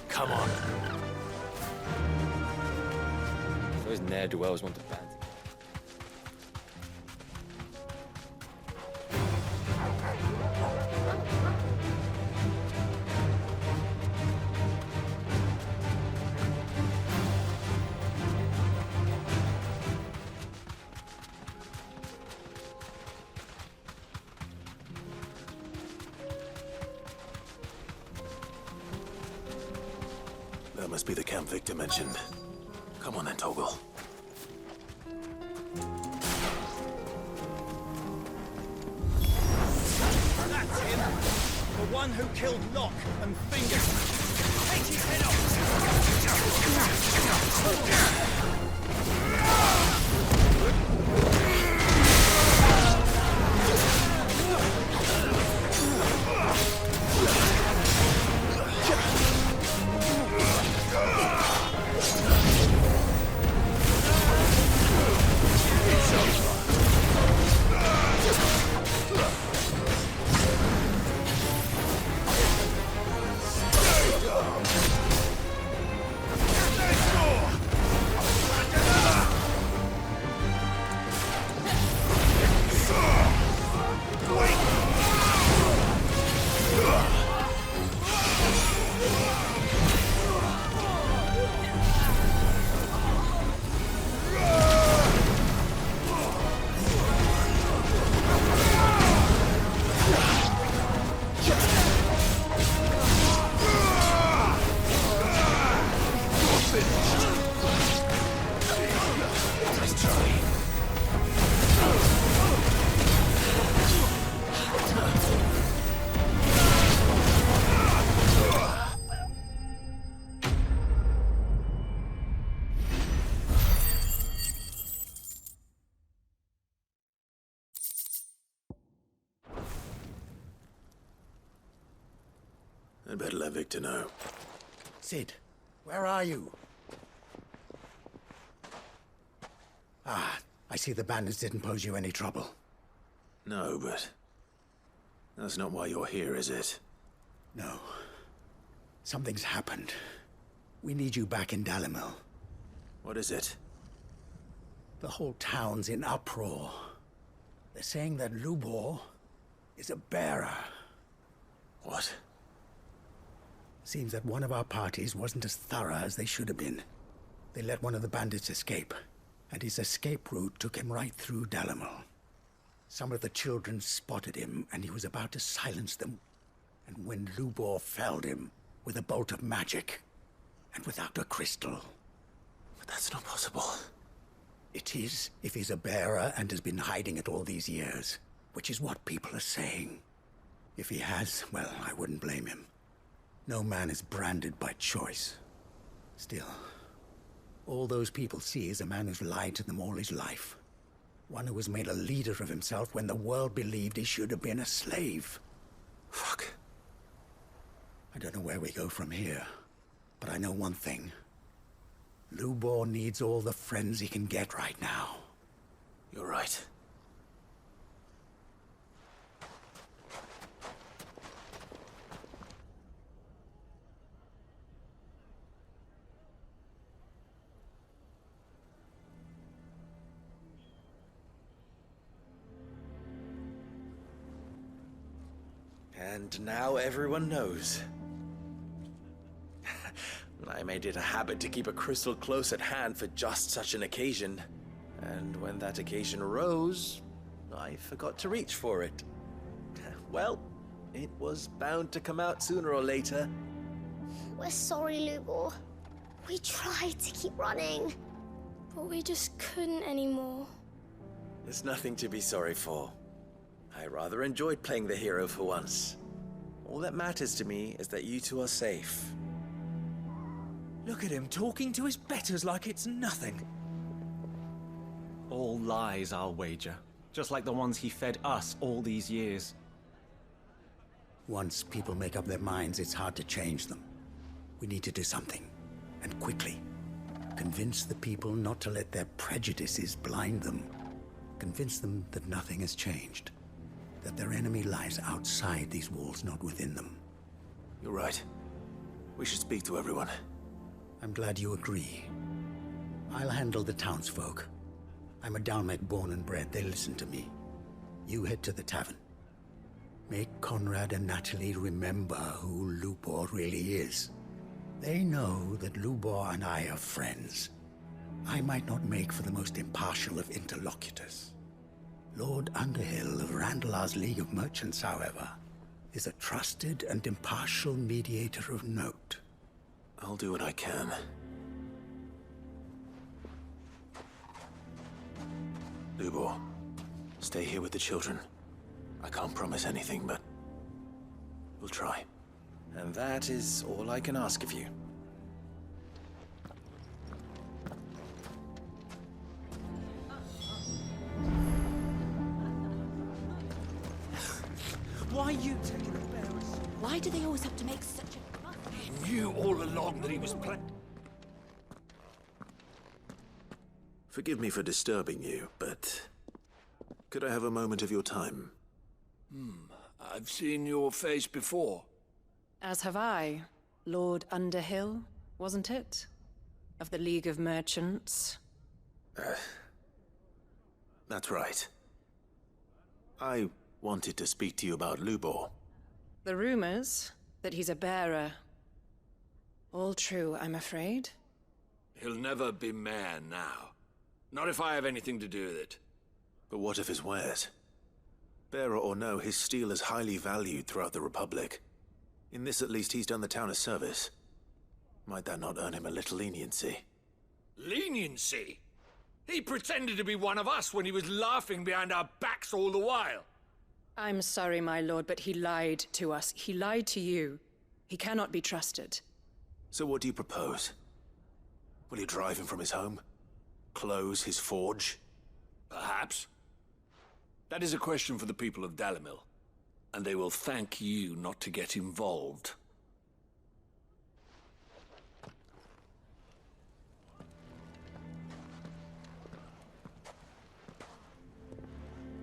Come on. Those ne'er-do-wells want to band.
That must be the camp Victor mentioned. Come on then, Toggle.
That's him! The one who killed Locke and Finger! Take his head off!
I'd better let Victor know.
Sid, where are you? Ah, I see the bandits didn't pose you any trouble.
No, but that's not why you're here, is it?
No. Something's happened. We need you back in Dalamil.
What is it?
The whole town's in uproar. They're saying that Lubor is a bearer.
What?
Seems that one of our parties wasn't as thorough as they should have been. They let one of the bandits escape, and his escape route took him right through Dalamil. Some of the children spotted him, and he was about to silence them. And when Lubor felled him with a bolt of magic, and without a crystal.
But that's not possible.
It is, if he's a bearer and has been hiding it all these years, which is what people are saying. If he has, well, I wouldn't blame him. No man is branded by choice. Still, all those people see is a man who's lied to them all his life. One who was made a leader of himself when the world believed he should have been a slave.
Fuck.
I don't know where we go from here, but I know one thing. Lubor needs all the friends he can get right now.
You're right.
And now everyone knows. I made it a habit to keep a crystal close at hand for just such an occasion. And when that occasion arose, I forgot to reach for it. Well, it was bound to come out sooner or later.
We're sorry, Lubor. We tried to keep running.
But we just couldn't anymore.
There's nothing to be sorry for. I rather enjoyed playing the hero for once. All that matters to me is that you two are safe.
Look at him talking to his betters like it's nothing. All lies, I'll wager. Just like the ones he fed us all these years.
Once people make up their minds, it's hard to change them. We need to do something, and quickly. Convince the people not to let their prejudices blind them. Convince them that nothing has changed. That their enemy lies outside these walls, not within them.
You're right. We should speak to everyone.
I'm glad you agree. I'll handle the townsfolk. I'm a Dalmec born and bred. They listen to me. You head to the tavern. Make Conrad and Natalie remember who Lubor really is. They know that Lubor and I are friends. I might not make for the most impartial of interlocutors. Lord Underhill of Randalar's League of Merchants, however, is a trusted and impartial mediator of note.
I'll do what I can. Lubor, stay here with the children. I can't promise anything, but we'll try.
And that is all I can ask of you.
Why are you taking the bearers?
Why do they always have to make such a fuss?
He knew all along that he was
Forgive me for disturbing you, but could I have a moment of your time?
I've seen your face before.
As have I. Lord Underhill, wasn't it? Of the League of Merchants.
That's right. I wanted to speak to you about Lubor.
The rumors that he's a bearer. All true, I'm afraid.
He'll never be mayor now. Not if I have anything to do with it.
But what of his wares? Bearer or no, his steel is highly valued throughout the Republic. In this, at least, he's done the town a service. Might that not earn him a little leniency?
Leniency? He pretended to be one of us when he was laughing behind our backs all the while.
I'm sorry, my lord, but he lied to us. He lied to you. He cannot be trusted.
So what do you propose? Will you drive him from his home? Close his forge?
Perhaps. That is a question for the people of Dalimil, and they will thank you not to get involved.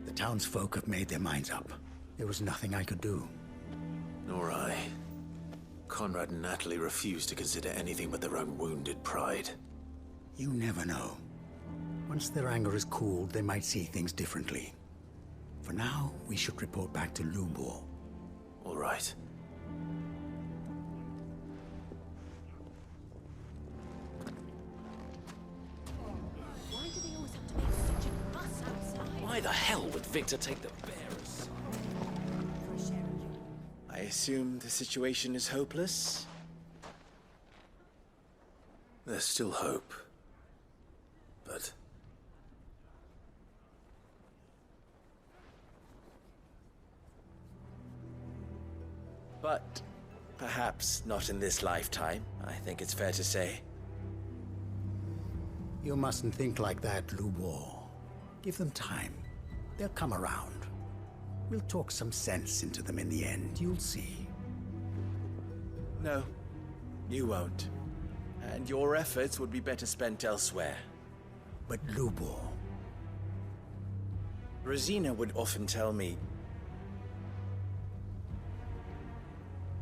The townsfolk have made their minds up. There was nothing I could do.
Nor I. Conrad and Natalie refused to consider anything but their own wounded pride.
You never know. Once their anger is cooled, they might see things differently. For now, we should report back to Lubor.
All right.
Why do they always have to make such a fuss outside?
Why the hell would Victor take the bearers?
I assume the situation is hopeless?
There's still hope. But
But perhaps not in this lifetime, I think it's fair to say.
You mustn't think like that, Lubor. Give them time. They'll come around. We'll talk some sense into them in the end, you'll see.
No, you won't. And your efforts would be better spent elsewhere.
But Lubor...
Rosina would often tell me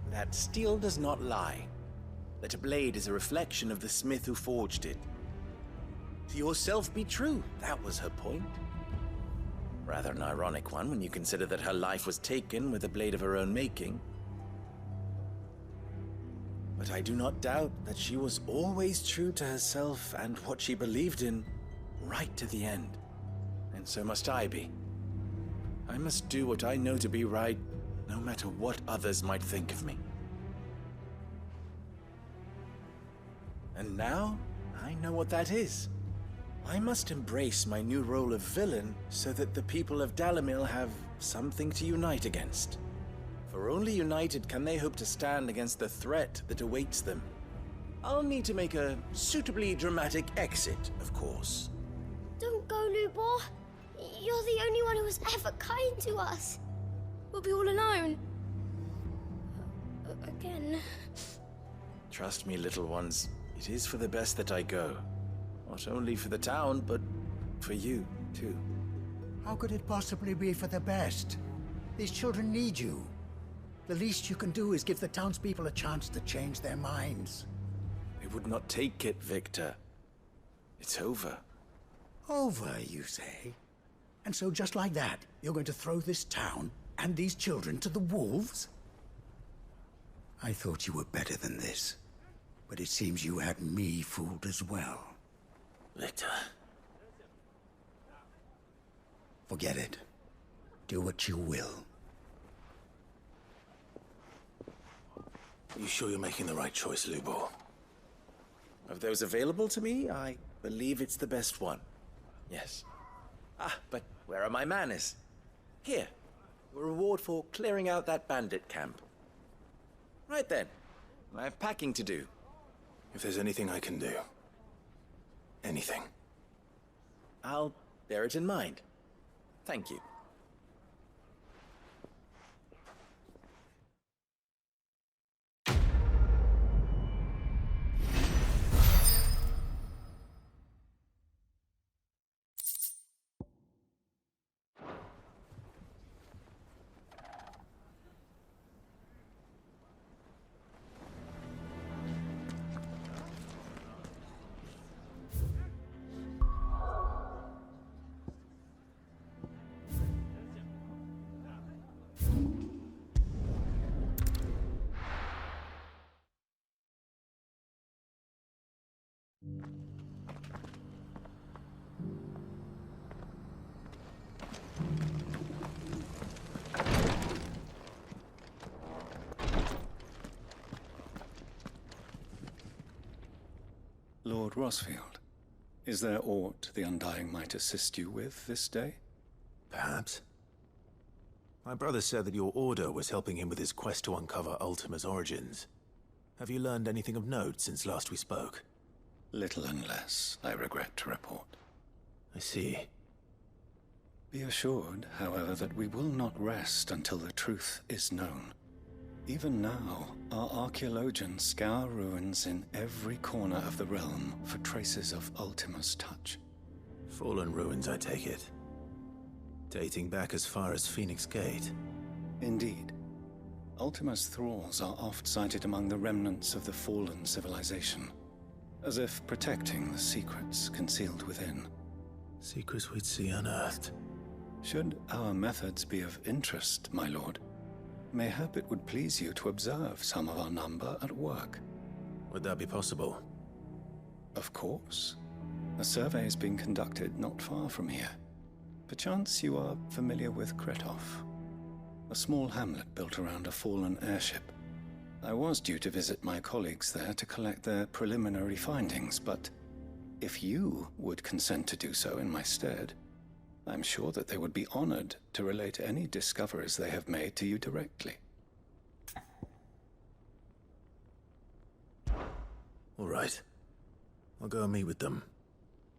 that steel does not lie, that a blade is a reflection of the smith who forged it. To yourself be true, that was her point. Rather an ironic one when you consider that her life was taken with a blade of her own making. But I do not doubt that she was always true to herself and what she believed in, right to the end. And so must I be. I must do what I know to be right, no matter what others might think of me. And now, I know what that is. I must embrace my new role of villain so that the people of Dalimil have something to unite against. For only united can they hope to stand against the threat that awaits them. I'll need to make a suitably dramatic exit, of course.
Don't go, Lubor. You're the only one who was ever kind to us.
We'll be all alone. Again.
Trust me, little ones. It is for the best that I go. Not only for the town, but for you, too.
How could it possibly be for the best? These children need you. The least you can do is give the townspeople a chance to change their minds.
They would not take it, Victor. It's over.
Over, you say? And so just like that, you're going to throw this town and these children to the wolves? I thought you were better than this. But it seems you had me fooled as well.
Victor.
Forget it. Do what you will.
You sure you're making the right choice, Lubor?
Of those available to me, I believe it's the best one. Yes. But where are my manners? Here. A reward for clearing out that bandit camp. Right then. I have packing to do.
If there's anything I can do. Anything.
I'll bear it in mind. Thank you.
Lord Rosfield, is there aught the Undying might assist you with this day?
Perhaps. My brother said that your order was helping him with his quest to uncover Ultima's origins. Have you learned anything of note since last we spoke?
Little and less, I regret to report.
I see.
Be assured, however, that we will not rest until the truth is known. Even now, our archaeologians scour ruins in every corner of the realm for traces of Ultima's touch.
Fallen ruins, I take it. Dating back as far as Phoenix Gate.
Indeed. Ultima's thralls are oft sighted among the remnants of the fallen civilization, as if protecting the secrets concealed within.
Secrets we'd see unearthed.
Should our methods be of interest, my lord, mayhap it would please you to observe some of our number at work.
Would that be possible?
Of course. A survey is being conducted not far from here. Perchance you are familiar with Kretov, a small hamlet built around a fallen airship. I was due to visit my colleagues there to collect their preliminary findings, but if you would consent to do so in my stead, I'm sure that they would be honored to relate any discoveries they have made to you directly.
All right. I'll go and meet with them.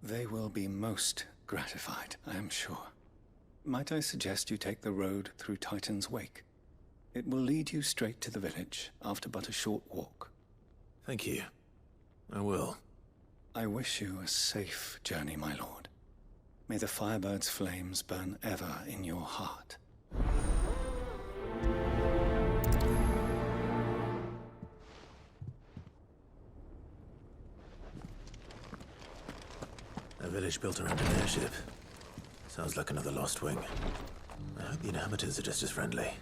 They will be most gratified, I am sure. Might I suggest you take the road through Titan's Wake? It will lead you straight to the village after but a short walk.
Thank you. I will.
I wish you a safe journey, my lord. May the Firebird's flames burn ever in your heart.
A village built around an airship. Sounds like another lost wing. I hope the inhabitants are just as friendly.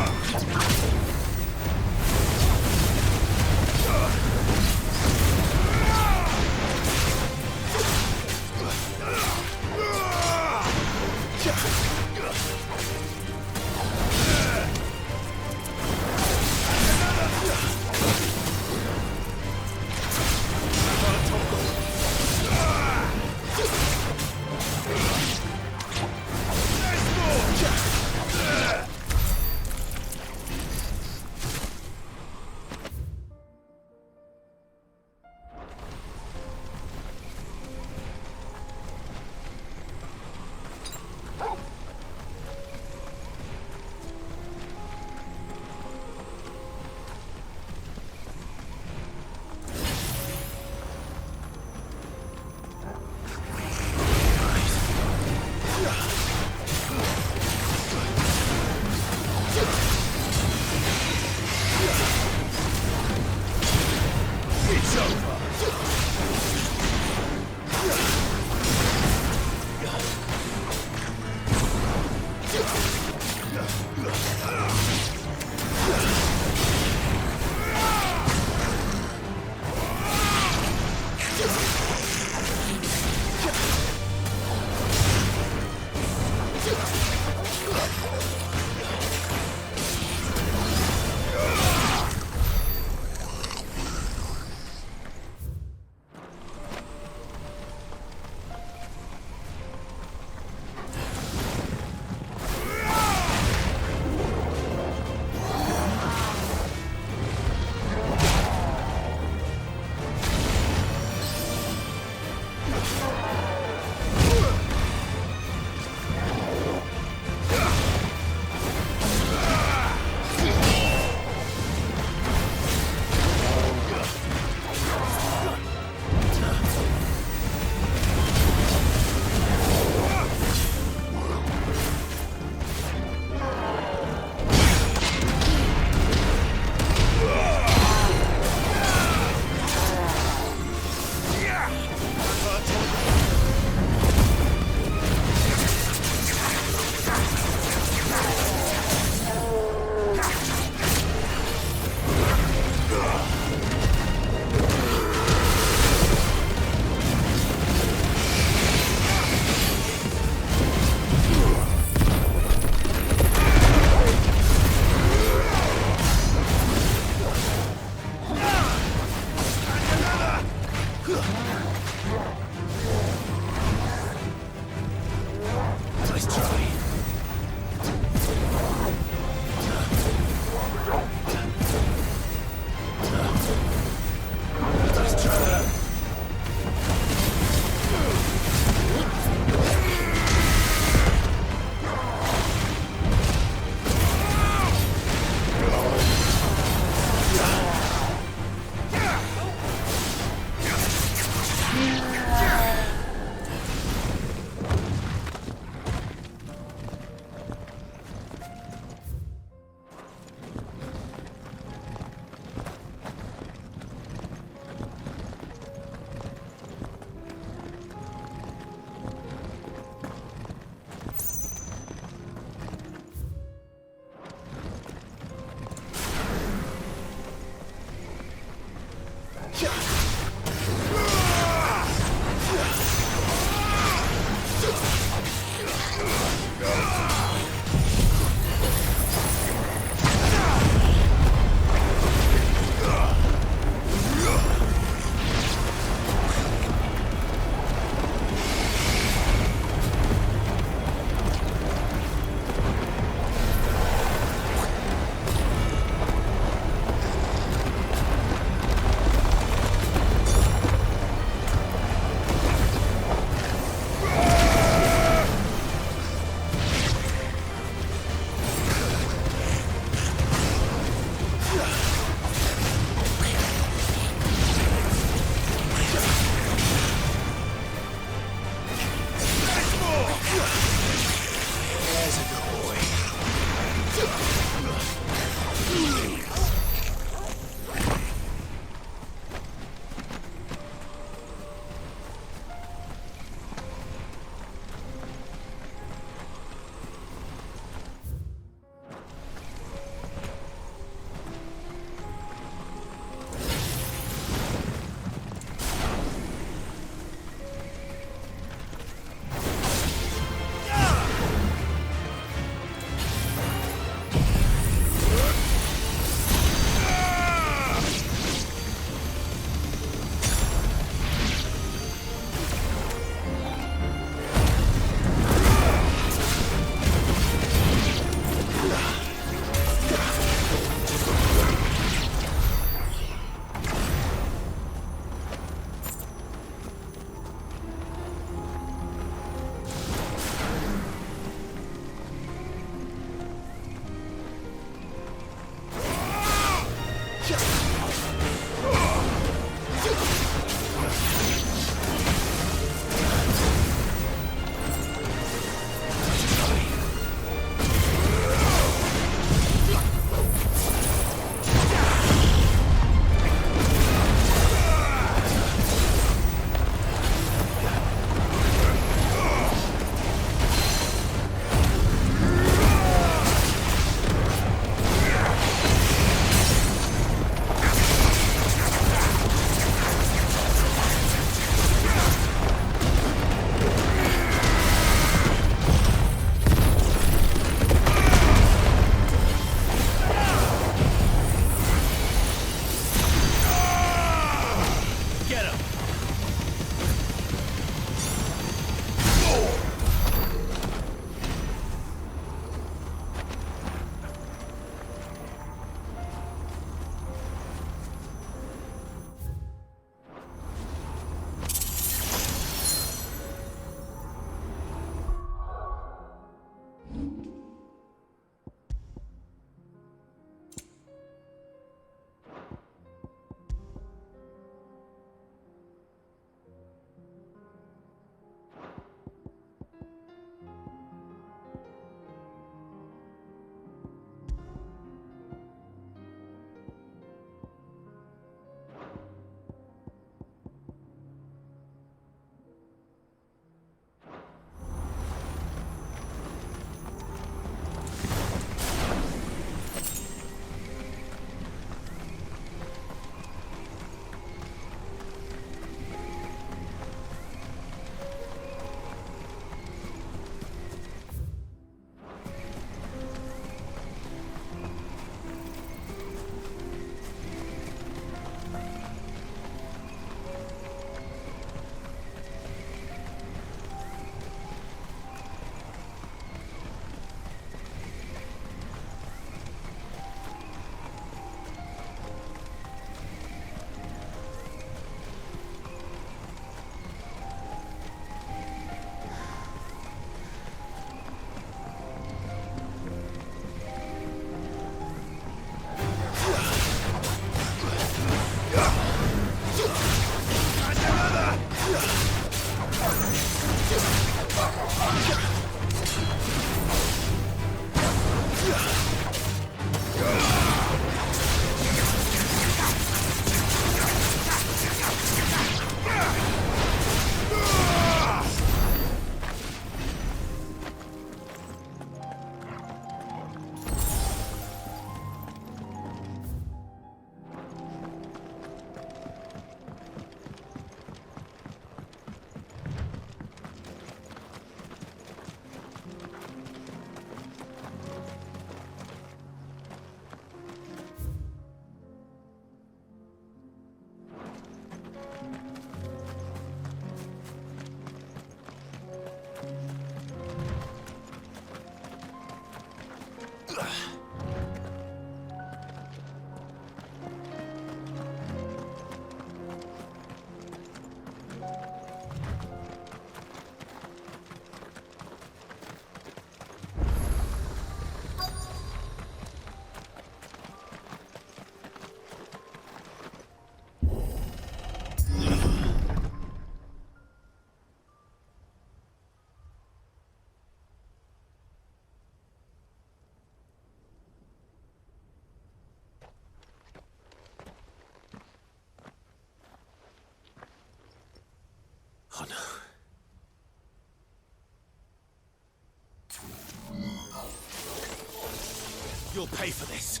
You'll pay for this.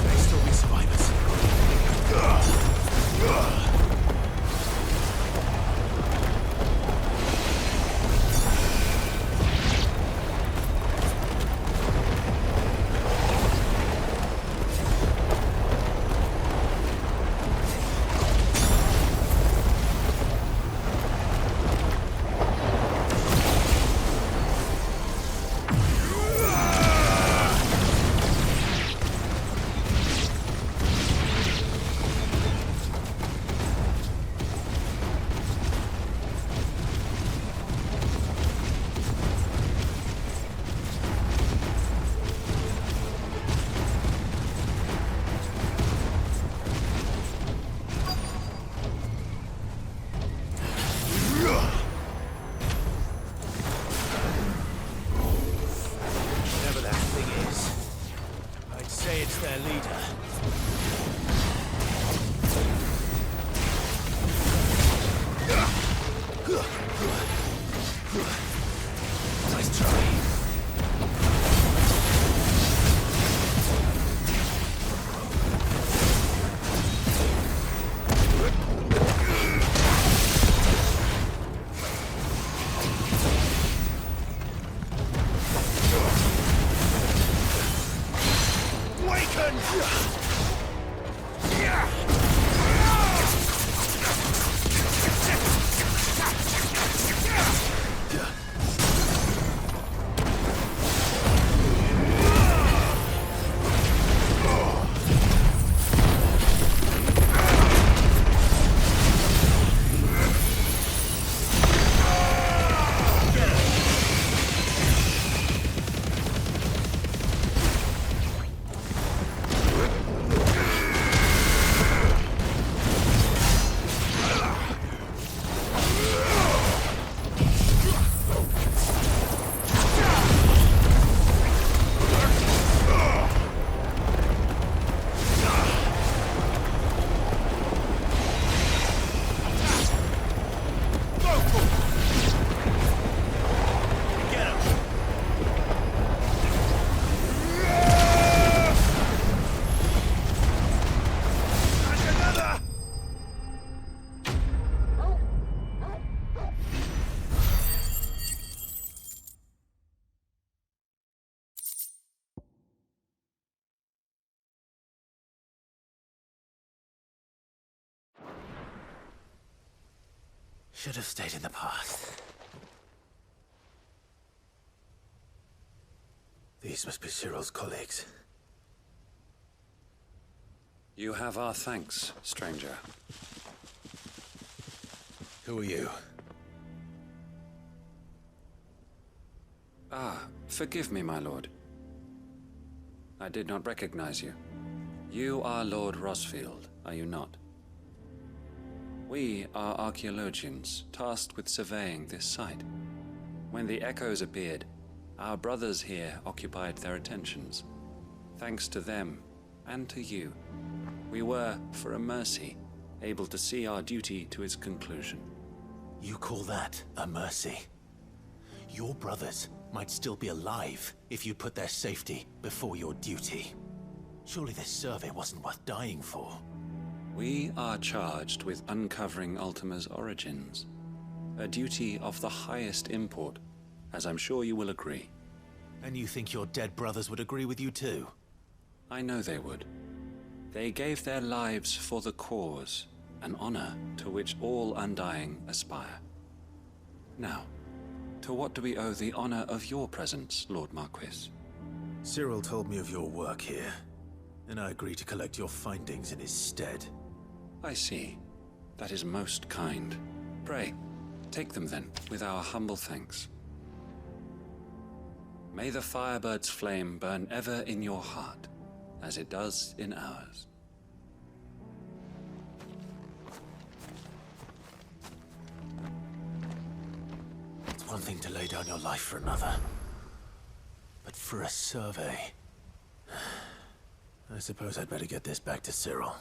May still be survivors. It's their leader. Nice try. Should have stayed in the past. These must be Cyril's colleagues.
You have our thanks, stranger.
Who are you?
Ah, forgive me, my lord. I did not recognize you. You are Lord Rosfield, are you not? We are archaeologians, tasked with surveying this site. When the echoes appeared, our brothers here occupied their attentions. Thanks to them, and to you, we were, for a mercy, able to see our duty to its conclusion.
You call that a mercy? Your brothers might still be alive if you put their safety before your duty. Surely this survey wasn't worth dying for.
We are charged with uncovering Ultima's origins, a duty of the highest import, as I'm sure you will agree.
And you think your dead brothers would agree with you too?
I know they would. They gave their lives for the cause, an honor to which all undying aspire. Now, to what do we owe the honor of your presence, Lord Marquis?
Cyril told me of your work here, and I agree to collect your findings in his stead.
I see. That is most kind. Pray, take them then, with our humble thanks. May the Firebird's flame burn ever in your heart, as it does in ours.
It's one thing to lay down your life for another, but for a survey... I suppose I'd better get this back to Cyril.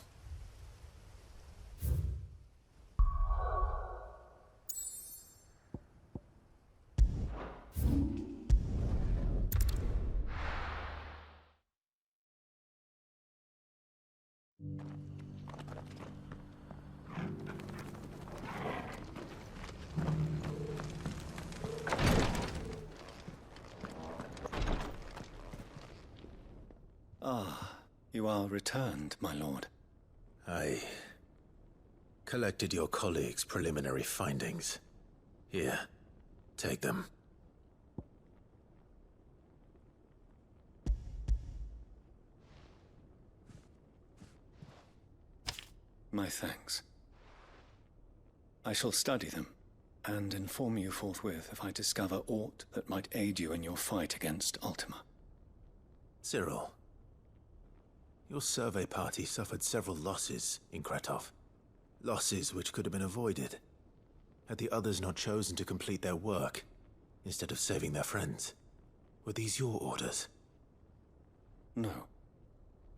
You are returned, my lord.
I collected your colleagues' preliminary findings. Here, take them.
My thanks. I shall study them, and inform you forthwith if I discover aught that might aid you in your fight against Ultima.
Cyril, your survey party suffered several losses in Kretov. Losses which could have been avoided, had the others not chosen to complete their work, instead of saving their friends. Were these your orders?
No.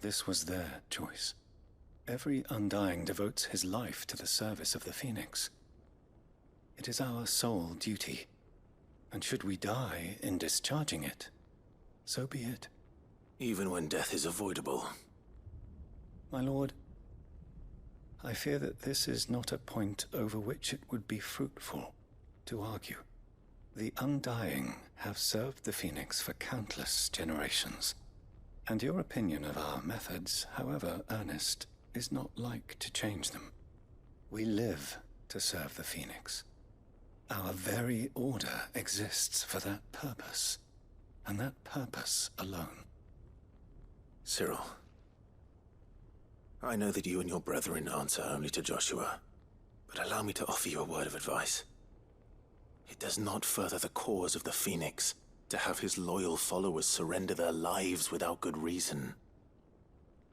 This was their choice. Every Undying devotes his life to the service of the Phoenix. It is our sole duty, and should we die in discharging it, so be it.
Even when death is avoidable.
My lord, I fear that this is not a point over which it would be fruitful to argue. The Undying have served the Phoenix for countless generations, and your opinion of our methods, however earnest, is not like to change them. We live to serve the Phoenix. Our very order exists for that purpose, and that purpose alone.
Cyril, I know that you and your brethren answer only to Joshua, but allow me to offer you a word of advice. It does not further the cause of the Phoenix to have his loyal followers surrender their lives without good reason.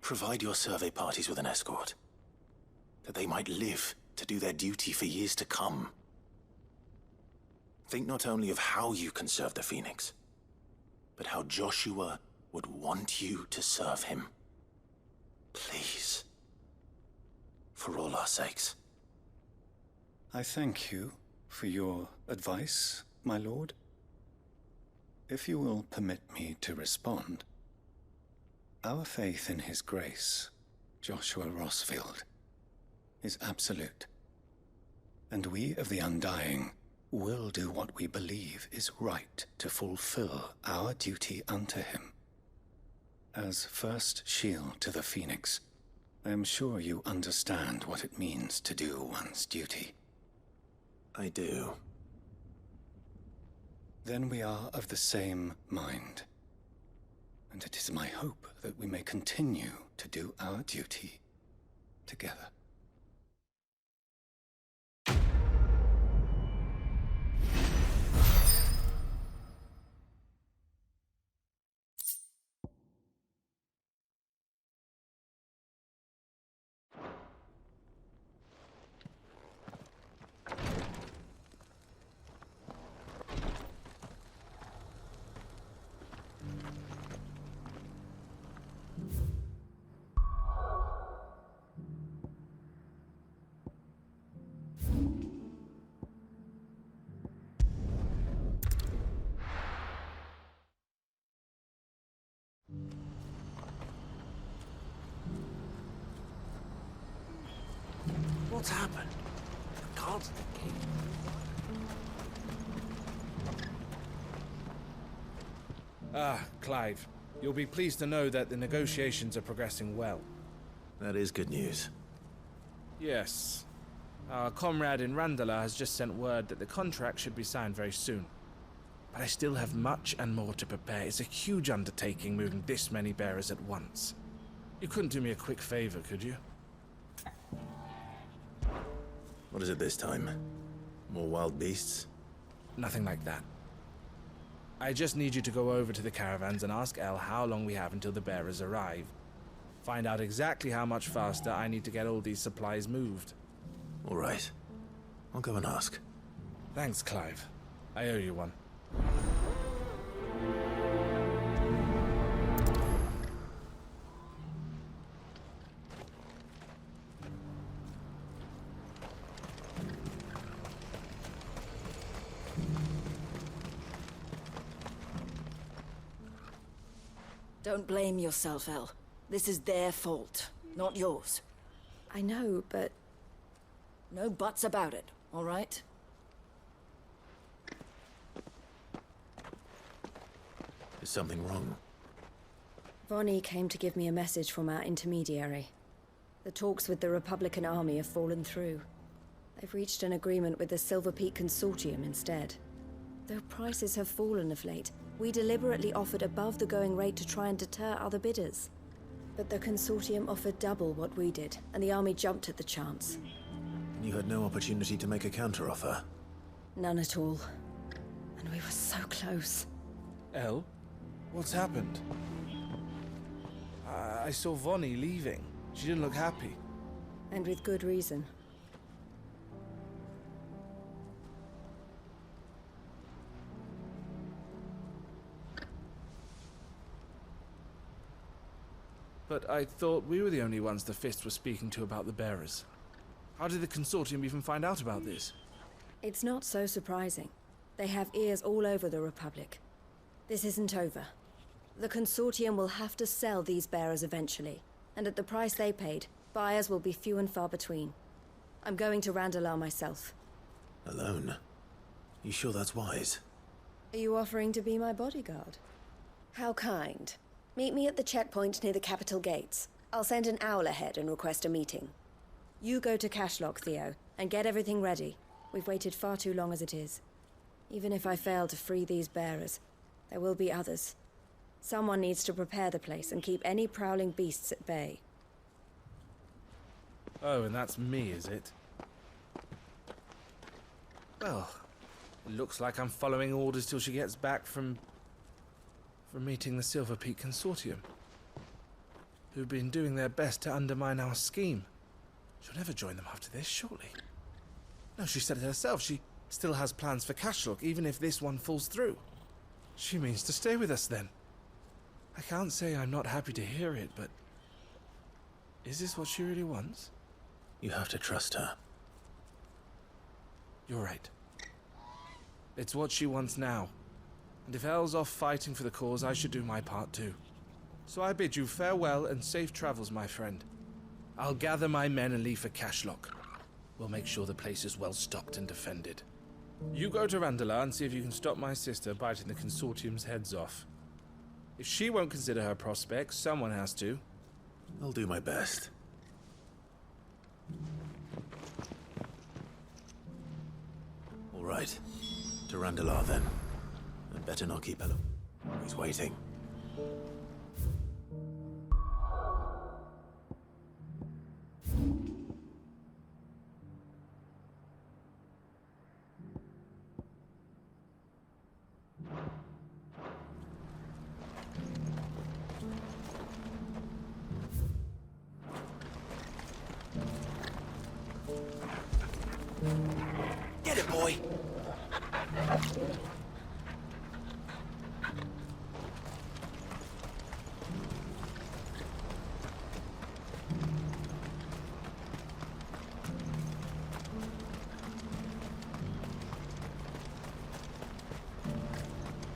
Provide your survey parties with an escort, that they might live to do their duty for years to come. Think not only of how you can serve the Phoenix, but how Joshua would want you to serve him. Please. For all our sakes.
I thank you for your advice, my lord. If you will permit me to respond, our faith in his grace, Joshua Rossfield, is absolute. And we of the Undying will do what we believe is right to fulfill our duty unto him. As first shield to the Phoenix, I am sure you understand what it means to do one's duty.
I do.
Then we are of the same mind. And it is my hope that we may continue to do our duty together.
What's happened? The cards of the king.
Ah, Clive. You'll be pleased to know that the negotiations are progressing well.
That is good news.
Yes. Our comrade in Randala has just sent word that the contract should be signed very soon. But I still have much and more to prepare. It's a huge undertaking moving this many bearers at once. You couldn't do me a quick favor, could you?
What is it this time? More wild beasts?
Nothing like that. I just need you to go over to the caravans and ask El how long we have until the bearers arrive. Find out exactly how much faster I need to get all these supplies moved.
All right. I'll go and ask.
Thanks, Clive. I owe you one.
Don't blame yourself, El. This is their fault, not yours.
I know, but...
No buts about it, all right?
Is something wrong?
Vonnie came to give me a message from our intermediary. The talks with the Republican army have fallen through. They've reached an agreement with the Silver Peak Consortium instead. Though prices have fallen of late, we deliberately offered above the going rate to try and deter other bidders. But the Consortium offered double what we did, and the army jumped at the chance.
You had no opportunity to make a counteroffer?
None at all. And we were so close.
Elle? What's happened? I saw Vonnie leaving. She didn't look happy.
And with good reason.
But I thought we were the only ones the Fist was speaking to about the bearers. How did the Consortium even find out about this?
It's not so surprising. They have ears all over the Republic. This isn't over. The Consortium will have to sell these bearers eventually, and at the price they paid, buyers will be few and far between. I'm going to Randalar myself.
Alone? You sure that's wise?
Are you offering to be my bodyguard? How kind. Meet me at the checkpoint near the capital gates. I'll send an owl ahead and request a meeting. You go to Cashlock, Theo, and get everything ready. We've waited far too long as it is. Even if I fail to free these bearers, there will be others. Someone needs to prepare the place and keep any prowling beasts at bay.
Oh, and that's me, is it? Well, it looks like I'm following orders till she gets back from meeting the Silver Peak Consortium, who've been doing their best to undermine our scheme. She'll never join them after this, surely. No, she said it herself. She still has plans for Cashlock, even if this one falls through. She means to stay with us, then. I can't say I'm not happy to hear it, but... is this what she really wants?
You have to trust her.
You're right. It's what she wants now. And if Elle's off fighting for the cause, I should do my part too. So I bid you farewell and safe travels, my friend. I'll gather my men and leave for Cashlock. We'll make sure the place is well stocked and defended. You go to Randalar and see if you can stop my sister biting the Consortium's heads off. If she won't consider her prospects, someone has to.
I'll do my best. All right. To Randalar, then. I'd better not keep Ella. He's waiting.
Get it, boy!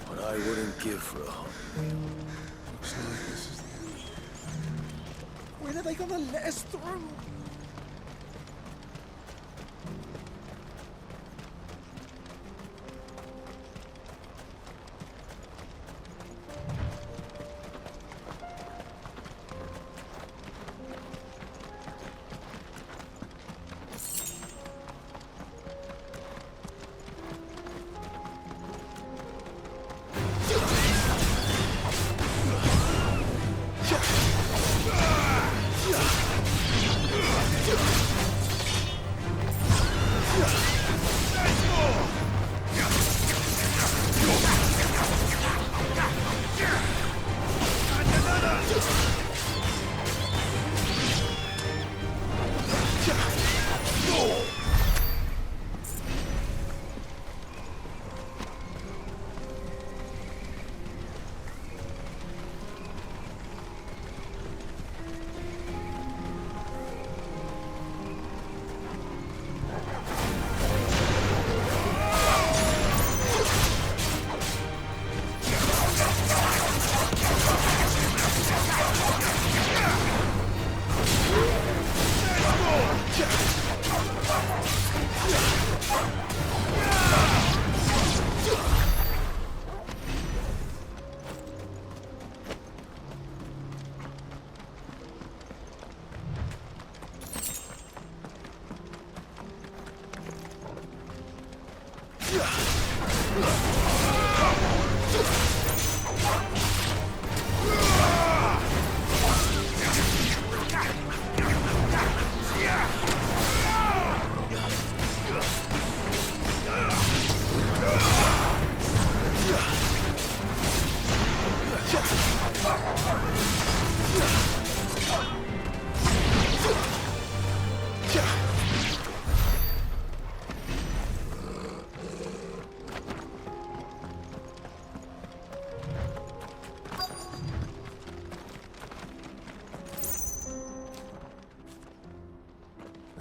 What I wouldn't give for a hot meal.
Looks like this is the end. When are they gonna let us through?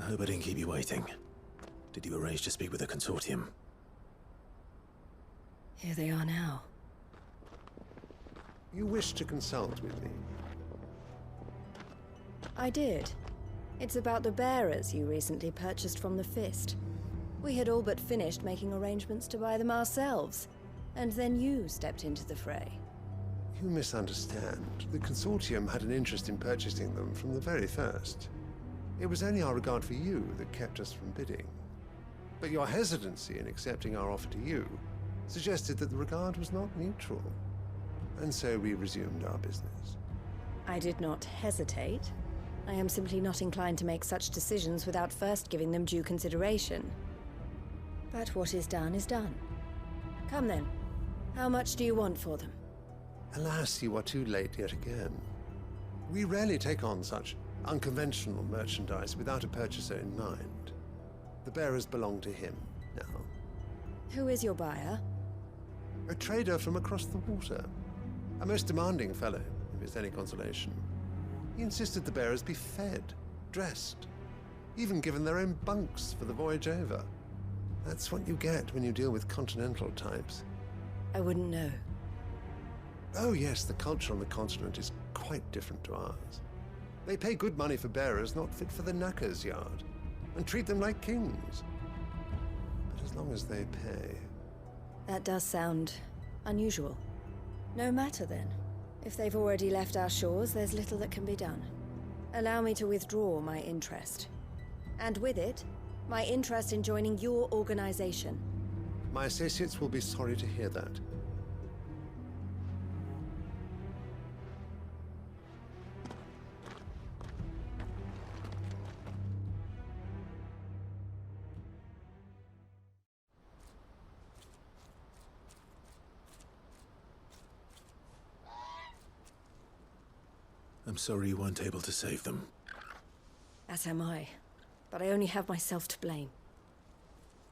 I hope I didn't keep you waiting. Did you arrange to speak with the consortium?
Here they are now.
You wish to consult with me?
I did. It's about the bearers you recently purchased from the Fist. We had all but finished making arrangements to buy them ourselves, and then you stepped into the fray.
You misunderstand. The consortium had an interest in purchasing them from the very first. It was only our regard for you that kept us from bidding. But your hesitancy in accepting our offer to you suggested that the regard was not mutual. And so we resumed our business.
I did not hesitate. I am simply not inclined to make such decisions without first giving them due consideration. But what is done is done. Come then. How much do you want for them?
Alas, you are too late yet again. We rarely take on such unconventional merchandise without a purchaser in mind. The bearers belong to him now.
Who is your buyer?
A trader from across the water. A most demanding fellow, if it's any consolation. He insisted the bearers be fed, dressed, even given their own bunks for the voyage over. That's what you get when you deal with continental types.
I wouldn't know.
Oh yes, the culture on the continent is quite different to ours. They pay good money for bearers not fit for the knacker's yard, and treat them like kings. But as long as they pay...
That does sound unusual. No matter then. If they've already left our shores, there's little that can be done. Allow me to withdraw my interest. And with it, my interest in joining your organization.
My associates will be sorry to hear that.
I'm sorry you weren't able to save them.
As am I. But I only have myself to blame.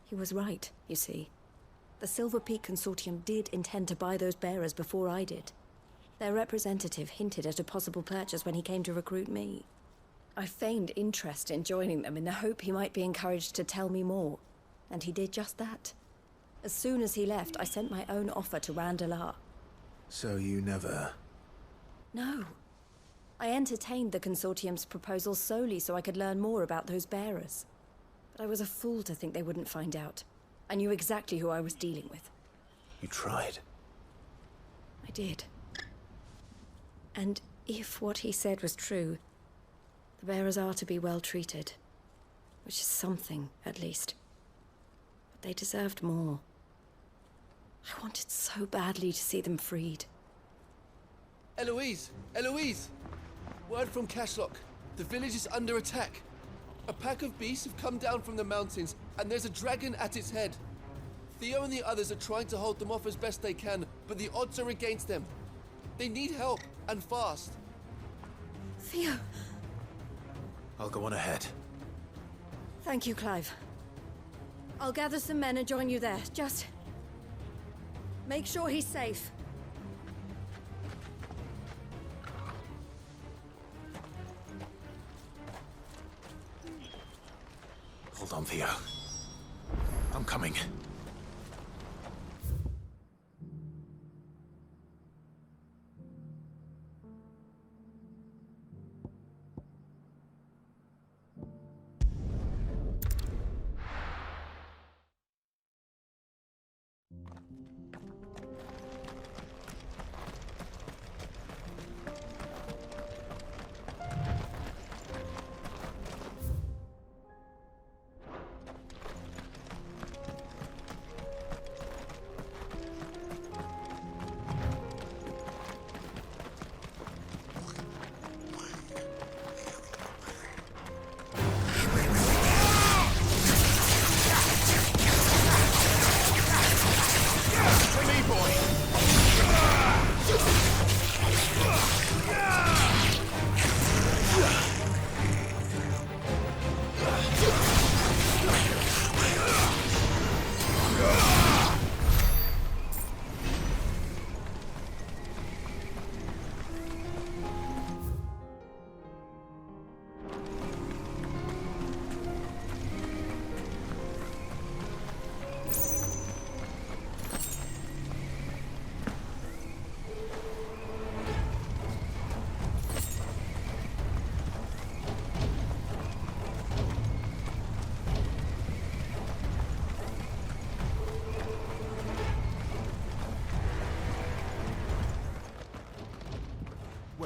He was right, you see. The Silver Peak Consortium did intend to buy those bearers before I did. Their representative hinted at a possible purchase when he came to recruit me. I feigned interest in joining them in the hope he might be encouraged to tell me more. And he did just that. As soon as he left, I sent my own offer to Randalar.
So you never...
No. I entertained the Consortium's proposal solely so I could learn more about those bearers. But I was a fool to think they wouldn't find out. I knew exactly who I was dealing with.
You tried.
I did. And if what he said was true, the bearers are to be well treated. Which is something, at least. But they deserved more. I wanted so badly to see them freed.
Eloise! Eloise! Word from Cashlock. The village is under attack. A pack of beasts have come down from the mountains, and there's a dragon at its head. Theo and the others are trying to hold them off as best they can, but the odds are against them. They need help, and fast.
Theo!
I'll go on ahead.
Thank you, Clive. I'll gather some men and join you there. Just... make sure he's safe.
Hold on, Theo. I'm coming.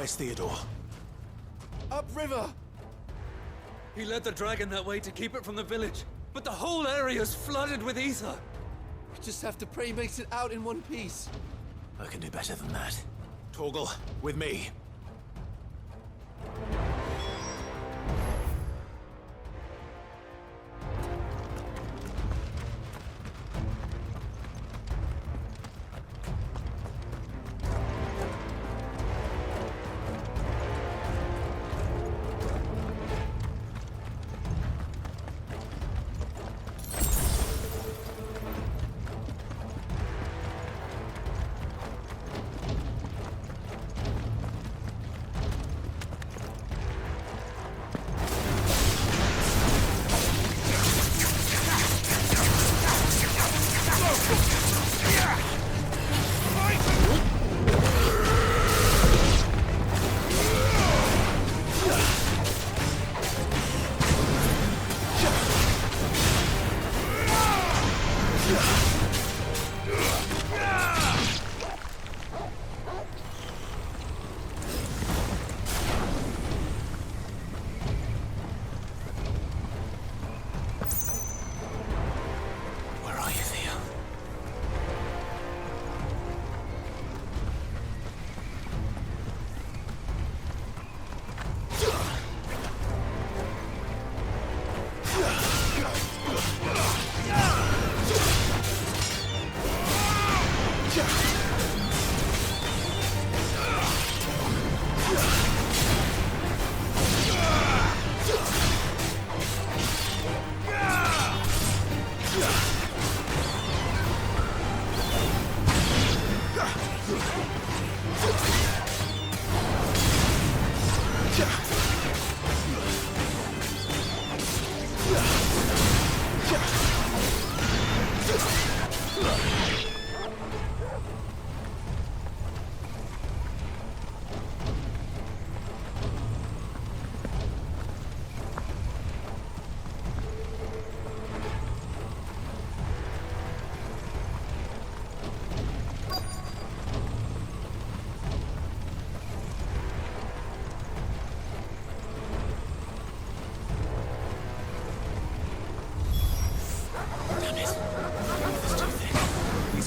Where's Theodore?
Upriver!
He led the dragon that way to keep it from the village, but the whole area's flooded with ether.
We just have to pray he makes it out in one piece.
I can do better than that. Torgal, with me.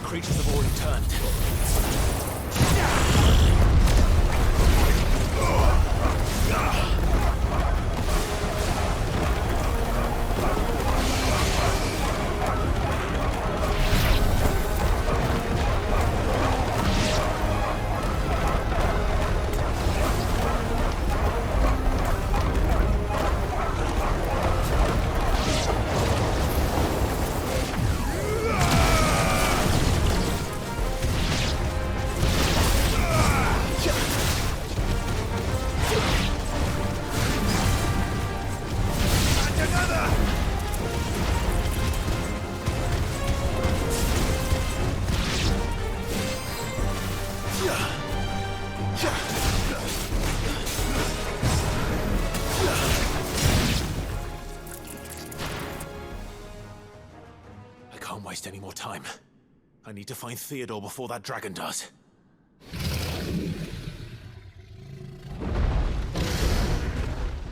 Creatures have already turned. Any more time. I need to find Theodore before that dragon does.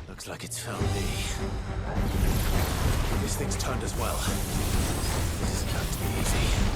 Looks like it's found me. This thing's turned as well. This isn't going to be easy.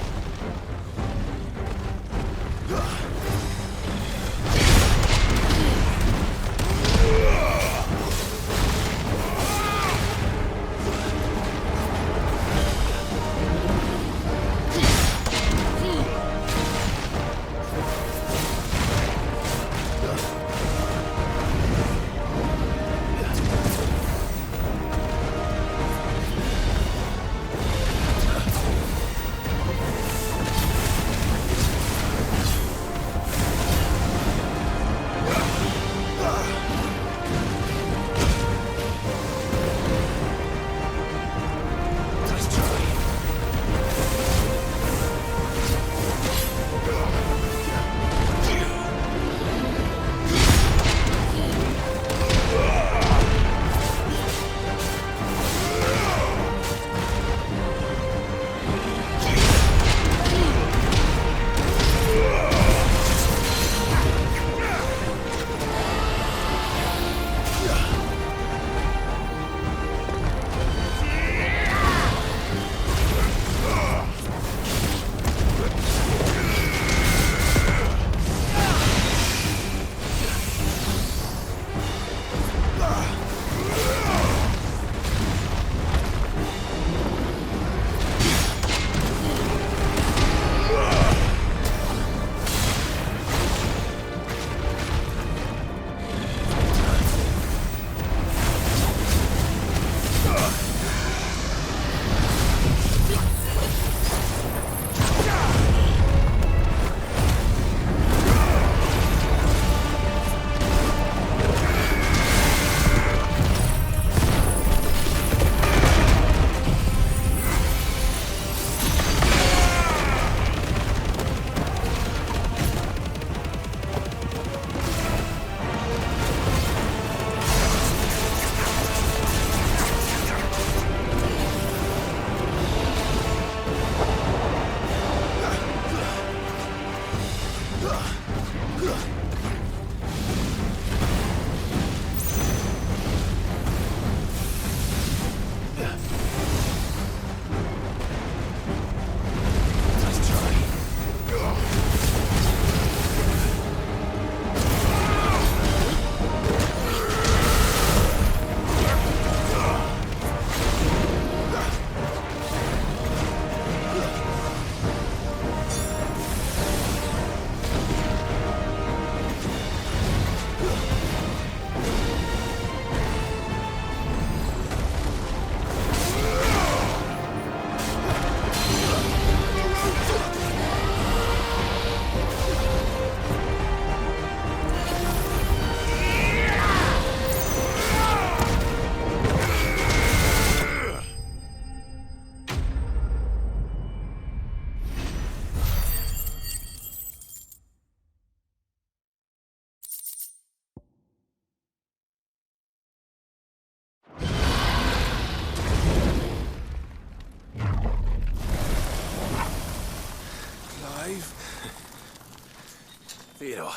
Theodore,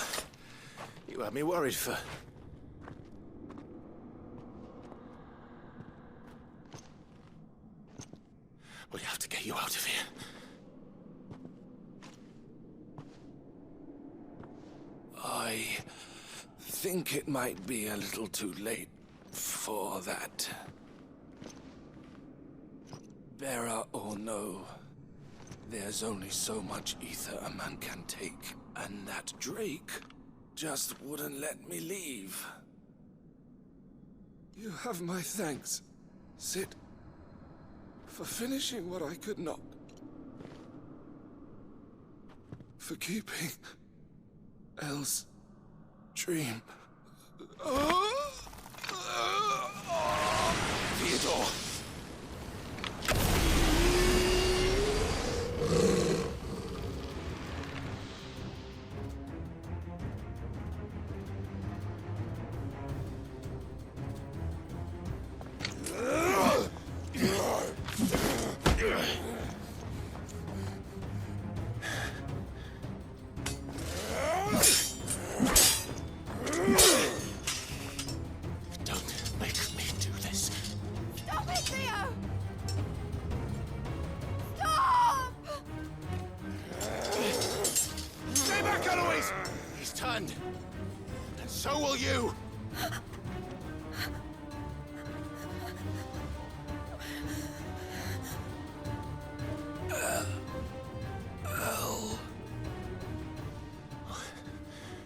you had me worried for... We have to get you out of here.
I think it might be a little too late for that. Bearer or no, there's only so much ether a man can take, and that Drake just wouldn't let me leave. You have my thanks, Sid, for finishing what I could not. For keeping Elle's dream. Theodore!
So will you!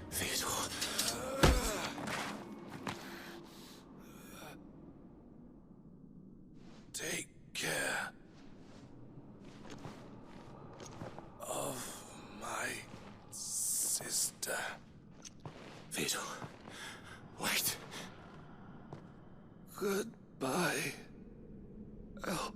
Theodore.
Take care of my sister.
Theodore, wait.
Goodbye, Elle.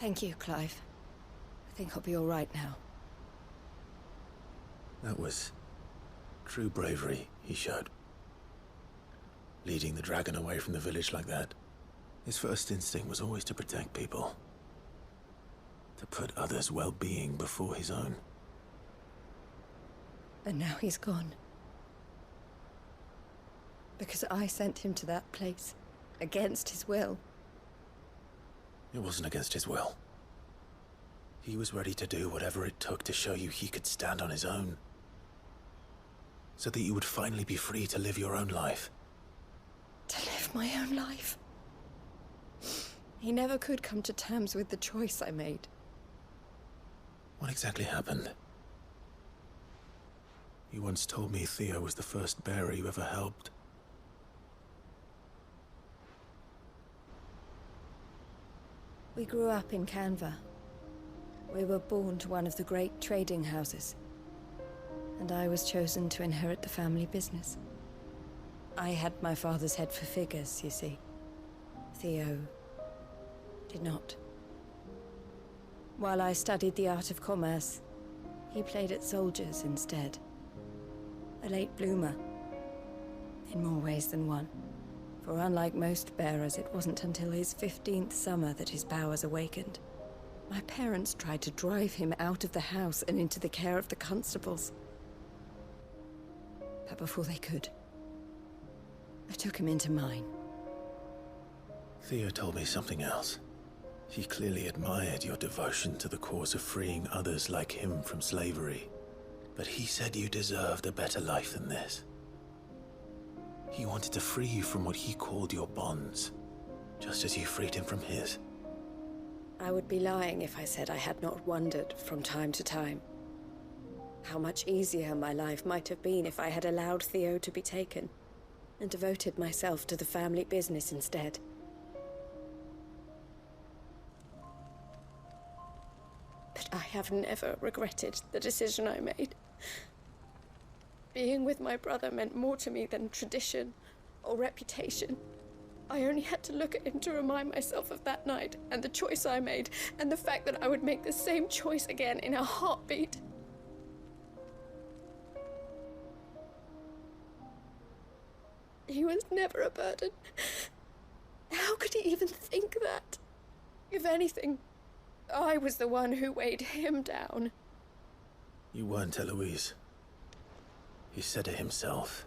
Thank you, Clive. I think I'll be all right now.
That was true bravery he showed. Leading the dragon away from the village like that. His first instinct was always to protect people. To put others' well-being before his own.
And now he's gone. Because I sent him to that place, against his will.
It wasn't against his will. He was ready to do whatever it took to show you he could stand on his own. So that you would finally be free to live your own life.
To live my own life? He never could come to terms with the choice I made.
What exactly happened? You once told me Theo was the first bearer you ever helped.
We grew up in Canva. We were born to one of the great trading houses. And I was chosen to inherit the family business. I had my father's head for figures, you see. Theo did not. While I studied the art of commerce, he played at soldiers instead. A late bloomer, in more ways than one. For unlike most bearers, it wasn't until his 15th summer that his powers awakened. My parents tried to drive him out of the house and into the care of the constables. But before they could, I took him into mine.
Theo told me something else. He clearly admired your devotion to the cause of freeing others like him from slavery. But he said you deserved a better life than this. He wanted to free you from what he called your bonds, just as you freed him from his.
I would be lying if I said I had not wondered from time to time how much easier my life might have been if I had allowed Theo to be taken and devoted myself to the family business instead. But I have never regretted the decision I made. Being with my brother meant more to me than tradition or reputation. I only had to look at him to remind myself of that night and the choice I made and the fact that I would make the same choice again in a heartbeat. He was never a burden. How could he even think that? If anything, I was the one who weighed him down.
You weren't, Eloise. He said it himself,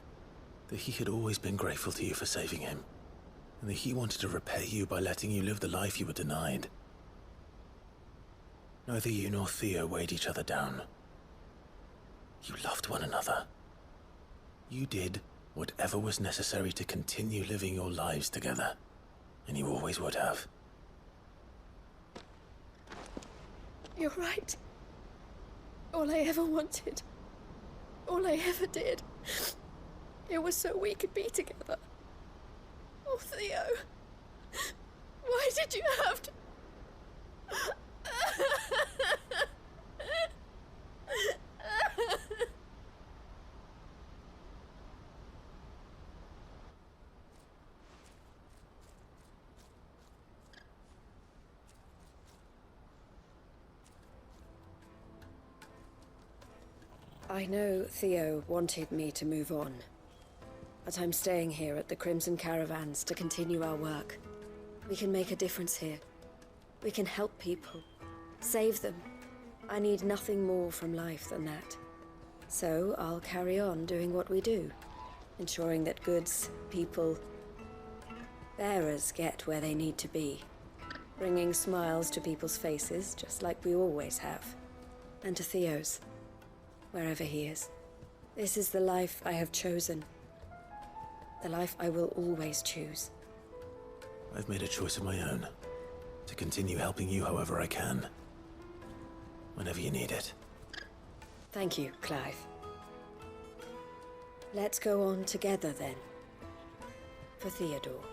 that he had always been grateful to you for saving him, and that he wanted to repay you by letting you live the life you were denied. Neither you nor Theo weighed each other down. You loved one another. You did whatever was necessary to continue living your lives together, and you always would have.
You're right. All I ever wanted, all I ever did, it was so we could be together. Oh, Theo, why did you have to... I know Theo wanted me to move on, but I'm staying here at the Crimson Caravans to continue our work. We can make a difference here. We can help people, save them. I need nothing more from life than that. So I'll carry on doing what we do, ensuring that goods, people, bearers get where they need to be, bringing smiles to people's faces just like we always have, and to Theo's. Wherever he is. This is the life I have chosen. The life I will always choose.
I've made a choice of my own. To continue helping you however I can. Whenever you need it.
Thank you, Clive. Let's go on together then. For Theodore.